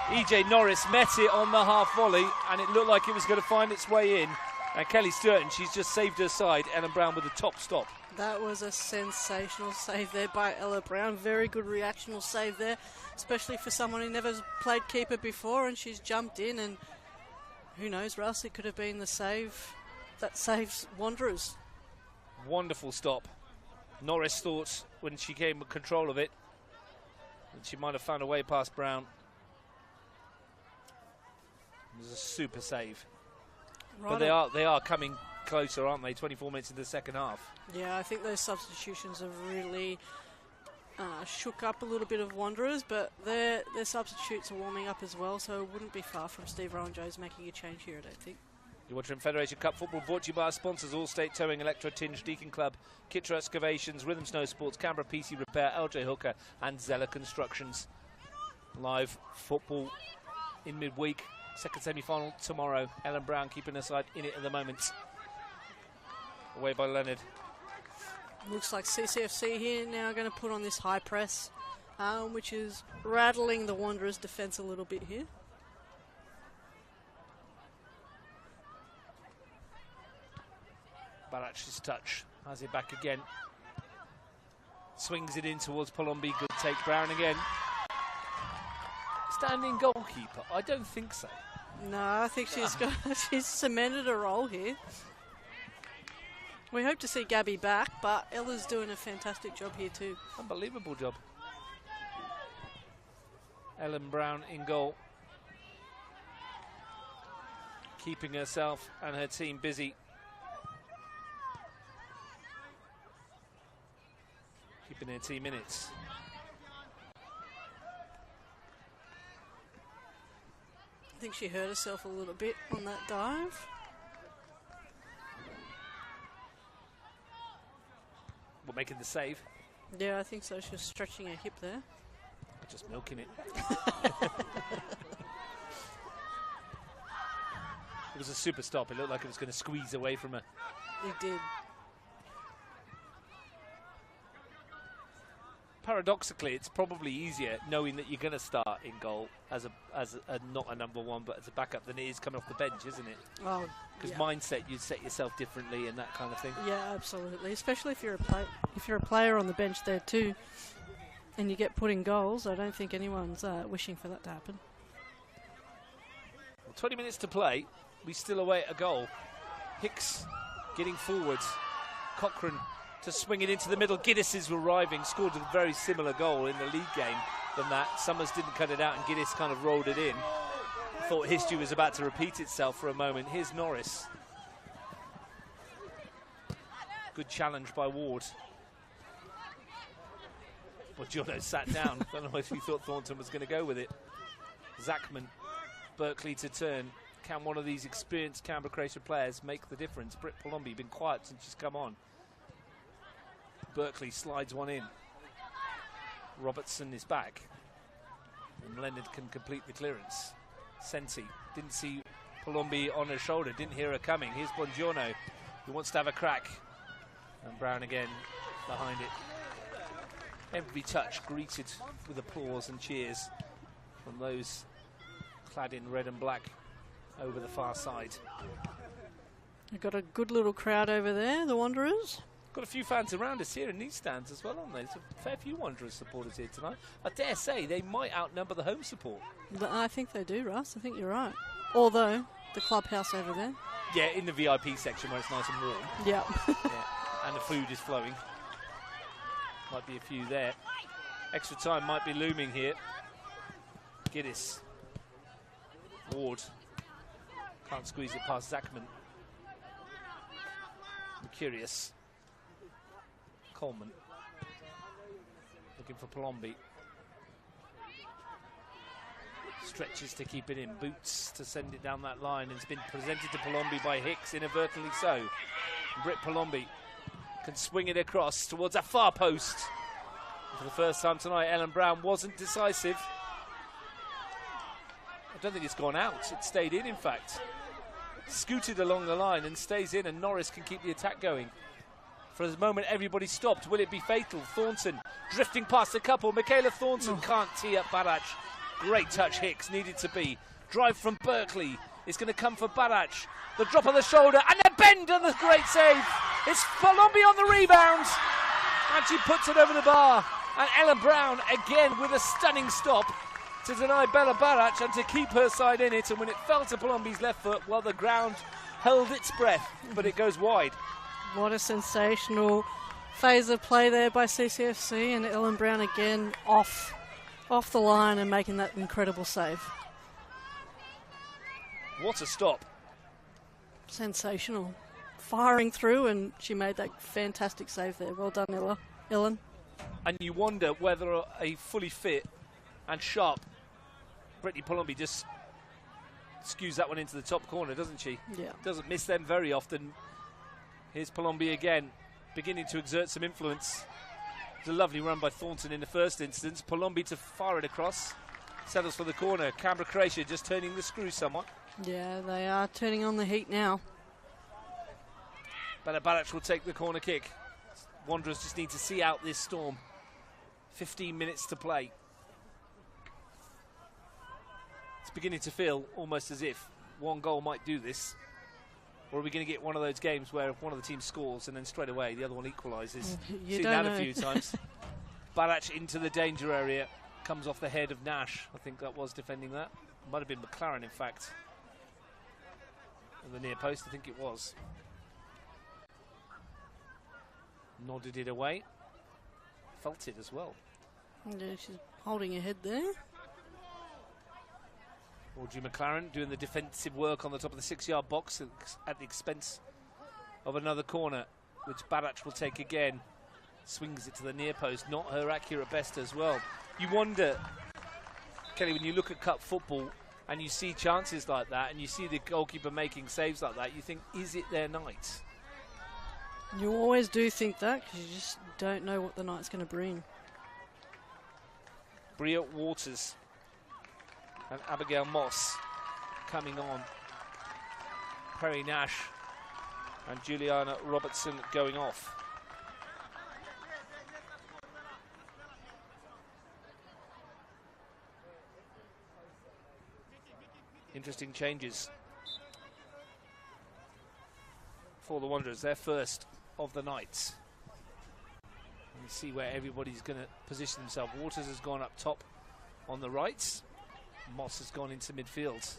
S4: EJ Norris met it on the half volley, and it looked like it was going to find its way in. And Kelly Sturton, she's just saved her side. Ellen Brown with a top stop.
S6: That was a sensational save there by Ella Brown. Very good reactional save there, especially for someone who never played keeper before, and she's jumped in, and who knows, Russ, it could have been the save that saves Wanderers.
S4: Wonderful stop. Norris thought when she came with control of it that she might have found a way past Brown. It was a super save. Right, but they are coming closer, aren't they? 24 minutes into the second half.
S6: Yeah, I think those substitutions have really shook up a little bit of Wanderers, but their substitutes are warming up as well, so it wouldn't be far from Steve Rowan-Jones making a change here, I don't think.
S4: You're watching Federation Cup football, brought to you by our sponsors: All-State Towing, Electro Tinj, Deakin Club, Kitro Excavations, Rhythm Snowsports, Canberra PC Repair, LJ Hooker and Xela Constructions. Live football in midweek. Second semi-final tomorrow. Ellen Brown keeping her side in it at the moment. Away by Leonard.
S6: Looks like CCFC here now going to put on this high press, which is rattling the Wanderers' defence a little bit here.
S4: Barach's touch. Has it back again. Swings it in towards Palombi. Good take. Brown again. Standing goalkeeper? I don't think so.
S6: No, I think she's cemented a role here. We hope to see Gabby back, but Ella's doing a fantastic job here too.
S4: Unbelievable job. Ellen Brown in goal. Keeping herself and her team busy. Keeping her team in it.
S6: I think she hurt herself a little bit on that dive.
S4: We're making the save.
S6: Yeah, I think so. She was stretching her hip there.
S4: Just milking it. It was a super stop. It looked like it was going to squeeze away from her.
S6: It did.
S4: Paradoxically, it's probably easier knowing that you're going to start in goal as a not a number one, but as a backup than it is coming off the bench, isn't it?
S6: Oh,
S4: because
S6: yeah.
S4: Mindset, you set yourself differently and that kind of thing.
S6: Yeah, absolutely. Especially if you're a player on the bench there too, and you get put in goals. I don't think anyone's wishing for that to happen.
S4: Well, 20 minutes to play. We still await a goal. Hicks getting forwards. Cochrane to swing it into the middle. Giddis is arriving, scored a very similar goal in the league game than that. Summers didn't cut it out and Giddis kind of rolled it in. Thought history was about to repeat itself for a moment. Here's Norris. Good challenge by Ward. But Jono sat down. I don't know if he thought Thornton was going to go with it. Zachman, Berkeley to turn. Can one of these experienced Canberra Croatia players make the difference? Britt Palombi been quiet since she's come on. Berkeley slides one in. Robertson is back. And Leonard can complete the clearance. Senti didn't see Palombi on her shoulder, didn't hear her coming. Here's Bongiorno, who wants to have a crack. And Brown again behind it. Every touch greeted with applause and cheers from those clad in red and black over the far side.
S6: They've got a good little crowd over there, the Wanderers.
S4: Got a few fans around us here in these stands as well, aren't there? There's a fair few Wanderers supporters here tonight. I dare say they might outnumber the home support.
S6: I think they do, Russ. I think you're right. Although, the clubhouse over there.
S4: Yeah, in the VIP section where it's nice and warm.
S6: Yeah.
S4: Yeah. And the food is flowing. Might be a few there. Extra time might be looming here. Giddis. Ward. Can't squeeze it past Zachman. I'm curious. Coleman. Looking for Palombi. Stretches to keep it in. Boots to send it down that line. It's been presented to Palombi by Hicks, inadvertently so. Britt Palombi can swing it across towards a far post. For the first time tonight, Ellen Brown wasn't decisive. I don't think it's gone out. It stayed in fact. Scooted along the line and stays in, and Norris can keep the attack going. For the moment, everybody stopped. Will it be fatal? Thornton drifting past a couple. Michaela Thornton can't tee up Barach. Great touch, Hicks, needed to be. Drive from Berkeley. It's going to come for Barach. The drop of the shoulder and a bend and the great save. It's Palombi on the rebound. And she puts it over the bar. And Ellen Brown again with a stunning stop to deny Bella Barach and to keep her side in it. And when it fell to Palombi's left foot, well, the ground held its breath, but it goes wide.
S6: What a sensational phase of play there by CCFC, and Ellen Brown again off the line and making that incredible save.
S4: What a stop.
S6: Sensational. Firing through, and she made that fantastic save there. Well done, Ellen.
S4: And you wonder whether a fully fit and sharp Brittany Palombi just skews that one into the top corner, doesn't she?
S6: Yeah.
S4: Doesn't miss them very often. Here's Palombi again, beginning to exert some influence. It's a lovely run by Thornton in the first instance. Palombi to fire it across. Settles for the corner. Canberra Croatia just turning the screw somewhat.
S6: Yeah, they are turning on the heat now.
S4: Bella Barach will take the corner kick. Wanderers just need to see out this storm. 15 minutes to play. It's beginning to feel almost as if one goal might do this. Or are we going to get one of those games where one of the teams scores and then straight away the other one equalises?
S6: You
S4: Seen
S6: don't
S4: that
S6: know.
S4: a few times. Barach into the danger area. Comes off the head of Nash. I think that was defending that. Might have been McLaren, in fact. At the near post, I think it was. Nodded it away. Felt it as well.
S6: Yeah, she's holding her head there.
S4: Audrey McLaren doing the defensive work on the top of the 6-yard box at the expense of another corner, which Barach will take again. Swings it to the near post, not her accurate best as well. You wonder, Kelly, when you look at cup football and you see chances like that and you see the goalkeeper making saves like that, you think, is it their night?
S6: You always do think that because you just don't know what the night's going to bring.
S4: Bria Waters and Abigail Moss coming on. Perry Nash and Juliana Robertson going off. Interesting changes for the Wanderers, their first of the night. And see where everybody's going to position themselves. Waters has gone up top on the right. Moss has gone into midfield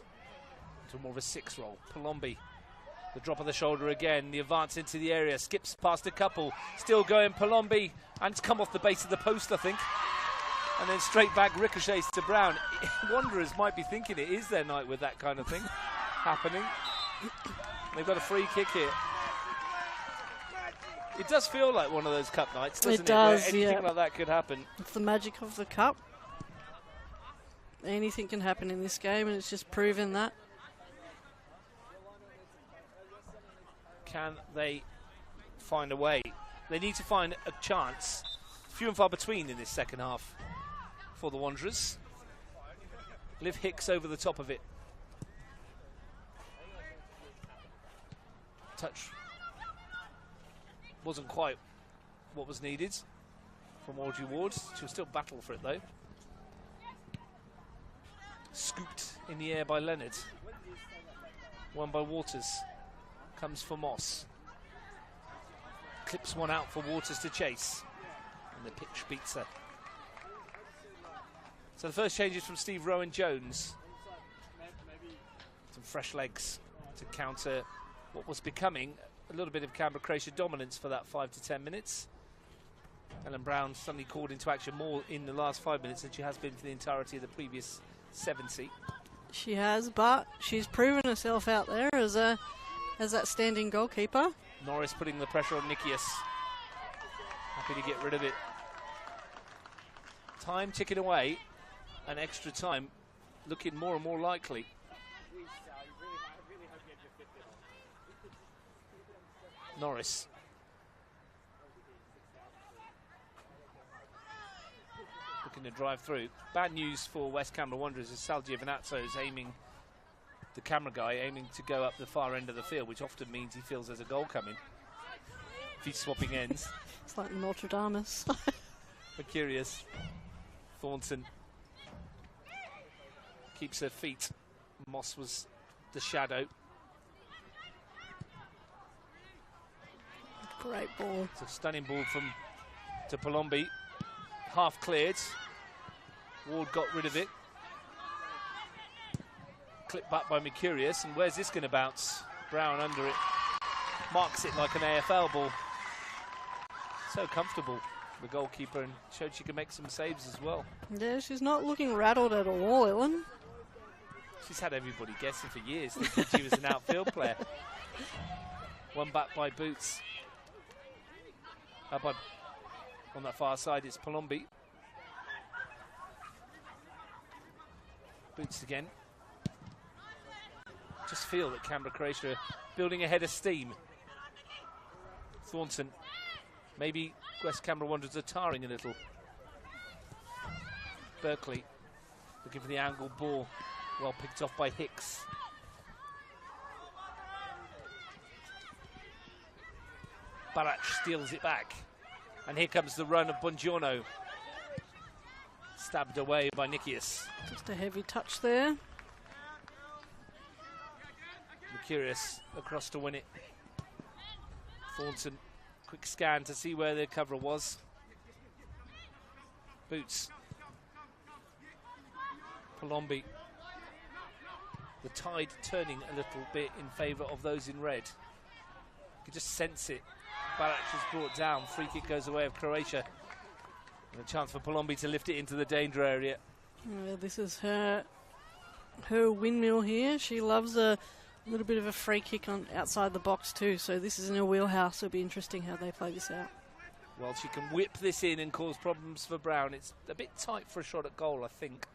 S4: to more of a 6 role. Palombi, the drop of the shoulder again, the advance into the area, skips past a couple, still going Palombi, and it's come off the base of the post, I think. And then straight back, ricochets to Brown. Wanderers might be thinking it is their night with that kind of thing happening. They've got a free kick here. It does feel like one of those cup nights, doesn't it?
S6: It does,
S4: where anything
S6: yeah.
S4: like that could happen.
S6: It's the magic of the cup. Anything can happen in this game, and it's just proven that.
S4: Can they find a way? They need to find a chance. Few and far between in this second half for the Wanderers. Liv Hicks over the top of it. Touch wasn't quite what was needed from Audrey Ward. She'll still battle for it though. Scooped in the air by Leonard. Won by Waters. Comes for Moss. Clips one out for Waters to chase. And the pitch beats her. So the first change is from Steve Rowan-Jones. Some fresh legs to counter what was becoming a little bit of Canberra Croatia dominance for that 5 to 10 minutes. Ellen Brown suddenly called into action more in the last 5 minutes than she has been for the entirety of the previous 70.
S6: She has, but she's proven herself out there as that standing goalkeeper.
S4: Norris putting the pressure on Nikias. Happy to get rid of it. Time ticking away, and extra time looking more and more likely. Norris. looking to drive through. Bad news for West Canberra Wanderers is Sal Giovinazzo is aiming, the camera guy, aiming to go up the far end of the field, which often means he feels there's a goal coming. If he's swapping ends.
S6: It's like Notre Dame's.
S4: Mercurius. Thornton keeps her feet. Moss was the shadow.
S6: Great ball.
S4: It's a stunning ball to Palombi. Half cleared. Ward got rid of it. Clipped back by Mercurius. And where's this going to bounce? Brown under it. Marks it like an AFL ball. So comfortable, the goalkeeper, and showed she can make some saves as well.
S6: Yeah, she's not looking rattled at all, Ellen.
S4: She's had everybody guessing for years, thinking she was an outfield player. One back by Boots. On that far side, it's Palombi. Boots again. Just feel that Canberra Croatia are building a head of steam. Thornton. Maybe West Canberra Wanderers are tarring a little. Berkeley looking for the angled ball. Well picked off by Hicks. Barach steals it back. And here comes the run of Buongiorno. Stabbed away by Nikias.
S6: Just a heavy touch there.
S4: Mercurius across to win it. Thornton, quick scan to see where the cover was. Boots. Palombi. The tide turning a little bit in favour of those in red. You can just sense it. Barach is brought down. Free kick goes away of Croatia. And a chance for Palombi to lift it into the danger area.
S6: This is her windmill here. She loves a little bit of a free kick on outside the box too. So this is in her wheelhouse. It'll be interesting how they play this out.
S4: Well, she can whip this in and cause problems for Brown. It's a bit tight for a shot at goal, I think.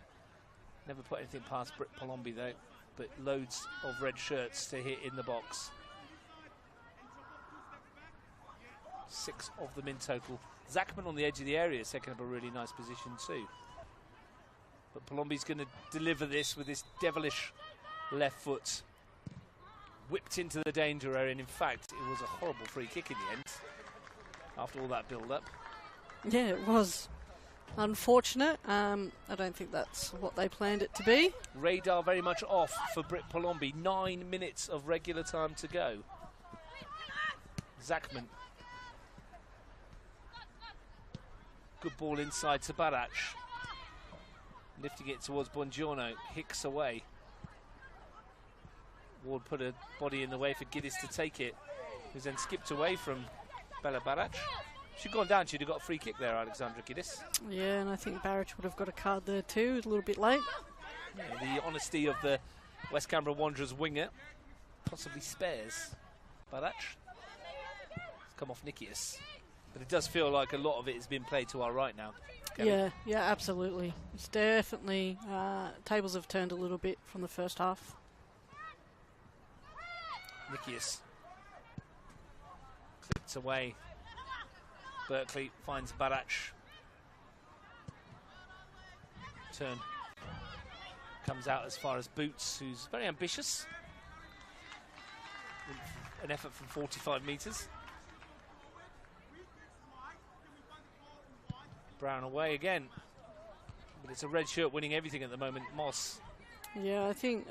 S4: Never put anything past Britt Palombi though. But loads of red shirts to hit in the box. 6 of them in total. Zachman on the edge of the area is taking up a really nice position too. But Palombi's going to deliver this with this devilish left foot. Whipped into the danger area, and in fact, it was a horrible free kick in the end. After all that build-up.
S6: Yeah, it was unfortunate. I don't think that's what they planned it to be.
S4: Radar very much off for Britt Palombi. 9 minutes of regular time to go. Zachman. Good ball inside to Barach. Lifting it towards Buongiorno. Hicks away. Ward put a body in the way for Giddis to take it. Who's then skipped away from Bella Barach. She'd gone down, she'd have got a free kick there, Alexandra Giddis.
S6: Yeah, and I think Barach would have got a card there too, a little bit late.
S4: Yeah, the honesty of the West Canberra Wanderers winger possibly spares Barach. It's come off Nikias. But it does feel like a lot of it has been played to our right now.
S6: Yeah, absolutely. It's definitely, tables have turned a little bit from the first half.
S4: Nikias. Clipped away. Berkeley finds Barach. Turn. Comes out as far as Boots, who's very ambitious. An effort from 45 metres. Brown away again. But it's a red shirt winning everything at the moment. Moss.
S6: Yeah, I think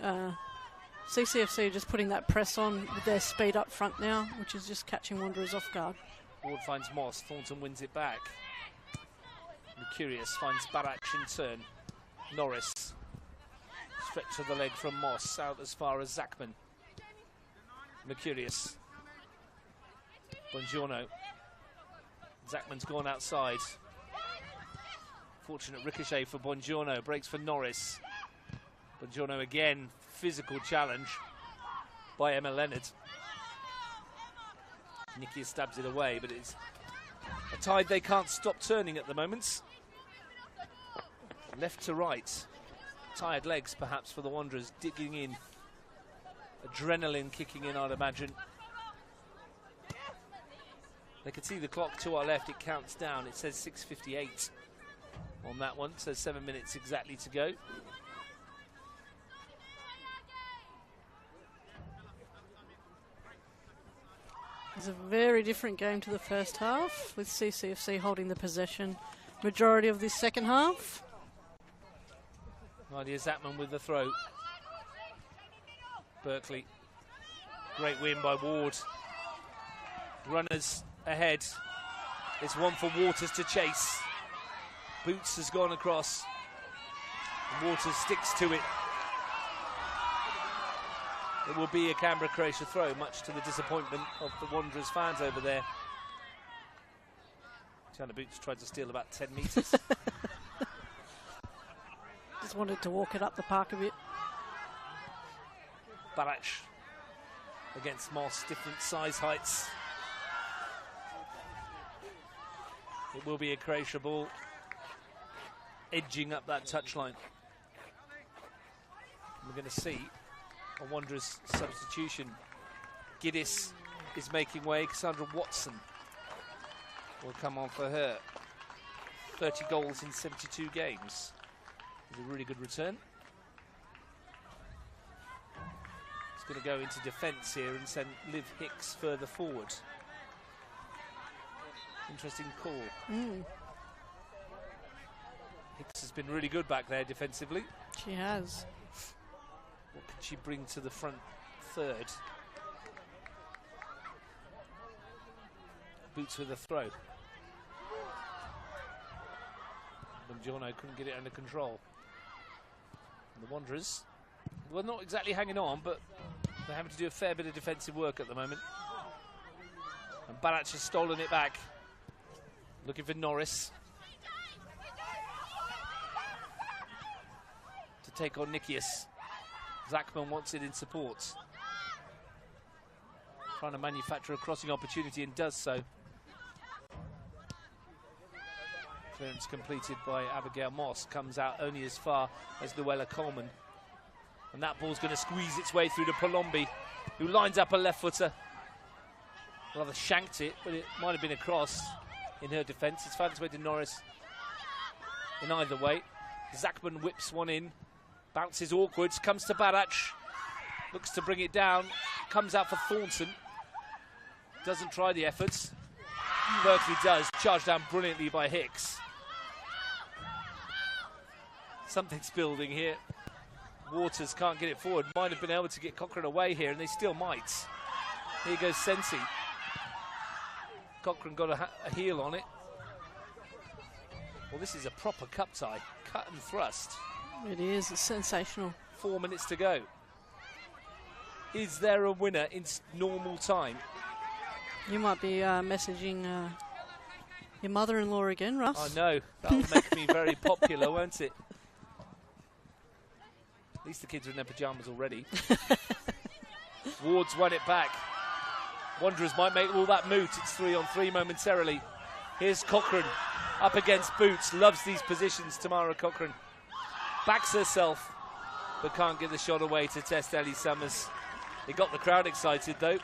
S6: CCFC are just putting that press on with their speed up front now, which is just catching Wanderers off guard.
S4: Ward finds Moss. Thornton wins it back. Mercurius finds Barach in turn. Norris. Stretch of the leg from Moss. Out as far as Zachman. Mercurius. Buongiorno. Zachman's gone outside. Fortunate ricochet for Buongiorno. Breaks for Norris. Buongiorno again. Physical challenge by Emma Leonard. Nikia stabs it away, but it's a tide they can't stop turning at the moment. Left to right. Tired legs, perhaps, for the Wanderers. Digging in. Adrenaline kicking in, I'd imagine. They can see the clock to our left. It counts down. It says 6:58. on that one, so 7 minutes exactly to go.
S6: It's a very different game to the first half, with CCFC holding the possession majority of this second half.
S4: Nadia Zatman with the throw. Berkeley. Great win by Ward. Runners ahead. It's one for Waters to chase. Boots has gone across. Waters sticks to it. It will be a Canberra Croatia throw, much to the disappointment of the Wanderers fans over there. Tiana Boots tried to steal about 10 metres.
S6: Just wanted to walk it up the park a bit.
S4: Barach against Moss, different size heights. It will be a Croatia ball, edging up that touchline. We're going to see a Wanderers substitution. Giddis is making way. Cassandra Watson will come on for her. 30 goals in 72 games. It's a really good return. It's going to go into defence here and send Liv Hicks further forward. Interesting call. Hicks has been really good back there defensively.
S6: She has.
S4: What can she bring to the front third? Boots with a throw. Bongiorno couldn't get it under control. And the Wanderers, well, not exactly hanging on, but they're having to do a fair bit of defensive work at the moment. And Barach has stolen it back. Looking for Norris to take on Nikias. Zachman wants it in support. Trying to manufacture a crossing opportunity and does so. Clearance completed by Abigail Moss. Comes out only as far as Luella Coleman. And that ball's going to squeeze its way through to Palombi, who lines up a left footer. Rather shanked it, but it might have been a cross in her defence. It's found its way to Norris in either way. Zachman whips one in. Bounces awkward, comes to Barach, looks to bring it down, comes out for Thornton, doesn't try the efforts. Berkeley does, charged down brilliantly by Hicks. Something's building here. Waters can't get it forward, might have been able to get Cochrane away here, and they still might. Here goes Sensi. Cochrane got a heel on it. Well, this is a proper cup tie, cut and thrust.
S6: It is, it's sensational.
S4: 4 minutes to go. Is there a winner in normal time?
S6: You might be messaging your mother-in-law again, Russ.
S4: I know, that'll make me very popular, won't it? At least the kids are in their pyjamas already. Ward's won it back. Wanderers might make all that moot. It's 3-on-3 momentarily. Here's Cochrane up against Boots. Loves these positions, Tamara Cochrane. Backs herself, but can't get the shot away to test Ellie Summers. It got the crowd excited, though.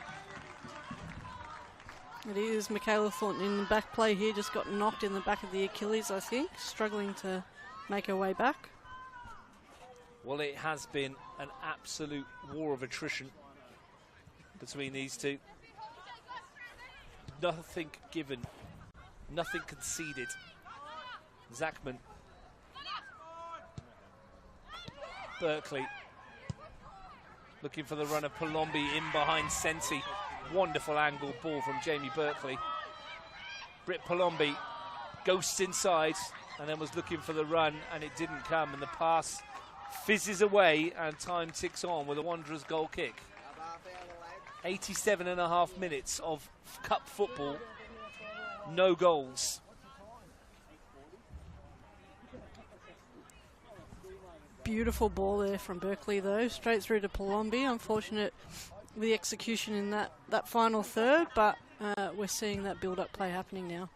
S6: It is Michaela Thornton in the back play here. Just got knocked in the back of the Achilles, I think. Struggling to make her way back.
S4: Well, it has been an absolute war of attrition between these two. Nothing given, nothing conceded. Zachman. Berkeley looking for the run of Palombi in behind Sensi. Wonderful angle ball from Jamie Berkeley. Britt Palombi ghosts inside and then was looking for the run, and it didn't come, and the pass fizzes away and time ticks on with a Wanderers goal kick. 87.5 minutes of cup football, no goals.
S6: Beautiful ball there from Berkeley, though, straight through to Palombi. Unfortunate with the execution in that final third, but we're seeing that build-up play happening now.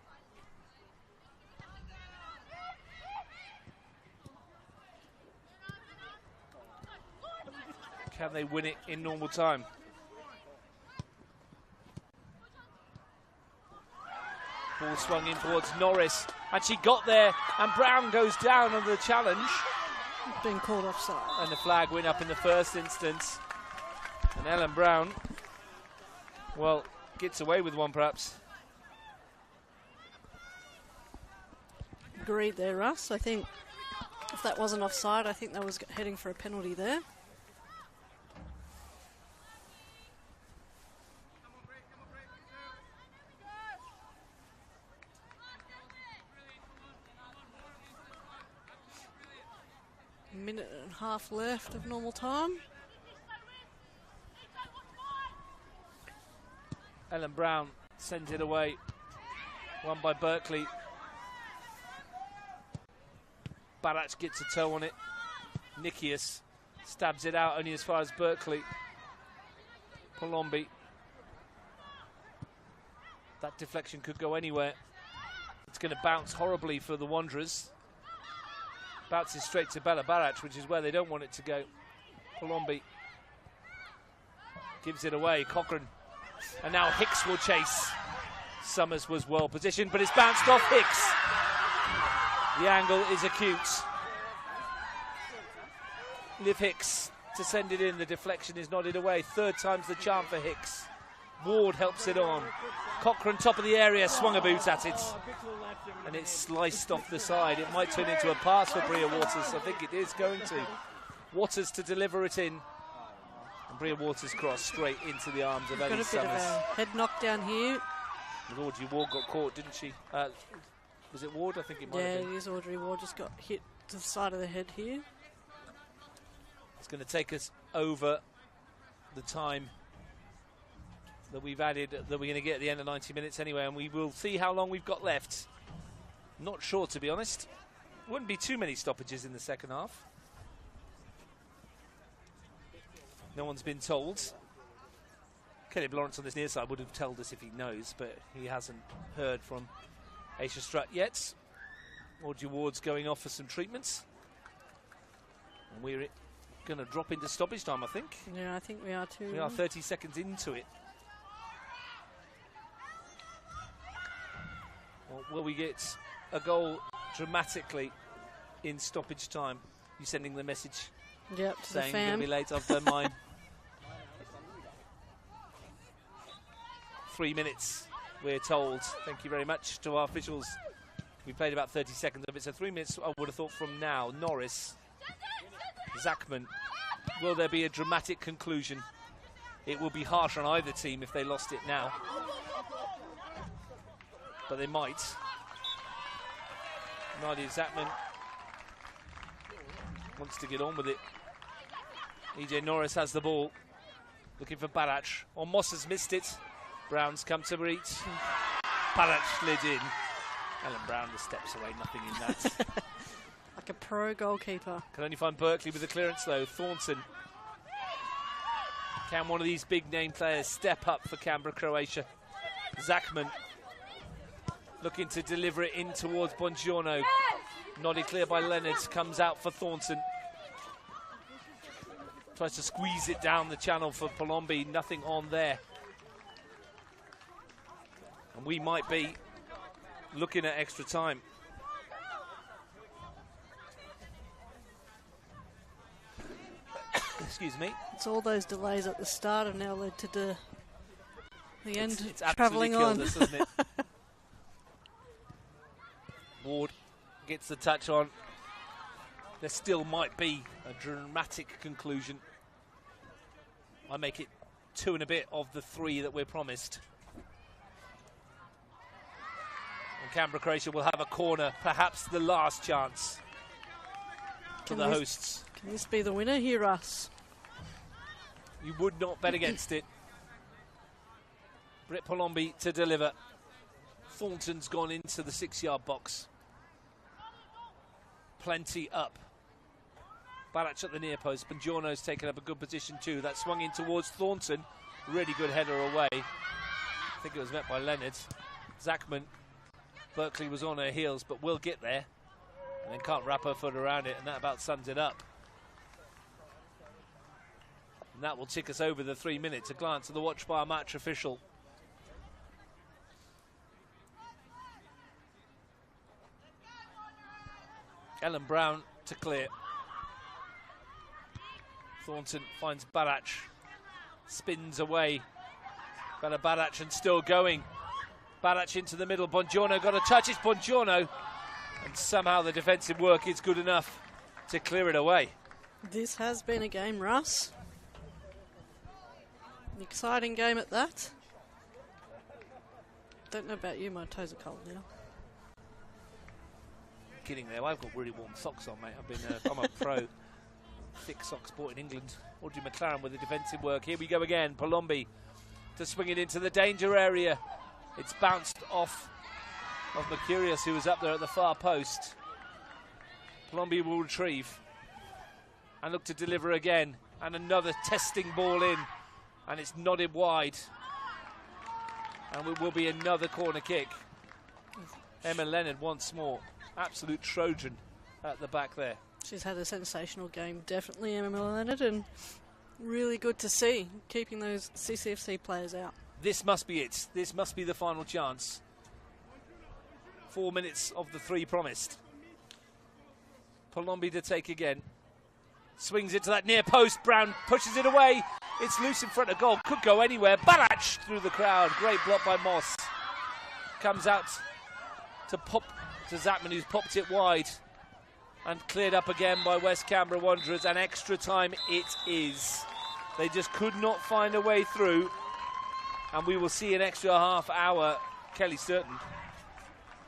S4: Can they win it in normal time? Ball swung in towards Norris, and she got there, and Brown goes down under the challenge.
S6: Being called offside.
S4: And the flag went up in the first instance. And Ellen Brown, well, gets away with one perhaps.
S6: Agreed there, Russ. I think if that wasn't offside, I think they was heading for a penalty there. Minute and a half left of normal time.
S4: Ellen Brown sends it away. Won by Berkeley. Barach gets a toe on it. Nikias stabs it out only as far as Berkeley. Palombi. That deflection could go anywhere. It's going to bounce horribly for the Wanderers. Bounces straight to Bella Barach, which is where they don't want it to go. Palombi gives it away. Cochrane. And now Hicks will chase. Summers was well positioned, but it's bounced off Hicks. The angle is acute. Liv Hicks to send it in. The deflection is nodded away. Third time's the charm for Hicks. Ward helps it on. Cochrane, top of the area, swung a boot at it. And it's sliced off the side. It might turn into a pass for Bria Waters. I think it is going to. Waters to deliver it in. And Bria Waters cross straight into the arms of Ellie Summers.
S6: Got a bit of a head knock down here.
S4: Audrey Ward got caught, didn't she? Was it Ward? I think it might have been.
S6: Yeah, it is Audrey Ward. Just got hit to the side of the head here.
S4: It's going to take us over the time that we've added, that we're going to get at the end of 90 minutes anyway, and we will see how long we've got left. Not sure, to be honest. Wouldn't be too many stoppages in the second half. No one's been told. Caleb Lawrence on this near side would have told us if he knows, but he hasn't heard from Aisha Strutt yet. Audrey Ward's going off for some treatments. And we're going to drop into stoppage time, I think.
S6: Yeah, I think we are too.
S4: We are 30 seconds into it. Well, will we get a goal dramatically in stoppage time? You sending the message?
S6: Yep, to
S4: saying
S6: the
S4: you're
S6: fam.
S4: going to be late. I've done mine. 3 minutes, we're told. Thank you very much to our officials. We played about 30 seconds of it, so 3 minutes I would have thought from now. Norris, Zachman. Will there be a dramatic conclusion? It will be harsh on either team if they lost it now. But they might. Nadia Zachman wants to get on with it. EJ Norris has the ball. Looking for Barach. Or Moss has missed it. Brown's come to reach. Barach slid in. Ellen Brown just steps away, nothing in that.
S6: Like a pro goalkeeper.
S4: Can only find Berkeley with the clearance though. Thornton. Can one of these big name players step up for Canberra Croatia? Zachman looking to deliver it in towards Bongiorno. Nodded clear by Leonard. Comes out for Thornton. Tries to squeeze it down the channel for Palombi. Nothing on there. And we might be looking at extra time. Excuse me.
S6: It's all those delays at the start have now led to the end,
S4: It's
S6: travelling on.
S4: Us, isn't it? Ward gets the touch on. There still might be a dramatic conclusion. I make it 2 and a bit of the 3 that we're promised. And Canberra Croatia will have a corner, perhaps the last chance for the hosts.
S6: Can this be the winner here, Russ?
S4: You would not bet against it. Britt Palombi to deliver. Thornton's gone into the 6-yard box. Plenty up. Barach at the near post. Bongiorno's taken up a good position too. That swung in towards Thornton. Really good header away. I think it was met by Leonard. Zachman. Berkeley was on her heels, but will get there. And then can't wrap her foot around it, and that about sums it up. And that will tick us over the 3 minutes. A glance at the watch by our match official. Ellen Brown to clear. Thornton finds Barach, spins away. Bella Barach and still going. Barach into the middle. Bongiorno got a touch. It's Bongiorno. And somehow the defensive work is good enough to clear it away.
S6: This has been a game, Russ. An exciting game at that. Don't know about you, my toes are cold now.
S4: Kidding there, I've got really warm socks on, mate. I'm a pro. Thick sock sport in England. Audrey McLaren with the defensive work. Here we go again. Palombi to swing it into the danger area. It's bounced off of Mercurius, who was up there at the far post. Palombi will retrieve and look to deliver again. And another testing ball in. And it's nodded wide. And it will be another corner kick. Emma Leonard once more. Absolute Trojan at the back there.
S6: She's had a sensational game, definitely, Emma Leonard, and really good to see, keeping those CCFC players out.
S4: This must be it. This must be the final chance. 4 minutes of the 3 promised. Palombi to take again. Swings it to that near post. Brown pushes it away. It's loose in front of goal. Could go anywhere. Barach through the crowd. Great block by Moss. Comes out to pop to Zapman, who's popped it wide. And cleared up again by West Canberra Wanderers. And extra time it is. They just could not find a way through. And we will see an extra half hour. Kelly Sturton,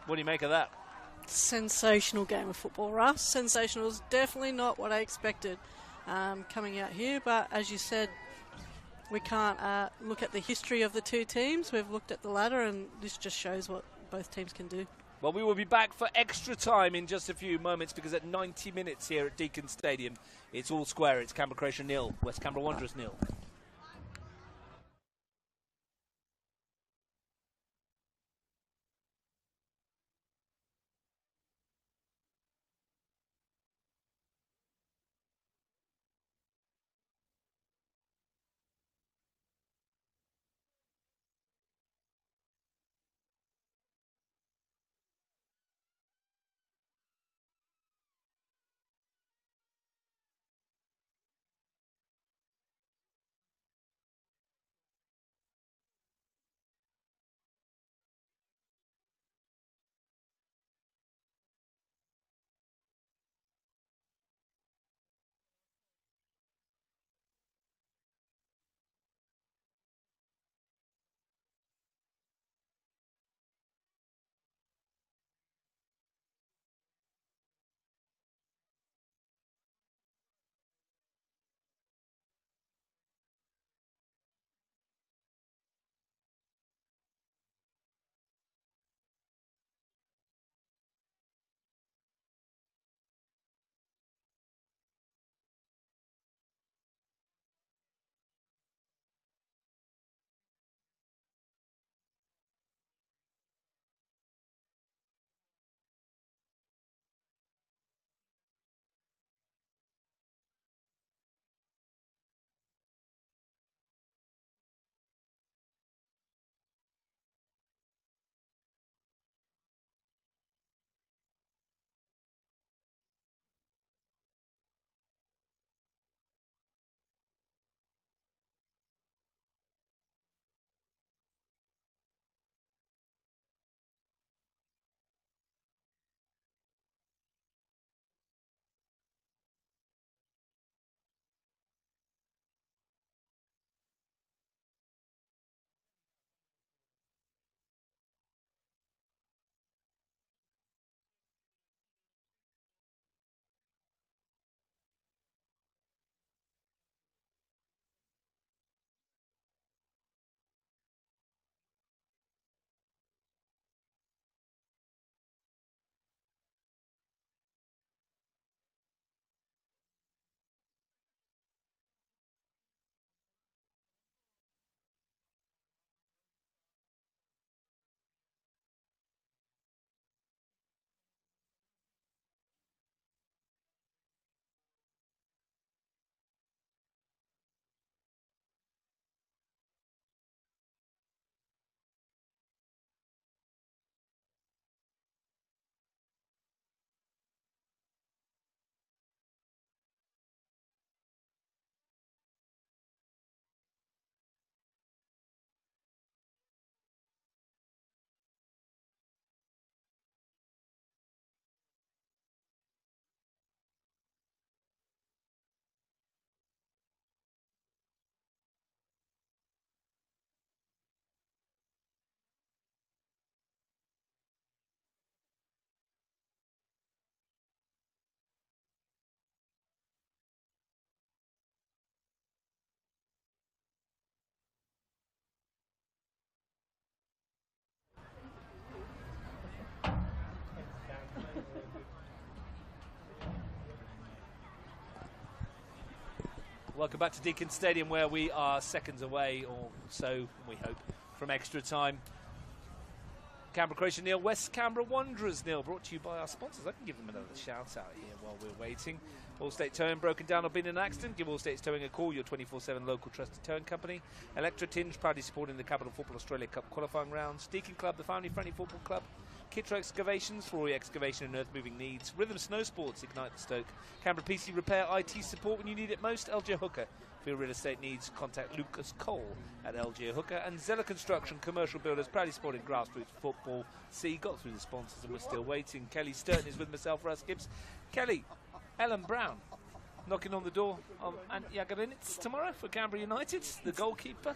S4: what do you make of that?
S6: Sensational game of football, Russ. Sensational is definitely not what I expected coming out here. But as you said, we can't look at the history of the two teams. We've looked at the ladder, and this just shows what both teams can do.
S4: Well, we will be back for extra time in just a few moments, because at 90 minutes here at Deakin Stadium, it's all square. It's Canberra Croatia 0, West Canberra Wanderers 0. Welcome back to Deakin Stadium, where we are seconds away, or so we hope, from extra time. Canberra Croatia nil, West Canberra Wanderers nil. Brought to you by our sponsors. I can give them another shout out here while we're waiting. Allstate Towing, broken down or been in an accident? Give Allstate Towing a call, your 24/7 local trusted towing company. Electro Tinj, proudly supporting the Capital Football Australia Cup qualifying rounds. Deakin Club, the family-friendly football club. Kitro Excavations for all your excavation and earth-moving needs. Rhythm Snowsports, ignite the Stoke. Canberra PC Repair, IT support when you need it most. LJ Hooker, for your real estate needs, contact Lukas Cole at LJ Hooker. And Xela Construction, commercial builders, proudly supporting grassroots football. See, got through the sponsors and we're still waiting. Kelly Sturton is with myself, Russ Gibbs. Kelly, Ellen Brown, knocking on the door of Ant Jagarinitz tomorrow for Canberra United, the goalkeeper.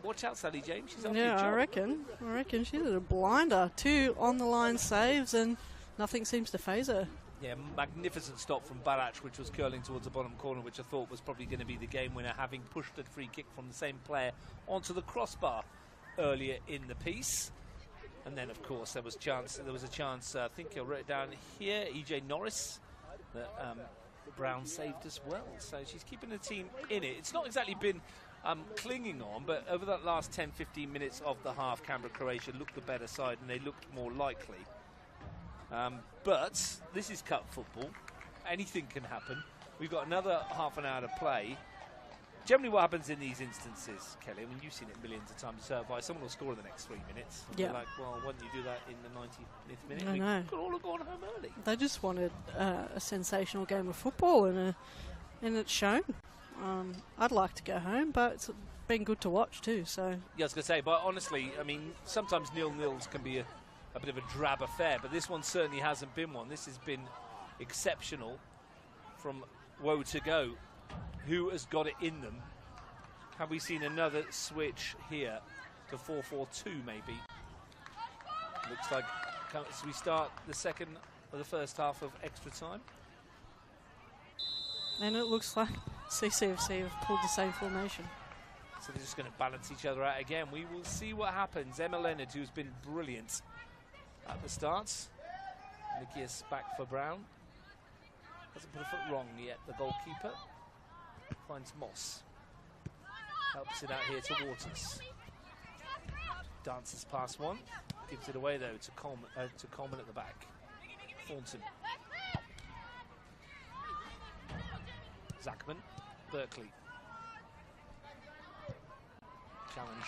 S4: Watch out, Sally James. She's on the job.
S6: I reckon she did a blinder. 2 on-the-line saves and nothing seems to faze her.
S4: Yeah, magnificent stop from Barac, which was curling towards the bottom corner, which I thought was probably going to be the game winner, having pushed a free kick from the same player onto the crossbar earlier in the piece. And then, of course, there was a chance, I think I wrote it down here, EJ Norris, that Brown saved as well. So she's keeping the team in it. It's not exactly been clinging on, but over that last 10-15 minutes of the half, Canberra Croatia looked the better side and they looked more likely. But this is cup football. Anything can happen. We've got another half an hour to play. Generally what happens in these instances, Kelly, I mean, you've seen it millions of times, someone will score in the next 3 minutes. And you're like, well, why didn't you do that in the 90th minute?
S6: I know.
S4: We could all have gone home early.
S6: They just wanted a sensational game of football and it's shown. I'd like to go home, but it's been good to watch too. So
S4: yeah, I was going to say, but honestly, I mean, sometimes 0-0s can be a bit of a drab affair, but this one certainly hasn't been one. This has been exceptional from woe to go. Who has got it in them? Have we seen another switch here to 4-4-2 maybe? Looks like as we start the second or the first half of extra time.
S6: And it looks like CCFC have pulled the same formation.
S4: So they're just going to balance each other out again. We will see what happens. Emma Leonard, who's been brilliant at the start. Nikias back for Brown. Hasn't put a foot wrong yet, the goalkeeper. Finds Moss. Helps it out here to Waters. Dances past one. Gives it away though to Coleman at the back. Thornton. Zachman. Berkeley. Challenge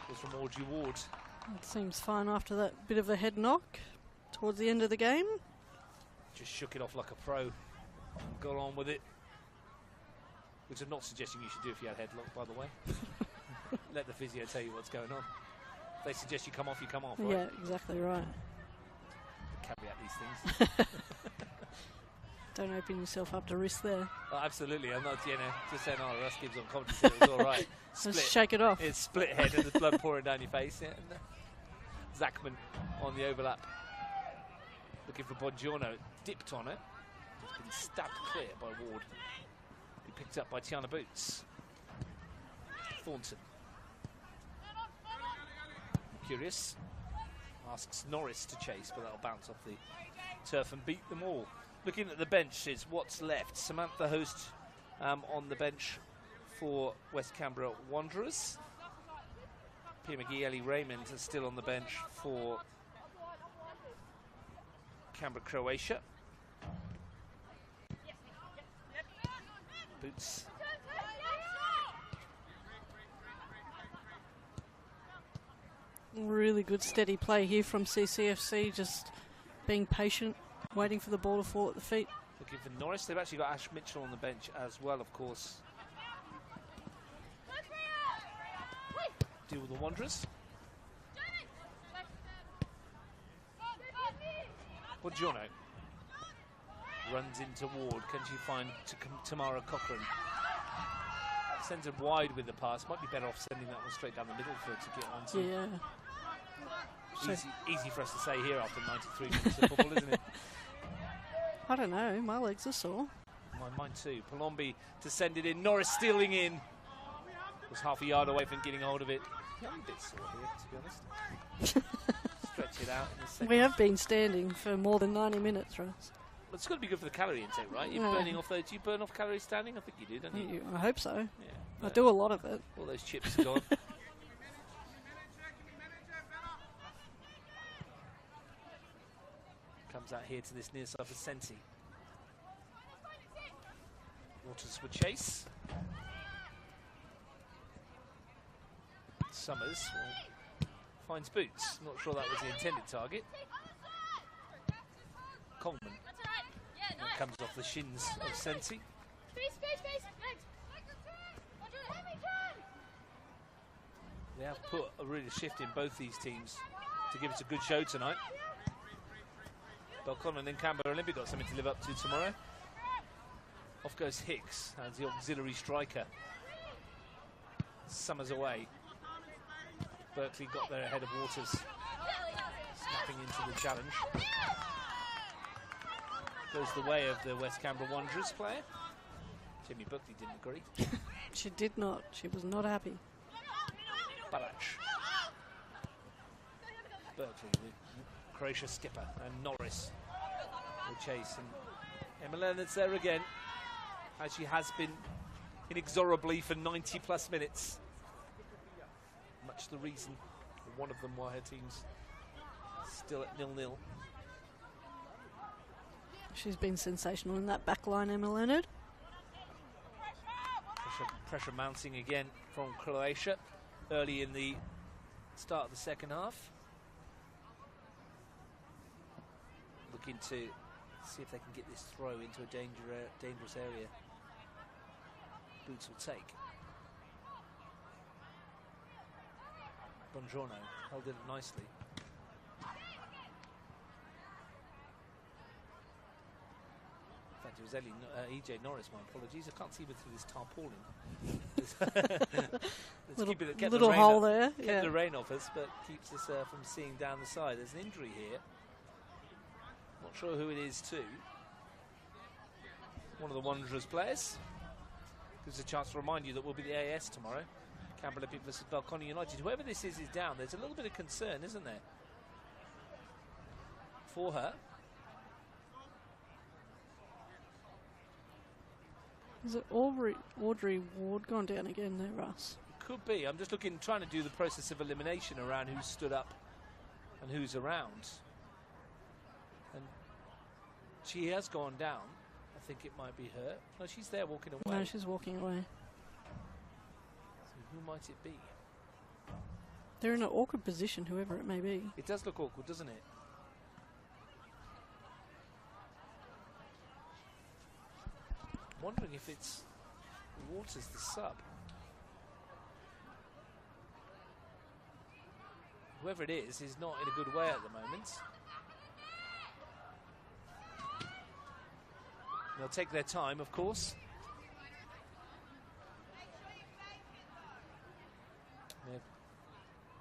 S4: was from Audrey Ward.
S6: It seems fine after that bit of a head knock towards the end of the game.
S4: Just shook it off like a pro and got on with it. Which I'm not suggesting you should do if you had headlock, by the way. Let the physio tell you what's going on. If they suggest you come off, you come off, right?
S6: Yeah, exactly right.
S4: Caveat these things.
S6: Don't open yourself up to risk there.
S4: Oh, absolutely. I'm not, just saying, Russ Gibbs on commentary said it was all right.
S6: Just shake it off.
S4: It's split head and the blood pouring down your face. Yeah. Zachman on the overlap. Looking for Bongiorno. Dipped on it. It's been stabbed clear by Ward. He picked up by Tiana Boots. Thornton. Curious. Asks Norris to chase, but that'll bounce off the turf and beat them all. Looking at the bench is what's left. Samantha Host on the bench for West Canberra Wanderers. Pia McGee, Ellie Raymond is still on the bench for Canberra Croatia. Boots.
S6: Really good steady play here from CCFC, just being patient, waiting for the ball to fall at the feet.
S4: Looking for Norris. They've actually got Ash Mitchell on the bench as well, of course. Deal with the Wanderers. Bongiorno runs into Ward. Can she find Tamara Cochran? Sends it wide with the pass. Might be better off sending that one straight down the middle for her to get onto.
S6: Yeah.
S4: Easy for us to say here after 93 minutes of football, isn't it?
S6: I don't know. My legs are sore.
S4: Mine too. Palombi to send it in. Norris stealing in. Was half a yard away from getting hold of it. Yeah, I'm a bit sore here, to be honest. Stretch it out in a second.
S6: We have been standing for more than 90 minutes, Russ.
S4: It's got to be good for the calorie intake, right? You're burning off those. Do you burn off calories standing? I think you do, don't you?
S6: I hope so.
S4: Yeah.
S6: I do a lot of it.
S4: All those chips are gone. Comes out here to this near side for Senti. Waters with chase. Summers finds Boots. Not sure that was the intended target. Coleman comes off the shins of Senti. They have put a really shift in both these teams to give us a good show tonight. Belconnen and Canberra Olympic got something to live up to tomorrow. Off goes Hicks as the auxiliary striker. Summers away. Berkeley got there ahead of Waters. Snapping into the challenge. Goes the way of the West Canberra Wanderers player. Jimmy Buckley didn't agree.
S6: She did not. She was not happy.
S4: Balach. Berkeley, the Croatia skipper, and Norris will chase. And Emma Leonard's there again, as she has been inexorably for 90 plus minutes. Much the reason, or one of them, why her team's still at 0-0.
S6: She's been sensational in that back line, Emma Leonard.
S4: Pressure mounting again from Croatia early in the start of the second half. Looking to see if they can get this throw into a dangerous area. Boots will take. Bongiorno held it nicely. In fact, it was EJ Norris, my apologies. I can't see through this tarpaulin. Kept
S6: little hole there.
S4: Kept the rain off us, but keeps us from seeing down the side. There's an injury here. Not sure who it is too. One of the Wanderers players. Gives a chance to remind you that we'll be the AS tomorrow. Canberra Olympic versus Belconnen United. Whoever this is down. There's a little bit of concern, isn't there? For her.
S6: Is it Audrey Ward gone down again there, Russ?
S4: Could be. I'm just trying to do the process of elimination around who's stood up and who's around. And she has gone down. I think it might be her. No, she's there walking away.
S6: No, she's walking away.
S4: So who might it be?
S6: They're in an awkward position, whoever it may be.
S4: It does look awkward, doesn't it? I'm wondering if it's Waters, the sub. Whoever it is not in a good way at the moment. They'll take their time, of course. They're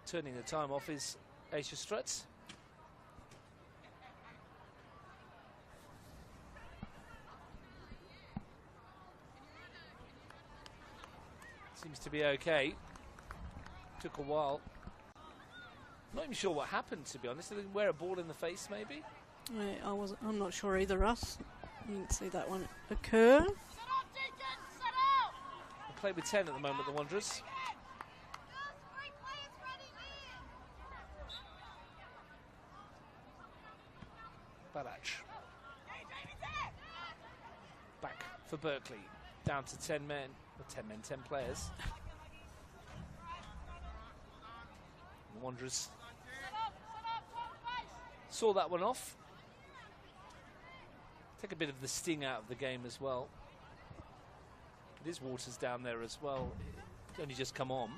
S4: turning the time off is Aisha Struts. Seems to be okay. Took a while. Not even sure what happened, to be honest. Did they wear a ball in the face, maybe?
S6: Yeah, I'm not sure either, Russ. I didn't see that one occur.
S4: They play with 10 at the moment, the Wanderers. Balach. Back for Berkeley. Down to 10 men. 10 players. The Wanderers saw that one off. Take a bit of the sting out of the game as well. It is Waters down there as well. It's only just come on.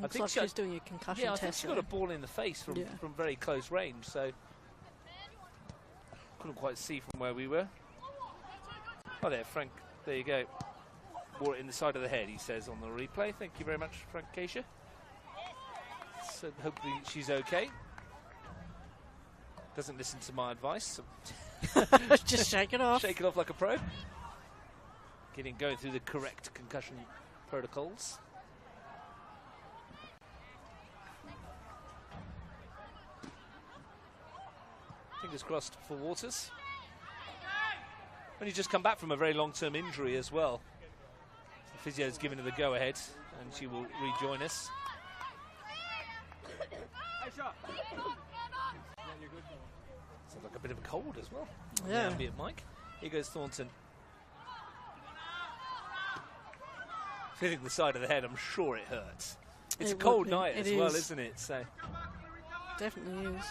S6: Looks like she's doing a concussion test.
S4: I think she got a ball in the face from very close range, so couldn't quite see from where we were. Oh, there, Frank. There you go. Bore it in the side of the head, he says on the replay. Thank you very much, Frank Keisha. So hopefully she's okay. Doesn't listen to my advice. So
S6: just shake it off.
S4: Shake it off like a pro. Going through the correct concussion protocols. Fingers crossed for Waters. Only just come back from a very long-term injury as well. The physio's given her the go-ahead, and she will rejoin us. Sounds like a bit of a cold as well.
S6: Yeah.
S4: Ambient mic. Here goes Thornton. Feeling the side of the head, I'm sure it hurts. It's a cold night as well, isn't it? So
S6: definitely is.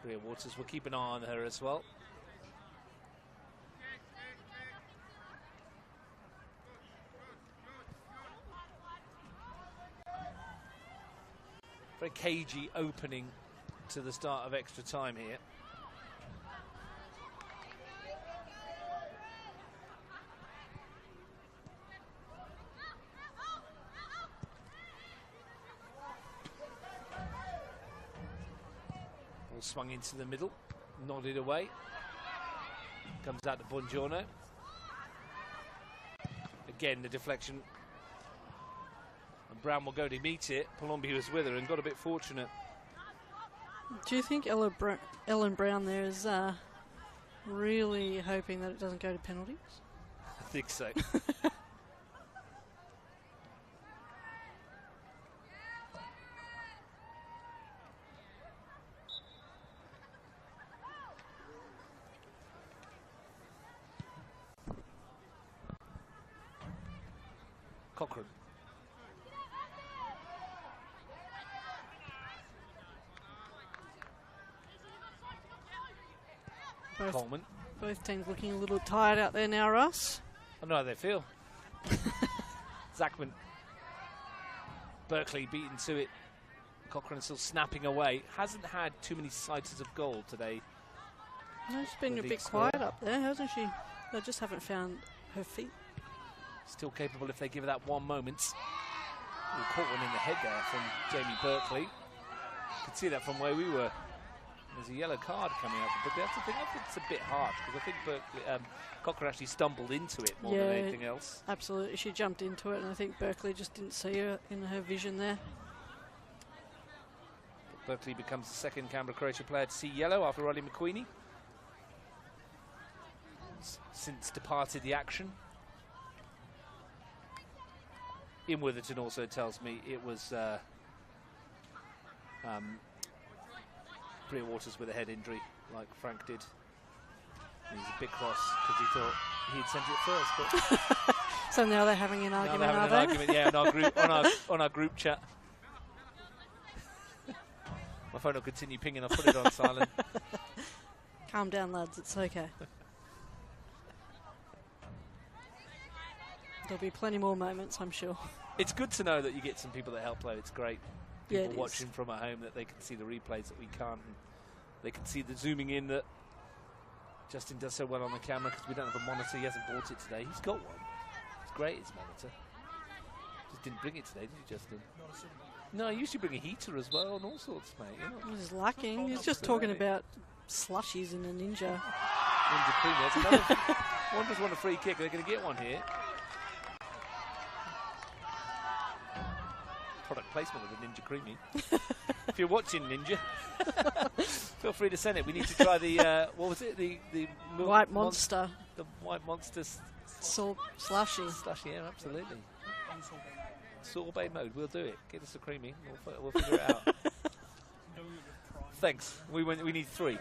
S4: Bria Waters will keep an eye on her as well. Very cagey opening to the start of extra time here. Ball swung into the middle, nodded away. Comes out to Buongiorno. Again, the deflection. And Brown will go to meet it. Palombi was with her and got a bit fortunate.
S6: Do you think Ellen Brown there is really hoping that it doesn't go to penalties?
S4: I think so. Cochrane. Coleman.
S6: Both teams looking a little tired out there now, Russ.
S4: I know how they feel. Zachman. Berkeley beaten to it. Cochrane still snapping away. Hasn't had too many sights of goal today.
S6: No, she's been a bit quiet up there, hasn't she? They just haven't found her feet.
S4: Still capable if they give her that one moment. Ooh, caught one in the head there from Jamie Berkeley. You could see that from where we were. There's a yellow card coming up, but that's the thing. I think it's a bit harsh because I think Berkeley, Cochrane actually stumbled into it more than anything else.
S6: Absolutely, she jumped into it, and I think Berkeley just didn't see her in her vision there.
S4: Berkeley becomes the second Canberra Croatia player to see yellow after Riley McQueenie. Since departed the action. Ian Witherton also tells me it was Bria Waters with a head injury, like Frank did. And he's a bit cross because he thought he'd sent it first. But
S6: so now they're having an argument,
S4: now they're having an argument, yeah, on our group chat. My phone will continue pinging. I'll put it on silent.
S6: Calm down, lads. It's okay. There'll be plenty more moments, I'm sure.
S4: It's good to know that you get some people that help, though. It's great. People
S6: it
S4: watching from at home, that they can see the replays that we can't. And they can see the zooming in that Justin does so well on the camera because we don't have a monitor. He hasn't bought it today. He's got one. It's great, his monitor. Just didn't bring it today, did you, Justin? No, he usually bring a heater as well and all sorts, mate.
S6: He's lacking. He's just talking about slushies in a Ninja.
S4: Ninja Creamy. There's another one just want a free kick. They're going to get one here. Product placement of the Ninja Creamy. If you're watching Ninja, feel free to send it. We need to try the what was it? The
S6: White Monster.
S4: The White Monster
S6: Slushy.
S4: Slushy, yeah, absolutely. Sorbet mode. We'll do it. Get us a creamy. We'll figure it out. Thanks. We need 3.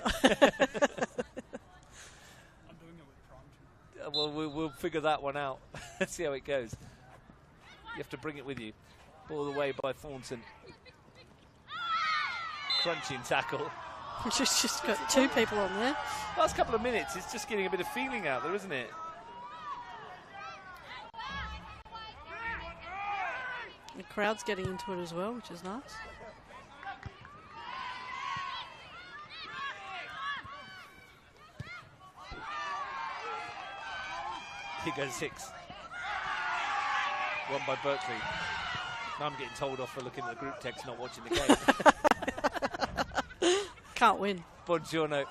S4: Well, we'll figure that one out. Let's see how it goes. You have to bring it with you. All the way by Thornton. Crunching tackle.
S6: She's just got 2 people on there.
S4: Last couple of minutes, it's just getting a bit of feeling out there, isn't it?
S6: The crowd's getting into it as well, which is nice.
S4: Here goes Hicks. Won by Berkeley. Now I'm getting told off for looking at the group text, not watching the game.
S6: Can't win.
S4: Buongiorno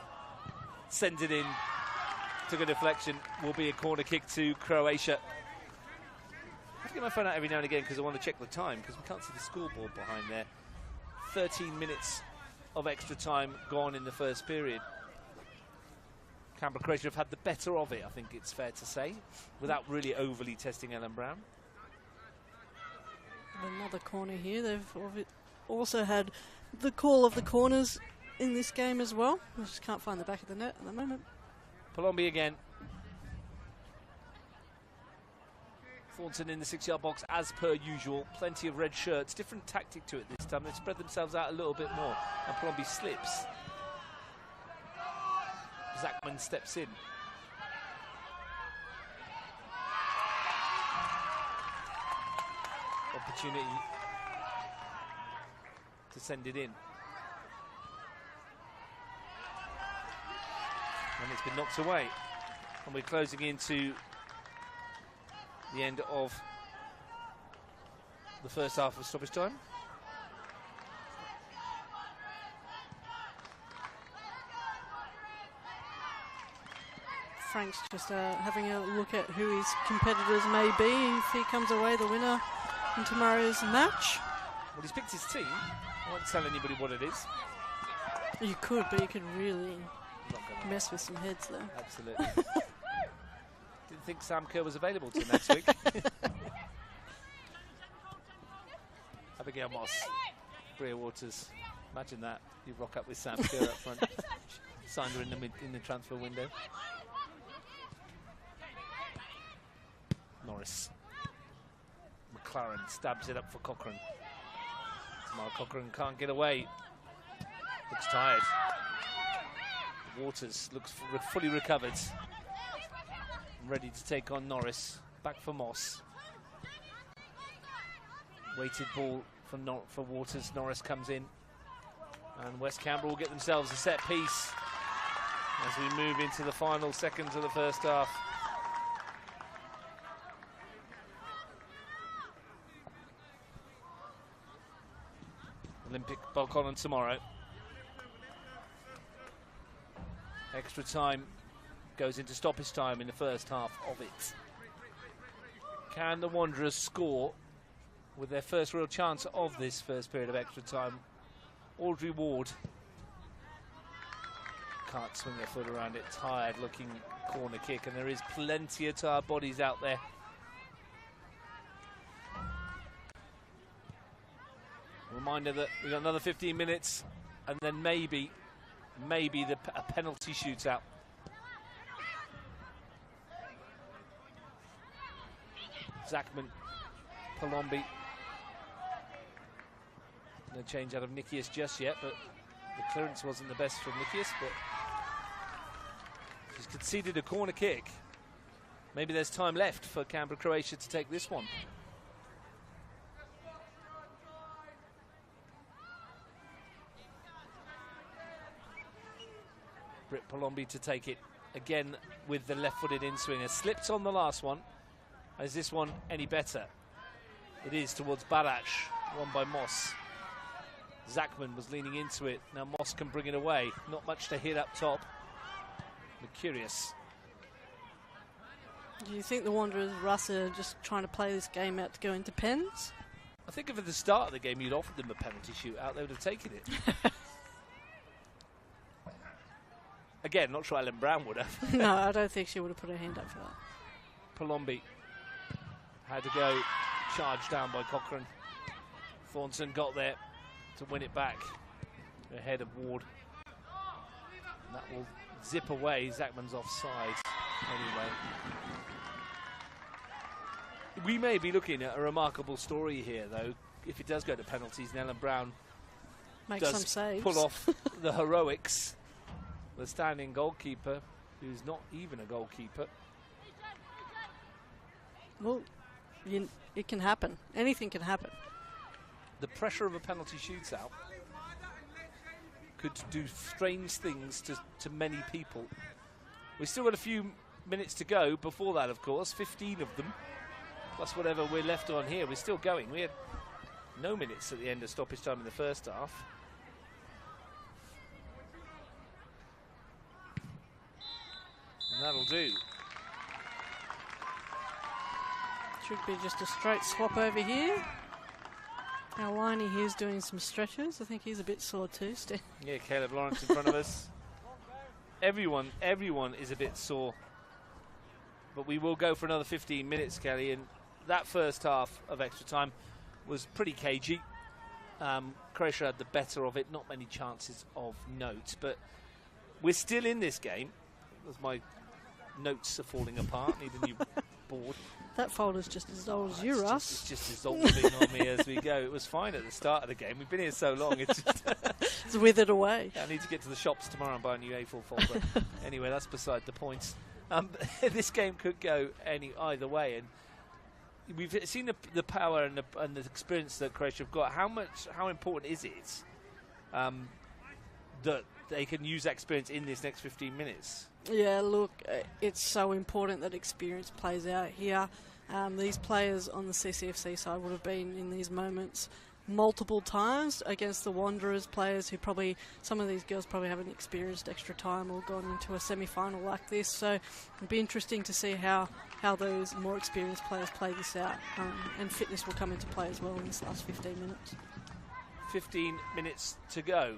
S4: sends it in. Took a deflection. Will be a corner kick to Croatia. I have to get my phone out every now and again because I want to check the time because we can't see the scoreboard behind there. 13 minutes of extra time gone in the first period. Canberra Croatia have had the better of it, I think it's fair to say, without really overly testing Ellen Brown.
S6: Another corner here. They've also had the call of the corners in this game as well. I just can't find the back of the net at the moment.
S4: Palombi again. Thornton in the 6-yard box as per usual. Plenty of red shirts. Different tactic to it this time. They've spread themselves out a little bit more. And Palombi slips. Zachman steps in. Opportunity to send it in. And it's been knocked away. And we're closing into the end of the first half of stoppage time.
S6: Frank's just having a look at who his competitors may be if he comes away the winner in tomorrow's match.
S4: Well, he's picked his team. I won't tell anybody what it is.
S6: You could, but you could really mess with some heads there.
S4: Absolutely. Didn't think Sam Kerr was available till next week. Abigail Moss, Bria Waters. Imagine that. You rock up with Sam Kerr up front. Signed her in the transfer window. Norris. McLaren stabs it up for Cochrane. Tamara Cochrane can't get away. Looks tired. Waters looks fully recovered. Ready to take on Norris. Back for Moss. Weighted ball for Waters. Norris comes in. And West Canberra will get themselves a set piece as we move into the final seconds of the first half. Olympic Balconnen tomorrow. Extra time goes into stoppage time in the first half of it. Can the Wanderers score with their first real chance of this first period of extra time? Audrey Ward can't swing their foot around it. Tired looking corner kick, and there is plenty of tired bodies out there. Reminder that we've got another 15 minutes and then maybe a penalty shootout. Zachman, Palombi. No change out of Nikias just yet, but the clearance wasn't the best from Nikias, but she's conceded a corner kick. Maybe there's time left for Canberra Croatia to take this one. Britt Palombi to take it again with the left-footed in-swinger. Slipped on the last one. Is this one any better? It is towards Barac, won by Moss. Zachman was leaning into it. Now Moss can bring it away. Not much to hit up top. Mercurius.
S6: Do you think the Wanderers, Russ, are just trying to play this game out to go into pens?
S4: I think if at the start of the game you'd offered them a penalty shootout, they would have taken it. Again, not sure Ellen Brown would have.
S6: No, I don't think she would have put her hand up for that.
S4: Palombi had to go, charged down by Cochrane. Thornton got there to win it back ahead of Ward. And that will zip away. Zachman's offside anyway. We may be looking at a remarkable story here, though, if it does go to penalties and Ellen Brown
S6: Make some saves.
S4: Pull off the heroics. The standing goalkeeper, who's not even a goalkeeper.
S6: Well, it can happen. Anything can happen.
S4: The pressure of a penalty shootout could do strange things to many people. We've still got a few minutes to go before that, of course. 15 of them, plus whatever we're left on here. We're still going. We had no minutes at the end of stoppage time in the first half. And that'll do.
S6: Should be just a straight swap over here. Our Liney here's doing some stretches. I think he's a bit sore too, Steve.
S4: Yeah, Caleb Lawrence in front of us. Everyone is a bit sore. But we will go for another 15 minutes, Kelly, and that first half of extra time was pretty cagey. Croatia had the better of it, not many chances of note, but we're still in this game. As my notes are falling apart, need a new board.
S6: That folder's just as old as you, Russ.
S4: It's just dissolving on me as we go. It was fine at the start of the game. We've been here so long. It's just
S6: it's withered away.
S4: I need to get to the shops tomorrow and buy a new A4 folder. Anyway, that's beside the point. This game could go either way, and we've seen the power and the experience that Croatia have got. How important is it that they can use that experience in this next 15 minutes?
S6: Yeah, look, it's so important that experience plays out here. These players on the CCFC side would have been in these moments multiple times against the Wanderers players who probably, some of these girls probably haven't experienced extra time or gone into a semi-final like this. So it'll be interesting to see how those more experienced players play this out. And fitness will come into play as well in this last 15 minutes.
S4: 15 minutes to go.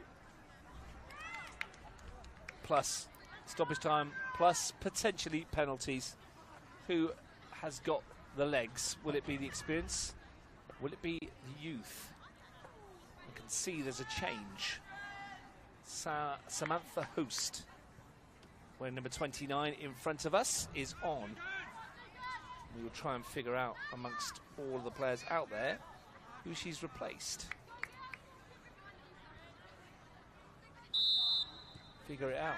S4: Plus stoppage time, plus potentially penalties. Who has got the legs? Will it be the experience? Will it be the youth? You can see there's a change. Samantha Host, wearing number 29 in front of us, is on. We will try and figure out amongst all the players out there who she's replaced. Figure it out.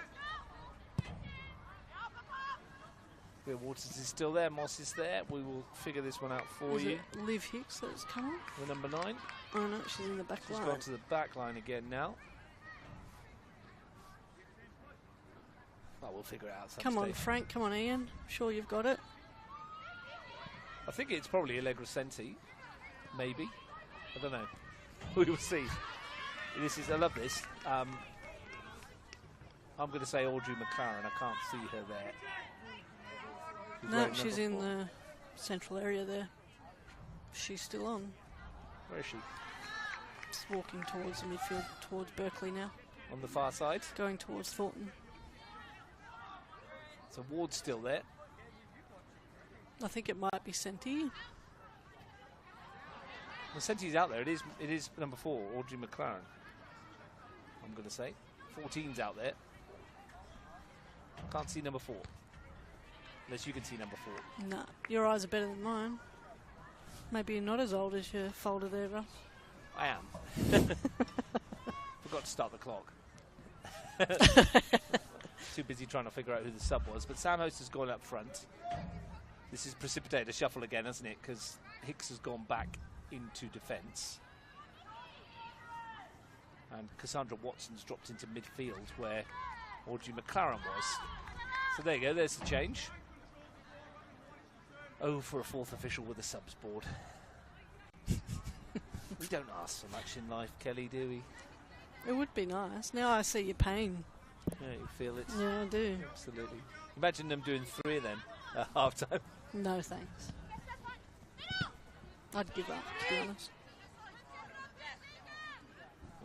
S4: Bill Waters is still there, Moss is there. We will figure this one out for you.
S6: It Liv Hicks that's coming?
S4: The number 9.
S6: Oh no, she's in the back line.
S4: She's gone to the back line again now. But we'll figure it out sometime.
S6: Come on, Frank. Come on, Ian. Sure you've got it.
S4: I think it's probably Allegra Senti. Maybe. I don't know. We will see. I love this. I'm going to say Audrey McLaren. I can't see her there.
S6: No, she's in the central area there. She's still on.
S4: Where is she?
S6: Just walking towards the midfield, towards Berkeley now.
S4: On the far side?
S6: Going towards Thornton.
S4: So Ward's still there.
S6: I think it might be Senti.
S4: Well, Senti's out there. It is number 4, Audrey McLaren. I'm going to say. 14's out there. Can't see number 4. Unless you can see number 4.
S6: Nah, your eyes are better than mine. Maybe you're not as old as your folder there, Russ.
S4: I am. Forgot to start the clock. Too busy trying to figure out who the sub was. But Sam Host has gone up front. This has precipitated a shuffle again, hasn't it? Because Hicks has gone back into defence. And Cassandra Watson's dropped into midfield where Audrey McLaren was. So there you go, there's the change. Oh, for a 4th official with a subs board. We don't ask for much in life, Kelly, do we?
S6: It would be nice. Now I see your pain.
S4: Yeah, you feel it.
S6: Yeah, I do.
S4: Absolutely. Imagine them doing 3 then at half time.
S6: No thanks. I'd give up, to be honest.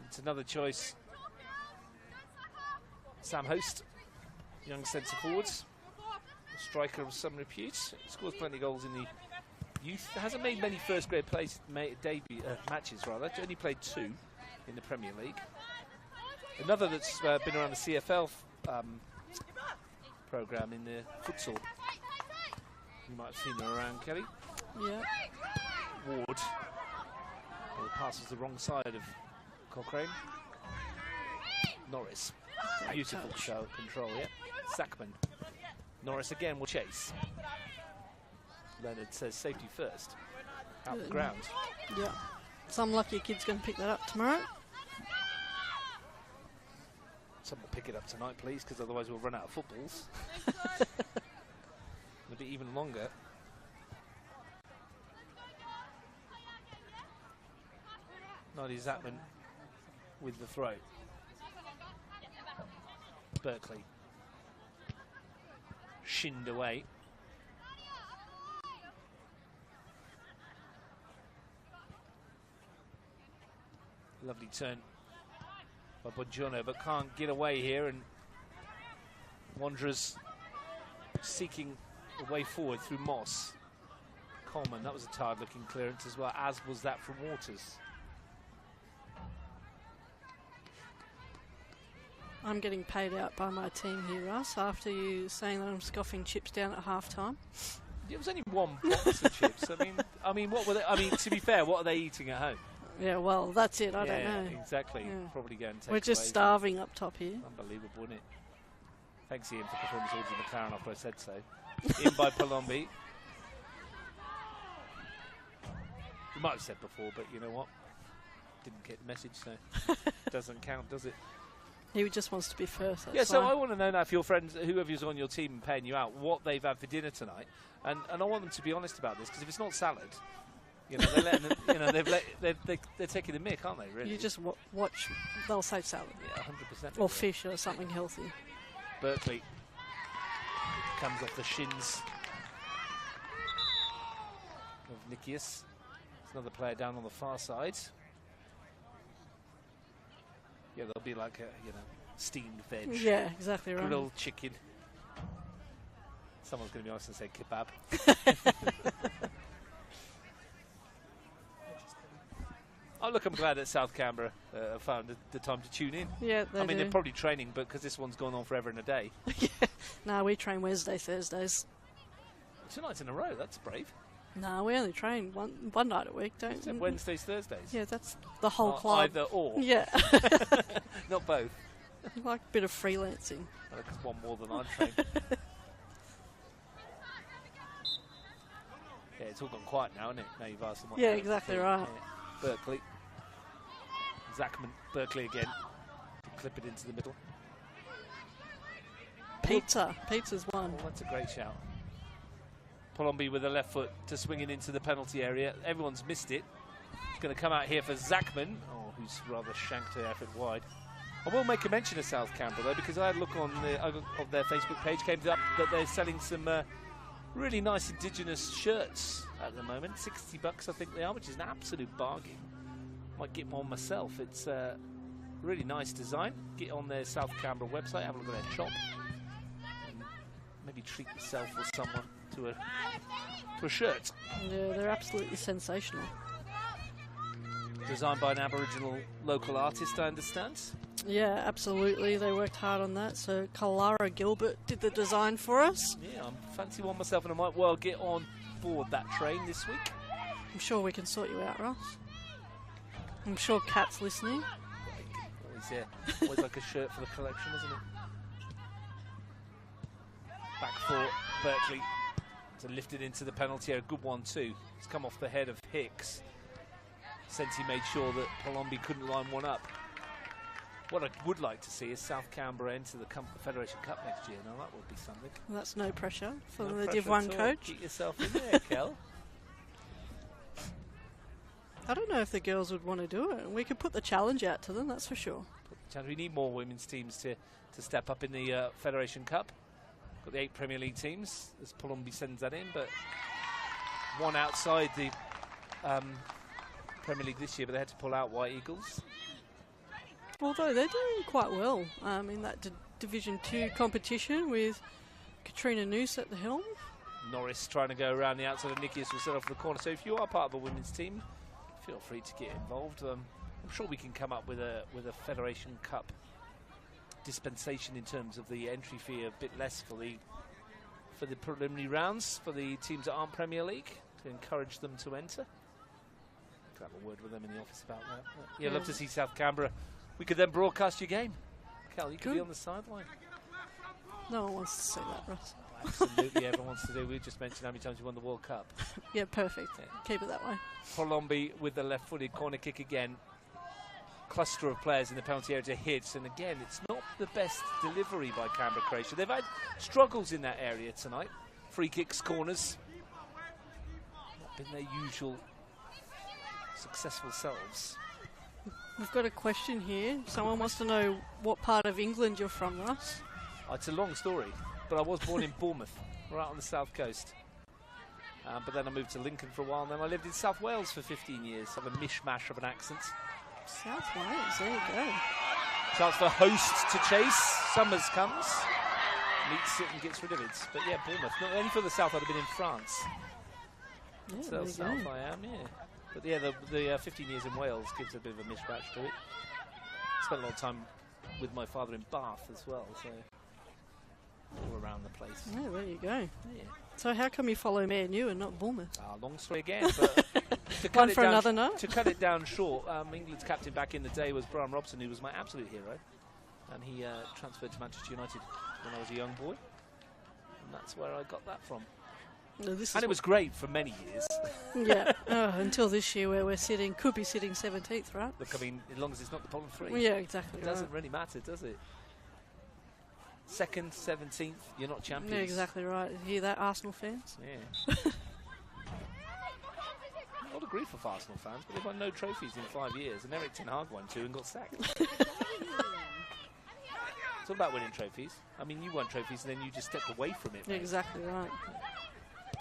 S4: It's another choice. Sam Host, young centre forwards. A striker of some repute. Scores plenty of goals in the youth. Hasn't made many first grade matches, rather. Only played 2 in the Premier League. Another that's been around the CFL programme in the futsal. You might have seen them around, Kelly.
S6: Yeah.
S4: Ward. Well, passes the wrong side of Cochrane. Norris. Beautiful show control, yeah. Sackman. Norris again will chase. Leonard says safety first. Out the ground.
S6: Yeah. Some lucky kid's going to pick that up tomorrow.
S4: Someone will pick it up tonight, please, because otherwise we'll run out of footballs. It'll be even longer. Nadia Zatman with the throw. Berkeley. Shinned away. Lovely turn by Bongiorno, but can't get away here, and Wanderers seeking a way forward through Moss. Coleman, that was a tired-looking clearance as well, as was that from Waters.
S6: I'm getting paid out by my team here, Russ, after you saying that I'm scoffing chips down at half-time.
S4: It was only one box of chips. I mean, what were they? I mean, to be fair, what are they eating at home?
S6: Yeah, well, that's it. I don't know.
S4: Exactly.
S6: Yeah.
S4: Probably going to take
S6: We're just
S4: away.
S6: starving up top here.
S4: Unbelievable, isn't it? Thanks, Ian, for performing towards the McLaren after I said so. In by Palombi. You might have said before, but you know what? Didn't get the message, so doesn't count, does it?
S6: He just wants to be first.
S4: Yeah, so I want to know now if your friends, whoever's on your team and paying you out, what they've had for dinner tonight, and I want them to be honest about this, because if it's not salad, you know, they're letting them, you know, they're taking the mick, aren't they? Really?
S6: You just watch. They'll say salad.
S4: Yeah, 100%.
S6: Or fish or something healthy.
S4: Berkeley comes off the shins of Nikias. There's another player down on the far side. Yeah, there'll be like a, you know, steamed veg.
S6: Yeah, exactly right.
S4: Grilled chicken. Someone's going to be honest and say kebab. Oh, look, I'm glad that South Canberra found the time to tune in.
S6: Yeah,
S4: I mean, they're probably training, but because this one's gone on forever and a day.
S6: Yeah. No, we train Wednesday, Thursdays.
S4: 2 nights in a row, that's brave.
S6: No, we only train one night a week, don't we?
S4: Wednesdays, Thursdays?
S6: Yeah, that's the whole club.
S4: Either or?
S6: Yeah.
S4: Not both?
S6: Like a bit of freelancing.
S4: Well, that's one more than I'm trained. Yeah, it's all gone quiet now, isn't it? Now you've asked them what.
S6: Yeah, exactly right.
S4: Yeah. Berkeley. Zachman, Berkeley again. Clip it into the middle.
S6: Pizza's one.
S4: Oh, that's a great shout. Palombi with the left foot to swing it into the penalty area. Everyone's missed it. It's going to come out here for Zachman, who's rather shanked her effort wide. I will make a mention of South Canberra, though, because I had a look on their Facebook page, came up that they're selling some really nice Indigenous shirts at the moment. $60, I think they are, which is an absolute bargain. Might get one myself. It's a really nice design. Get on their South Canberra website, have a look at their shop, and maybe treat yourself or someone to a shirt.
S6: Yeah, they're absolutely sensational.
S4: Designed by an Aboriginal local artist, I understand.
S6: Yeah, absolutely. They worked hard on that. So Kalara Gilbert did the design for us.
S4: Yeah, I fancy one myself, and I might well get on board that train this week.
S6: I'm sure we can sort you out, Ross. I'm sure Kat's listening.
S4: Always like a shirt for the collection, isn't it? Back for Berkeley. To lift it into the penalty area. Good one too. It's come off the head of Hicks. Senti made sure that Palombi couldn't line one up. What I would like to see is South Canberra enter the Federation Cup next year. Now that would be something.
S6: Well, that's no pressure for
S4: No
S6: the
S4: pressure
S6: Div 1
S4: at all.
S6: coach.
S4: Get yourself in there, Kel.
S6: I don't know if the girls would want to do it. We could put the challenge out to them, that's for sure.
S4: We need more women's teams to step up in the Federation Cup. Got the 8 Premier League teams, as Palombi sends that in, but one outside the Premier League this year, but they had to pull out White Eagles.
S6: Although they're doing quite well in that Division 2 competition with Katrina Noose at the helm.
S4: Norris trying to go around the outside of Nikias will set off the corner. So if you are part of a women's team, feel free to get involved. I'm sure we can come up with a Federation Cup dispensation in terms of the entry fee, a bit less for the preliminary rounds for the teams that aren't Premier League, to encourage them to enter. Could have a word with them in the office about that. Yeah, love to see South Canberra. We could then broadcast your game. Cal, you could be on the sideline.
S6: No one wants to say that, Ross.
S4: Oh, absolutely, everyone wants to do. We just mentioned how many times you won the World Cup.
S6: Yeah, perfect.
S4: Yeah.
S6: Keep it that way.
S4: Palombi with the left-footed corner kick again. Cluster of players in the penalty area to hit, and again, it's not the best delivery by Canberra Croatia. They've had struggles in that area tonight. Free kicks, corners. Not been their usual successful selves.
S6: We've got a question here. Someone wants to know what part of England you're from, Russ.
S4: It's a long story, but I was born in Bournemouth, right on the south coast. But then I moved to Lincoln for a while, and then I lived in South Wales for 15 years. I have a mishmash of an accent.
S6: South Wales, there you go.
S4: Chance for host to chase. Summers comes, meets it and gets rid of it. But yeah, Bournemouth. Not only for the South, I'd have been in France.
S6: Yeah,
S4: So
S6: there you
S4: South
S6: go.
S4: I am, yeah. But yeah, the 15 years in Wales gives a bit of a mismatch to it. Spent a lot of time with my father in Bath as well, so all around the place.
S6: Yeah, there you go.
S4: Yeah.
S6: So how come you follow Me and You and not Bournemouth?
S4: Long story again, but to cut
S6: One
S4: it
S6: for
S4: down
S6: another night?
S4: To cut it down short, England's captain back in the day was Brian Robson, who was my absolute hero. And he transferred to Manchester United when I was a young boy. And that's where I got that from.
S6: No, this is
S4: And it was great for many years.
S6: yeah, until this year where could be sitting 17th, right?
S4: Look, I mean, as long as it's not the bottom three.
S6: Well, yeah, exactly.
S4: It doesn't really matter, does it? Second, 17th, you're not champions.
S6: Yeah, exactly right. You hear that, Arsenal fans?
S4: Yeah. A lot of grief for Arsenal fans, but they've won no trophies in 5 years, and Eric Ten Hag won 2 and got sacked. It's all about winning trophies. I mean, you won trophies, and then you just stepped away from it.
S6: Yeah,
S4: Mate.
S6: exactly right.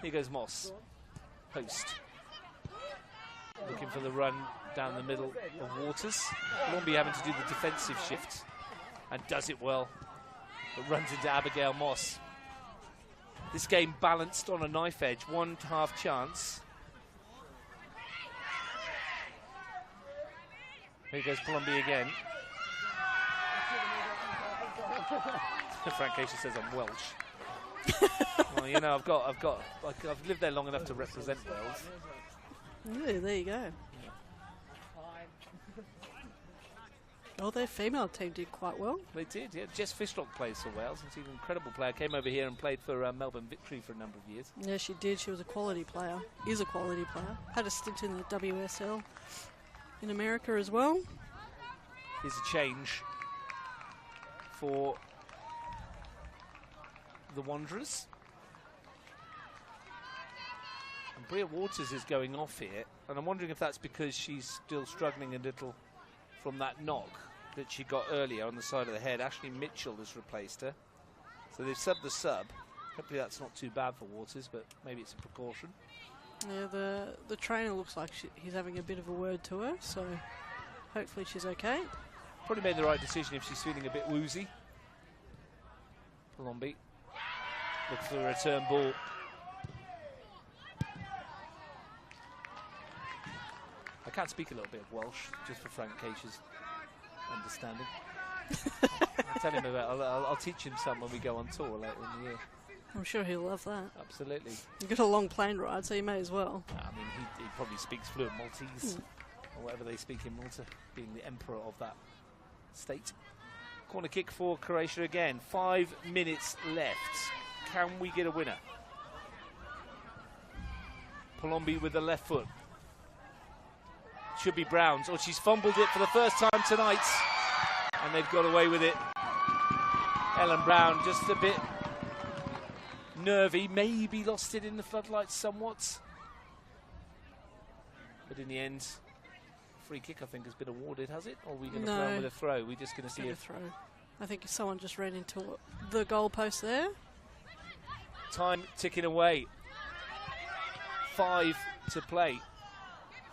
S4: Here goes Moss, host. Looking for the run down the middle of Waters. Lombi having to do the defensive shift, and does it well. But runs into Abigail Moss. This game balanced on a knife edge, 1/2 chance. Here goes Palombi again. Frank Casey says I'm Welsh. Well, you know, I've lived there long enough to represent Wales.
S6: Yeah, there you go. Oh, their female team did quite well.
S4: They did, yeah. Jess Fishlock plays for Wales, and she's an incredible player. Came over here and played for Melbourne Victory for a number of years.
S6: Yeah, she did. She was a quality player. Is a quality player. Had a stint in the WSL in America as well.
S4: Here's a change for the Wanderers. And Bria Waters is going off here, and I'm wondering if that's because she's still struggling a little from that knock that she got earlier on the side of the head. Ashley Mitchell has replaced her. So they've subbed the sub. Hopefully that's not too bad for Waters, but maybe it's a precaution.
S6: Yeah, the trainer looks like he's having a bit of a word to her, so hopefully she's okay.
S4: Probably made the right decision if she's feeling a bit woozy. Palombi looks for the return ball. I can speak a little bit of Welsh, just for Frank Caish's understanding. I'll tell him about. I'll teach him some when we go on tour later in the year.
S6: I'm sure he'll love that.
S4: Absolutely.
S6: You've got a long plane ride, so you may as well.
S4: I mean, he probably speaks fluent Maltese, or whatever they speak in Malta, being the emperor of that state. Corner kick for Croatia again. 5 minutes left. Can we get a winner? Palombi with the left foot. Should be Brown's. Oh, she's fumbled it for the first time tonight, and they've got away with it. Ellen Brown just a bit nervy, maybe lost it in the floodlights somewhat. But in the end, free kick I think has been awarded, has it? Or are we going to throw in with a throw? We're just going to see a
S6: throw. I think someone just ran into the goalpost there.
S4: time ticking away. 5 to play.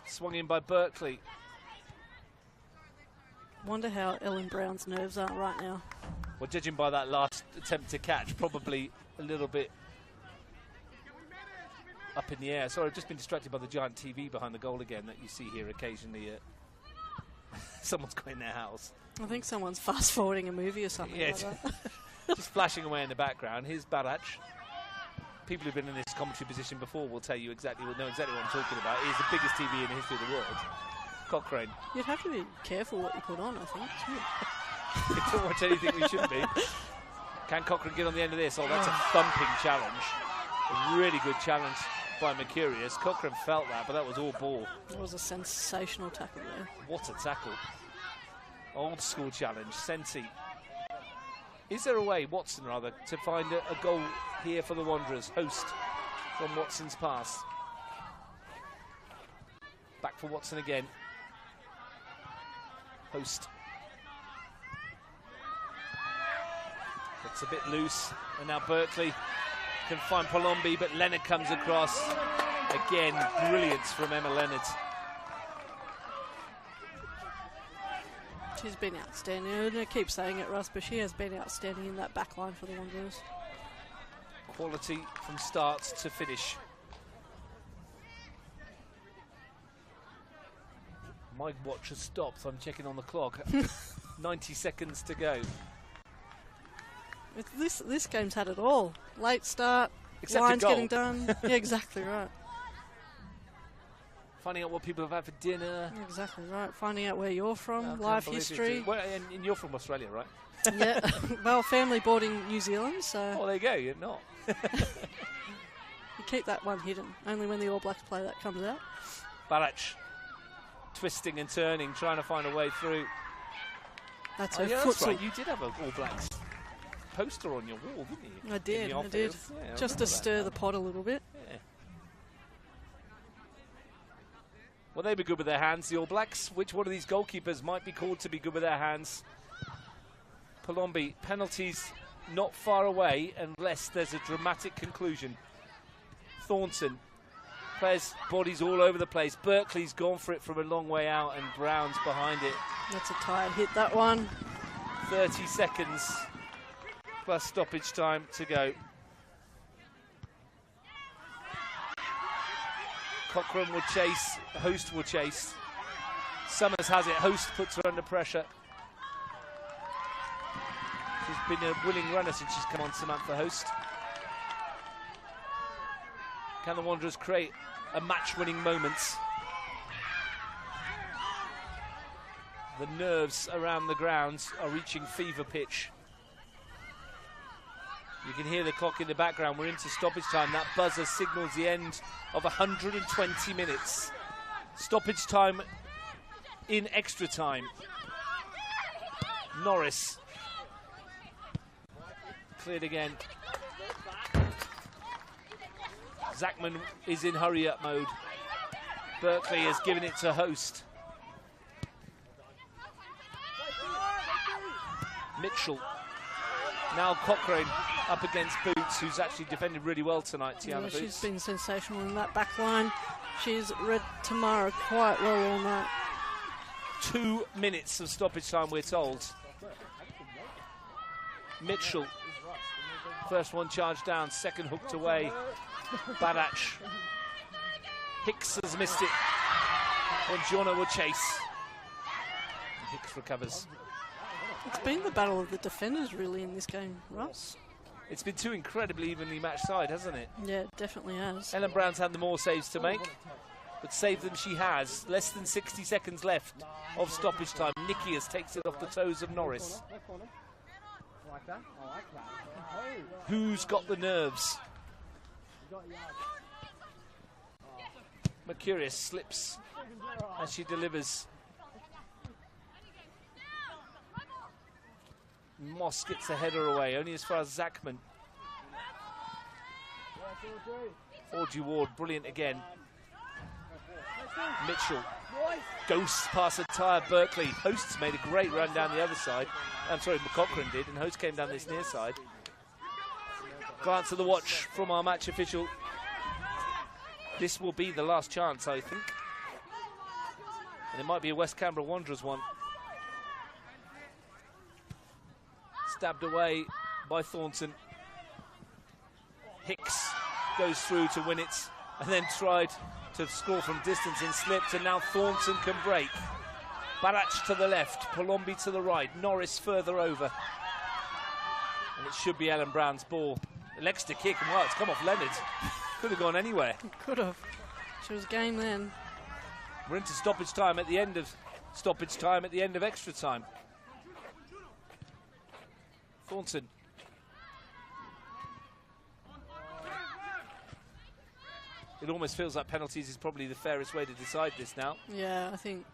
S4: Swung in by Berkeley.
S6: Wonder how Ellen Brown's nerves are right now.
S4: Well, judging by that last attempt to catch, probably a little bit up in the air. Sorry, I've just been distracted by the giant TV behind the goal again that you see here occasionally. Someone's got in their house.
S6: I think someone's fast-forwarding a movie or something like that.
S4: Just flashing away in the background. Here's Barach. People who've been in this commentary position before will tell you exactly, will know exactly what I'm talking about. It is the biggest TV in the history of the world. Cochrane.
S6: You'd have to be careful what you put on, I think.
S4: We don't watch anything we shouldn't be. Can Cochrane get on the end of this? Oh, that's a thumping challenge. A really good challenge by Mercurius. Cochrane felt that, but that was all ball.
S6: It was a sensational tackle there.
S4: What a tackle. Old school challenge. Senti. Is there a way, Watson rather, to find a goal here for the Wanderers? Host from Watson's pass. Back for Watson again. Host. It's a bit loose. And now Berkeley can find Palombi, but Leonard comes across. Again, brilliance from Emma Leonard.
S6: She's been outstanding. I keep saying it, Russ, but she has been outstanding in that back line for the Wanderers.
S4: Quality from start to finish. My watch has stopped, so I'm checking on the clock. 90 seconds to go.
S6: This game's had it all. Late start,
S4: Except
S6: lines
S4: a goal.
S6: getting done. Yeah, exactly right.
S4: Finding out what people have had for dinner.
S6: Exactly right. Finding out where you're from,
S4: I can't
S6: life
S4: believe
S6: history.
S4: it. Well, and you're from Australia, right?
S6: Yeah. Well, family board in New Zealand, so
S4: Oh, there you go. You're not.
S6: you keep that one hidden. Only when the All Blacks play that comes out.
S4: Barach twisting and turning, trying to find a way through.
S6: That's
S4: Oh,
S6: her
S4: yeah, that's
S6: futsal.
S4: right. You did have an All Blacks poster on your wall, didn't you?
S6: I did.
S4: In the
S6: I did.
S4: office. Yeah, I
S6: Just
S4: remember
S6: to stir
S4: that
S6: the pot a little bit.
S4: Yeah. Well, they were good with their hands, the All Blacks. Which one of these goalkeepers might be called to be good with their hands? Palombi, penalties not far away unless there's a dramatic conclusion. Thornton, players' bodies all over the place. Berkeley's gone for it from a long way out and Brown's behind it.
S6: That's a tired hit, that one.
S4: 30 seconds plus stoppage time to go. Cochrane will chase, Host will chase. Summers has it, Host puts her under pressure. She's been a willing runner since she's come on, Samantha Host. Can the Wanderers create a match-winning moment? The nerves around the grounds are reaching fever pitch. You can hear the clock in the background. We're into stoppage time. That buzzer signals the end of 120 minutes. Stoppage time in extra time. Norris. Cleared again. Zachman is in hurry-up mode. Berkeley has given it to Host. Mitchell. Now Cochrane up against Boots, who's actually defended really well tonight, Tiana Boots.
S6: She's been sensational in that back line. She's read Tamara quite well all night.
S4: 2 minutes of stoppage time, we're told. Mitchell. First one charged down, second hooked away. Barach. Hicks has missed it. Bongiorno will chase. Hicks recovers.
S6: It's been the battle of the defenders, really, in this game, Russ.
S4: It's been two incredibly evenly matched sides, hasn't it?
S6: Yeah, it definitely has.
S4: Ellen Brown's had the more saves to make, but save them she has. Less than 60 seconds left of stoppage time. Nikias takes it off the toes of Norris. Who's got the nerves? Mercurius slips as she delivers. Moss gets the header away, only as far as Zachman. Audrey Ward, brilliant again. Mitchell. Ghosts past a tired Berkeley. Hosts made a great run down the other side. I'm sorry, Cochrane did, and Host came down this near side. Glance at the watch from our match official. This will be the last chance, I think. And it might be a West Canberra Wanderers one. Stabbed away by Thornton. Hicks goes through to win it and then tried to score from distance and slipped, and now Thornton can break. Barach to the left, Palombi to the right, Norris further over. And it should be Ellen Brown's ball. Elects to kick, and wow, it's come off Leonard. Could have gone anywhere.
S6: Could have. She was game then.
S4: We're into stoppage time at the end of extra time. Thornton. It almost feels like penalties is probably the fairest way to decide this now.
S6: Yeah, I think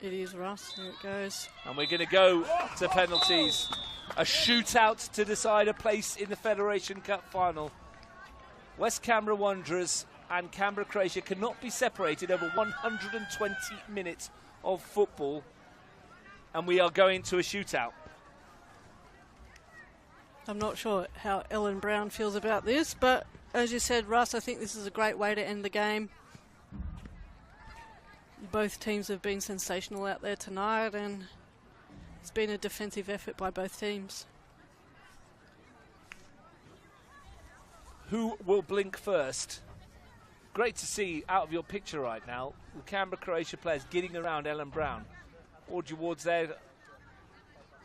S6: it is, Russ. Here it goes.
S4: And we're going to go to penalties. A shootout to decide a place in the Federation Cup final. West Canberra Wanderers and Canberra Croatia cannot be separated over 120 minutes of football. And we are going to a shootout.
S6: I'm not sure how Ellen Brown feels about this, but as you said, Russ, I think this is a great way to end the game. Both teams have been sensational out there tonight, and it's been a defensive effort by both teams.
S4: Who will blink first? Great to see out of your picture right now the Canberra Croatia players getting around Ellen Brown. Audrey Ward's there.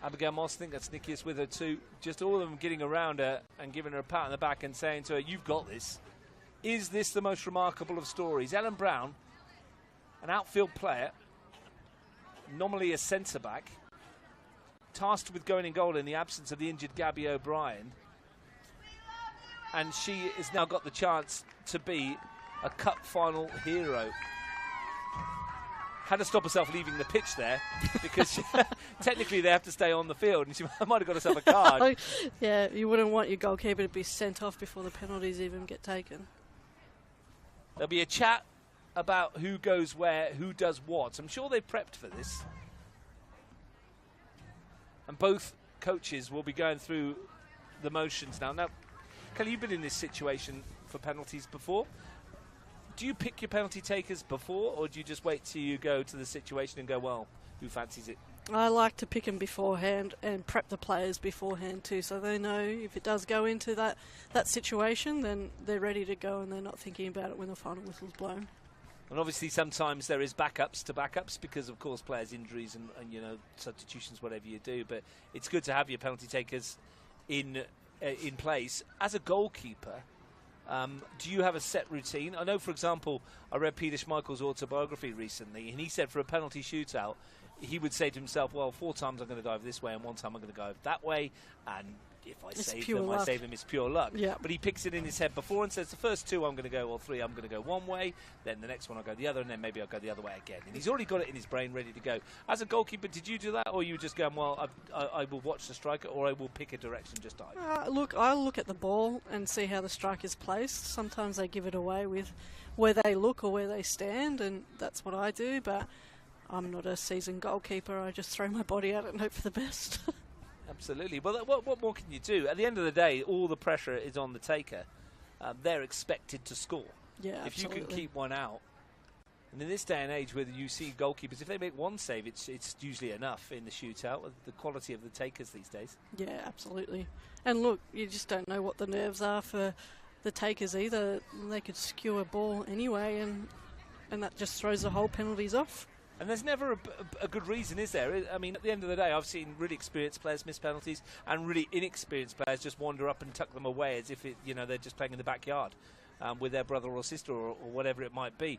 S4: Abigail Moss, I think that's Nikias with her too. Just all of them getting around her and giving her a pat on the back and saying to her, "You've got this." Is this the most remarkable of stories? Ellen Brown, an outfield player, nominally a centre-back, tasked with going in goal in the absence of the injured Gabby O'Brien. And she has now got the chance to be a cup final hero. Had to stop herself leaving the pitch there because technically they have to stay on the field, and she might have got herself a card.
S6: Yeah, you wouldn't want your goalkeeper to be sent off before the penalties even get taken.
S4: There'll be a chat about who goes where, who does what. I'm sure they've prepped for this. And both coaches will be going through the motions now. Now, Kelly, you've been in this situation for penalties before. Do you pick your penalty takers before, or do you just wait till you go to the situation and go, well, who fancies it?
S6: I like to pick them beforehand and prep the players beforehand too, so they know if it does go into that situation, then they're ready to go and they're not thinking about it when the final whistle's blown.
S4: And obviously sometimes there is backups to backups because, of course, players' injuries and you know, substitutions, whatever you do. But it's good to have your penalty takers in place. As a goalkeeper, do you have a set routine? I know, for example, I read Peter Schmeichel's autobiography recently, and he said for a penalty shootout, he would say to himself, well, 4 times I'm going to dive this way and 1 time I'm going to go that way, and if I save them, I save them. It's pure luck.
S6: Yeah.
S4: But he picks it in his head before and says the first 2 I'm going to go, or 3 I'm going to go one way, then the next one I'll go the other, and then maybe I'll go the other way again. And he's already got it in his brain ready to go. As a goalkeeper, did you do that, or you were just going, well, I will watch the striker, or I will pick a direction, just dive?
S6: Look, I'll look at the ball and see how the striker's placed. Sometimes they give it away with where they look or where they stand, and that's what I do, but I'm not a seasoned goalkeeper. I just throw my body at it and hope for the best.
S4: Absolutely. Well, what more can you do? At the end of the day, all the pressure is on the taker. They're expected to score.
S6: Yeah,
S4: if
S6: absolutely.
S4: you can keep one out. And in this day and age, where you see goalkeepers, if they make 1 save, it's usually enough in the shootout. The quality of the takers these days.
S6: Yeah, absolutely. And look, you just don't know what the nerves are for the takers either. They could skew a ball anyway, and that just throws the whole penalties off.
S4: And there's never a good reason, is there? I mean, at the end of the day, I've seen really experienced players miss penalties and really inexperienced players just wander up and tuck them away as if they're just playing in the backyard with their brother or sister or whatever it might be.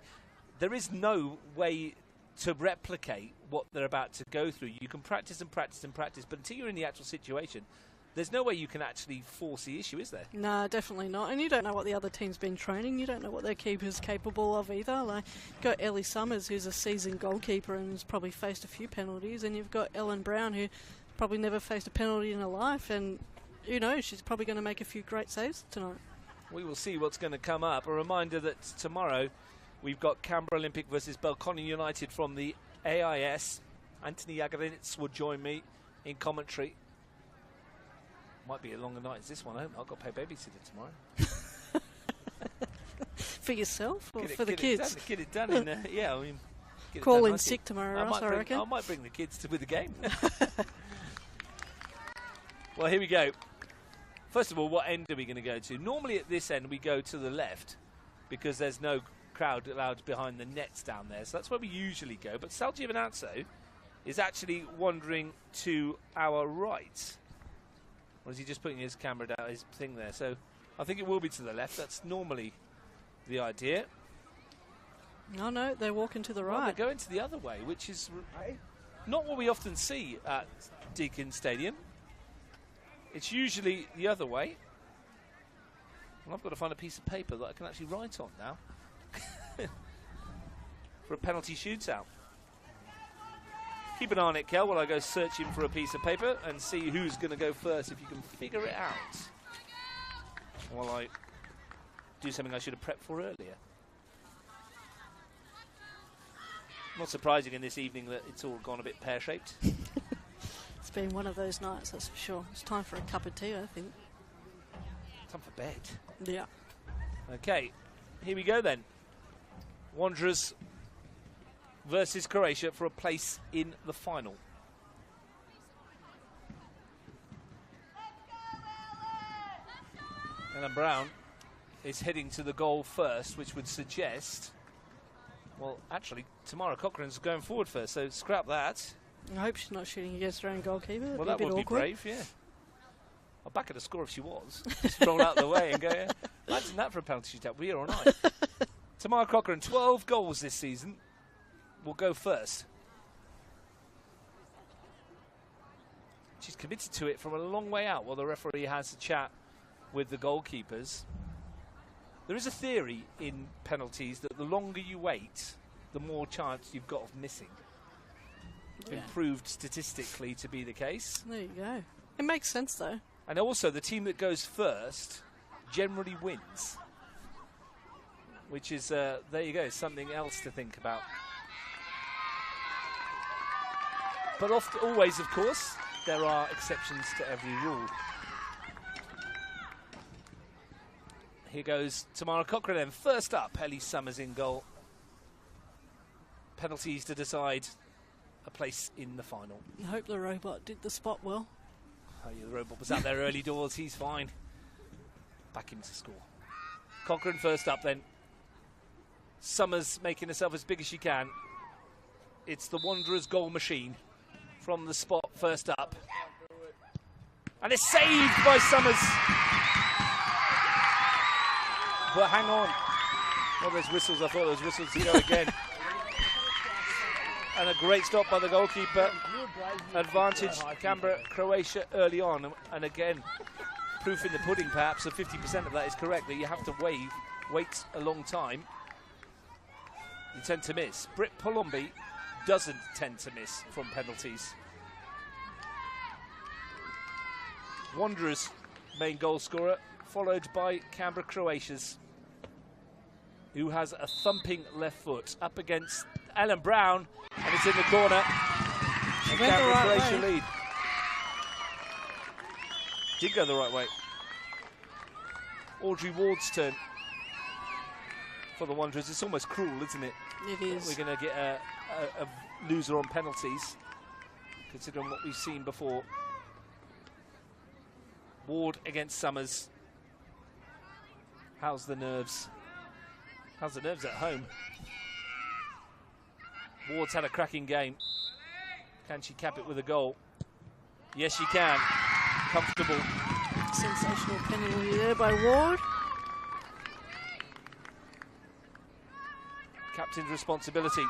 S4: There is no way to replicate what they're about to go through. You can practice and practice and practice, but until you're in the actual situation, there's no way you can actually force the issue, is there?
S6: No, definitely not. And you don't know what the other team's been training. You don't know what their keeper's capable of either. Like, you've got Ellie Summers, who's a seasoned goalkeeper and has probably faced a few penalties, and you've got Ellen Brown, who probably never faced a penalty in her life, and who knows, she's probably going to make a few great saves tonight.
S4: We will see what's going to come up. A reminder that tomorrow we've got Canberra Olympic versus Belconnen United from the AIS. Anthony Yagarinitz will join me in commentary. Might be a longer night as this one. I hope I've got to pay babysitter tomorrow.
S6: For yourself or for the kids?
S4: Get it done. Yeah, I mean,
S6: call in sick tomorrow, Ross, I reckon.
S4: I might bring the kids with the game. Well, here we go. First of all, what end are we going to go to? Normally at this end we go to the left because there's no crowd allowed behind the nets down there. So that's where we usually go. But Salji Venanzo is actually wandering to our right. Or is he just putting his camera down, his thing there? So I think it will be to the left. That's normally the idea.
S6: No, they're walking to the right.
S4: Well, they're going to the other way, which is not what we often see at Deakin Stadium. It's usually the other way. Well, I've got to find a piece of paper that I can actually write on now for a penalty shootout. Keep an eye on it, Kel, while I go searching for a piece of paper and see who's going to go first, if you can figure it out. While I do something I should have prepped for earlier. Not surprising in this evening that it's all gone a bit pear-shaped.
S6: It's been one of those nights, that's for sure. It's time for a cup of tea, I think.
S4: Time for bed.
S6: Yeah.
S4: Okay, here we go then. Wanderers versus Croatia for a place in the final. Ellen Brown is heading to the goal first, which would suggest, well, actually, Tamara Cochrane's going forward first, so scrap that.
S6: I hope she's not shooting against her own goalkeeper.
S4: Well,
S6: That'd
S4: that would be
S6: awkward.
S4: brave, yeah. I'll back at a score if she was. Just roll out of the way and go, yeah. Imagine that for a penalty shootout. We're all right. Tamara Cochrane, 12 goals this season, will go first. She's committed to it from a long way out while the referee has a chat with the goalkeepers. There is a theory in penalties that the longer you wait, the more chance you've got of missing. It's been proved statistically to be the case.
S6: There you go. It makes sense, though.
S4: And also, the team that goes first generally wins. Which is, there you go, something else to think about. But always, of course, there are exceptions to every rule. Here goes Tamara Cochrane then. First up, Ellie Summers in goal. Penalties to decide a place in the final.
S6: I hope the robot did the spot well.
S4: Oh, yeah, the robot was out there early doors. He's fine. Back into score. Cochrane first up then. Summers making herself as big as she can. It's the Wanderers goal machine from the spot first up. And it's saved by Summers. But hang on. Well, there's whistles. I thought there was whistles. You know, again. And a great stop by the goalkeeper. Advantage Canberra Croatia early on. And again, proof in the pudding perhaps, so 50% of that is correct, that you have to wait a long time. You tend to miss. Britt Palombi doesn't tend to miss from penalties. Wanderers main goal scorer, followed by Canberra Croatia's, who has a thumping left foot up against Ellen Brown, and it's in the corner. And Canberra Croatia lead. Did go the right way. Audrey Ward's turn for the Wanderers. It's almost cruel, isn't it?
S6: It is.
S4: We're going to get a loser on penalties, considering what we've seen before. Ward against Summers. How's the nerves? How's the nerves at home? Ward's had a cracking game. Can she cap it with a goal? Yes, she can. Comfortable.
S6: Sensational penalty there by Ward.
S4: Captain's responsibility.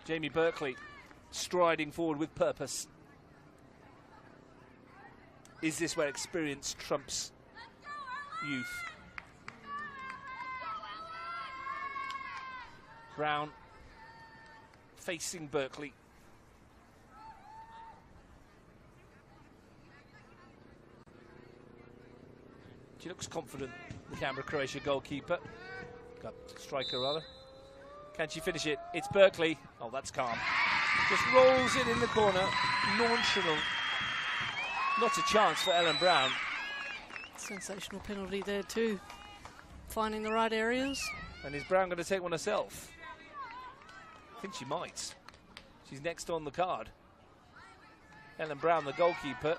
S4: Jamie Berkeley striding forward with purpose. Is this where experience trumps youth? Brown facing Berkeley. She looks confident, the Canberra Croatia goalkeeper. Striker, rather. Can she finish it? It's Berkeley. Oh, that's calm. Just rolls it in the corner. Nonchalant. Not a chance for Ellen Brown.
S6: Sensational penalty there too. Finding the right areas.
S4: And is Brown going to take one herself? I think she might. She's next on the card. Ellen Brown, the goalkeeper.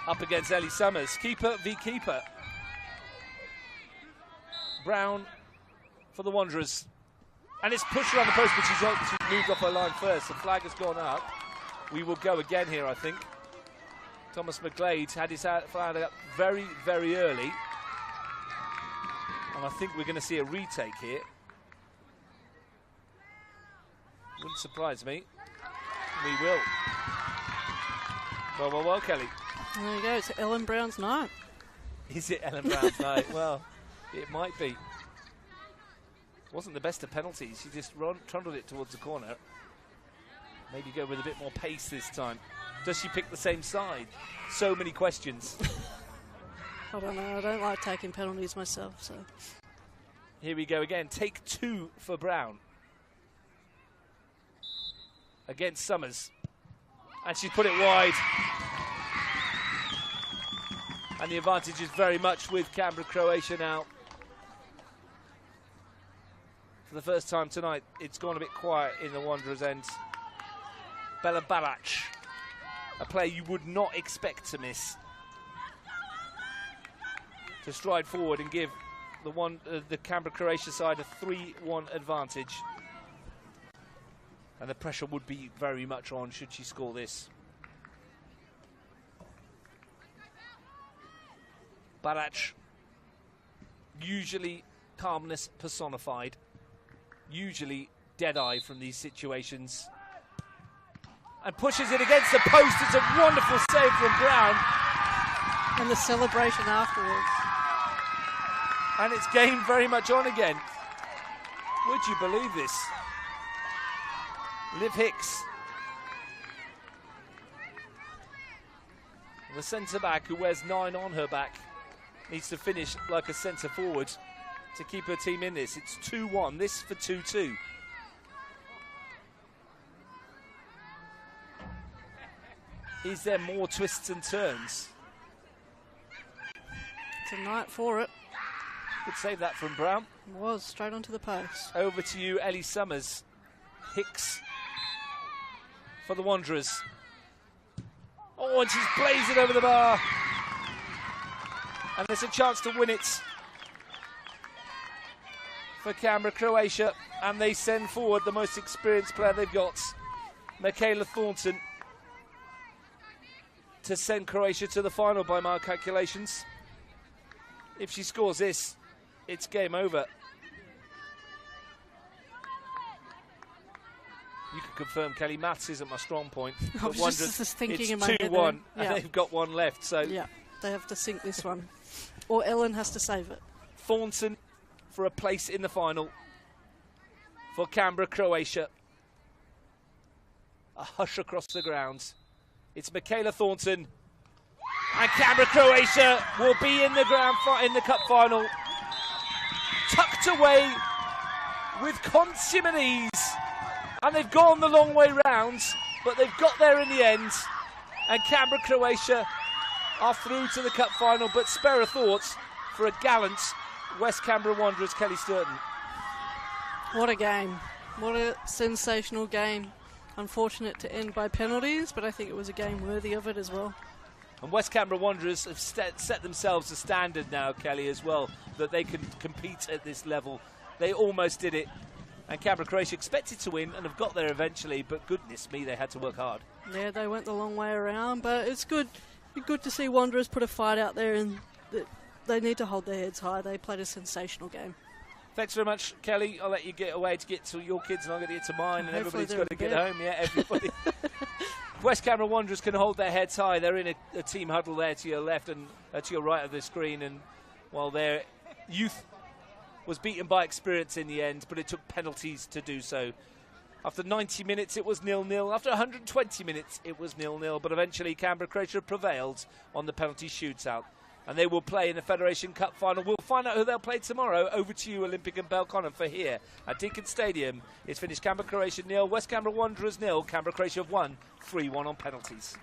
S4: Up against Ellie Summers. Keeper v keeper. Brown for the Wanderers. And it's pushed around the post, but she's moved off her line first. The flag has gone up. We will go again here, I think. Thomas McGlade had his flag up very, very early. And I think we're going to see a retake here. Wouldn't surprise me. We will. Well, Kelly.
S6: There you go, it's Ellen Brown's night.
S4: Is it Ellen Brown's night? Well, it might be. Wasn't the best of penalties. She just trundled it towards the corner. Maybe go with a bit more pace this time. Does she pick the same side? So many questions.
S6: I don't know. I don't like taking penalties myself. So
S4: here we go again. Take two for Brown against Summers, and she's put it wide. And the advantage is very much with Canberra Croatia now. For the first time tonight, it's gone a bit quiet in the Wanderers' end. Bella Balac, a player you would not expect to miss to stride forward and give the Canberra Croatia side a 3-1 advantage. And the pressure would be very much on should she score this. Barac, usually calmness personified, usually dead-eye from these situations, and pushes it against the post. It's a wonderful save from Brown.
S6: And the celebration afterwards.
S4: And it's game very much on again. Would you believe this? Liv Hicks, the centre-back who wears 9 on her back, needs to finish like a centre-forward to keep her team in this. It's 2-1, this for 2-2. Is there more twists and turns?
S6: It's a night for it.
S4: Good save that from Brown.
S6: It was, straight onto the post.
S4: Over to you, Ellie Summers. Hicks for the Wanderers. Oh, and she's blazing over the bar. And there's a chance to win it for Canberra Croatia. And they send forward the most experienced player they've got, Michaela Thornton, to send Croatia to the final by my calculations. If she scores this, it's game over. You can confirm, Kelly, maths isn't my strong point.
S6: I was just thinking in my head.
S4: It's 2-1,
S6: Yeah.
S4: and they've got one left. So
S6: yeah, they have to sink this one. Or Ellen has to save it.
S4: Thornton for a place in the final for Canberra Croatia. A hush across the grounds. It's Michaela Thornton, and Canberra Croatia will be in the cup final, tucked away with consummate ease. And they've gone the long way round, but they've got there in the end. And Canberra Croatia are through to the cup final, but spare a thought for a gallant West Canberra Wanderers, Kelly Sturton.
S6: What a game. What a sensational game. Unfortunate to end by penalties, but I think it was a game worthy of it as well.
S4: And West Canberra Wanderers have set themselves a standard now, Kelly, as well, that they can compete at this level. They almost did it. And Canberra Croatia expected to win and have got there eventually, but goodness me, they had to work hard.
S6: Yeah, they went the long way around, but it's good to see Wanderers put a fight out there, and they need to hold their heads high. They played a sensational game.
S4: Thanks very much, Kelly. I'll let you get away to get to your kids, and I'll get to get to mine, and
S6: Hopefully
S4: everybody's got to get
S6: bed.
S4: home. Yeah, everybody. West Canberra Wanderers can hold their heads high. They're in a team huddle there to your left and to your right of the screen, and while their youth was beaten by experience in the end, but it took penalties to do so. After 90 minutes, it was 0-0. After 120 minutes, it was 0-0. But eventually, Canberra Croatia prevailed on the penalty shootout. And they will play in the Federation Cup final. We'll find out who they'll play tomorrow. Over to you, Olympic and Belconnen, for here at Deakin Stadium. It's finished Canberra Croatia 0, West Canberra Wanderers 0. Canberra Croatia have won 3-1 on penalties.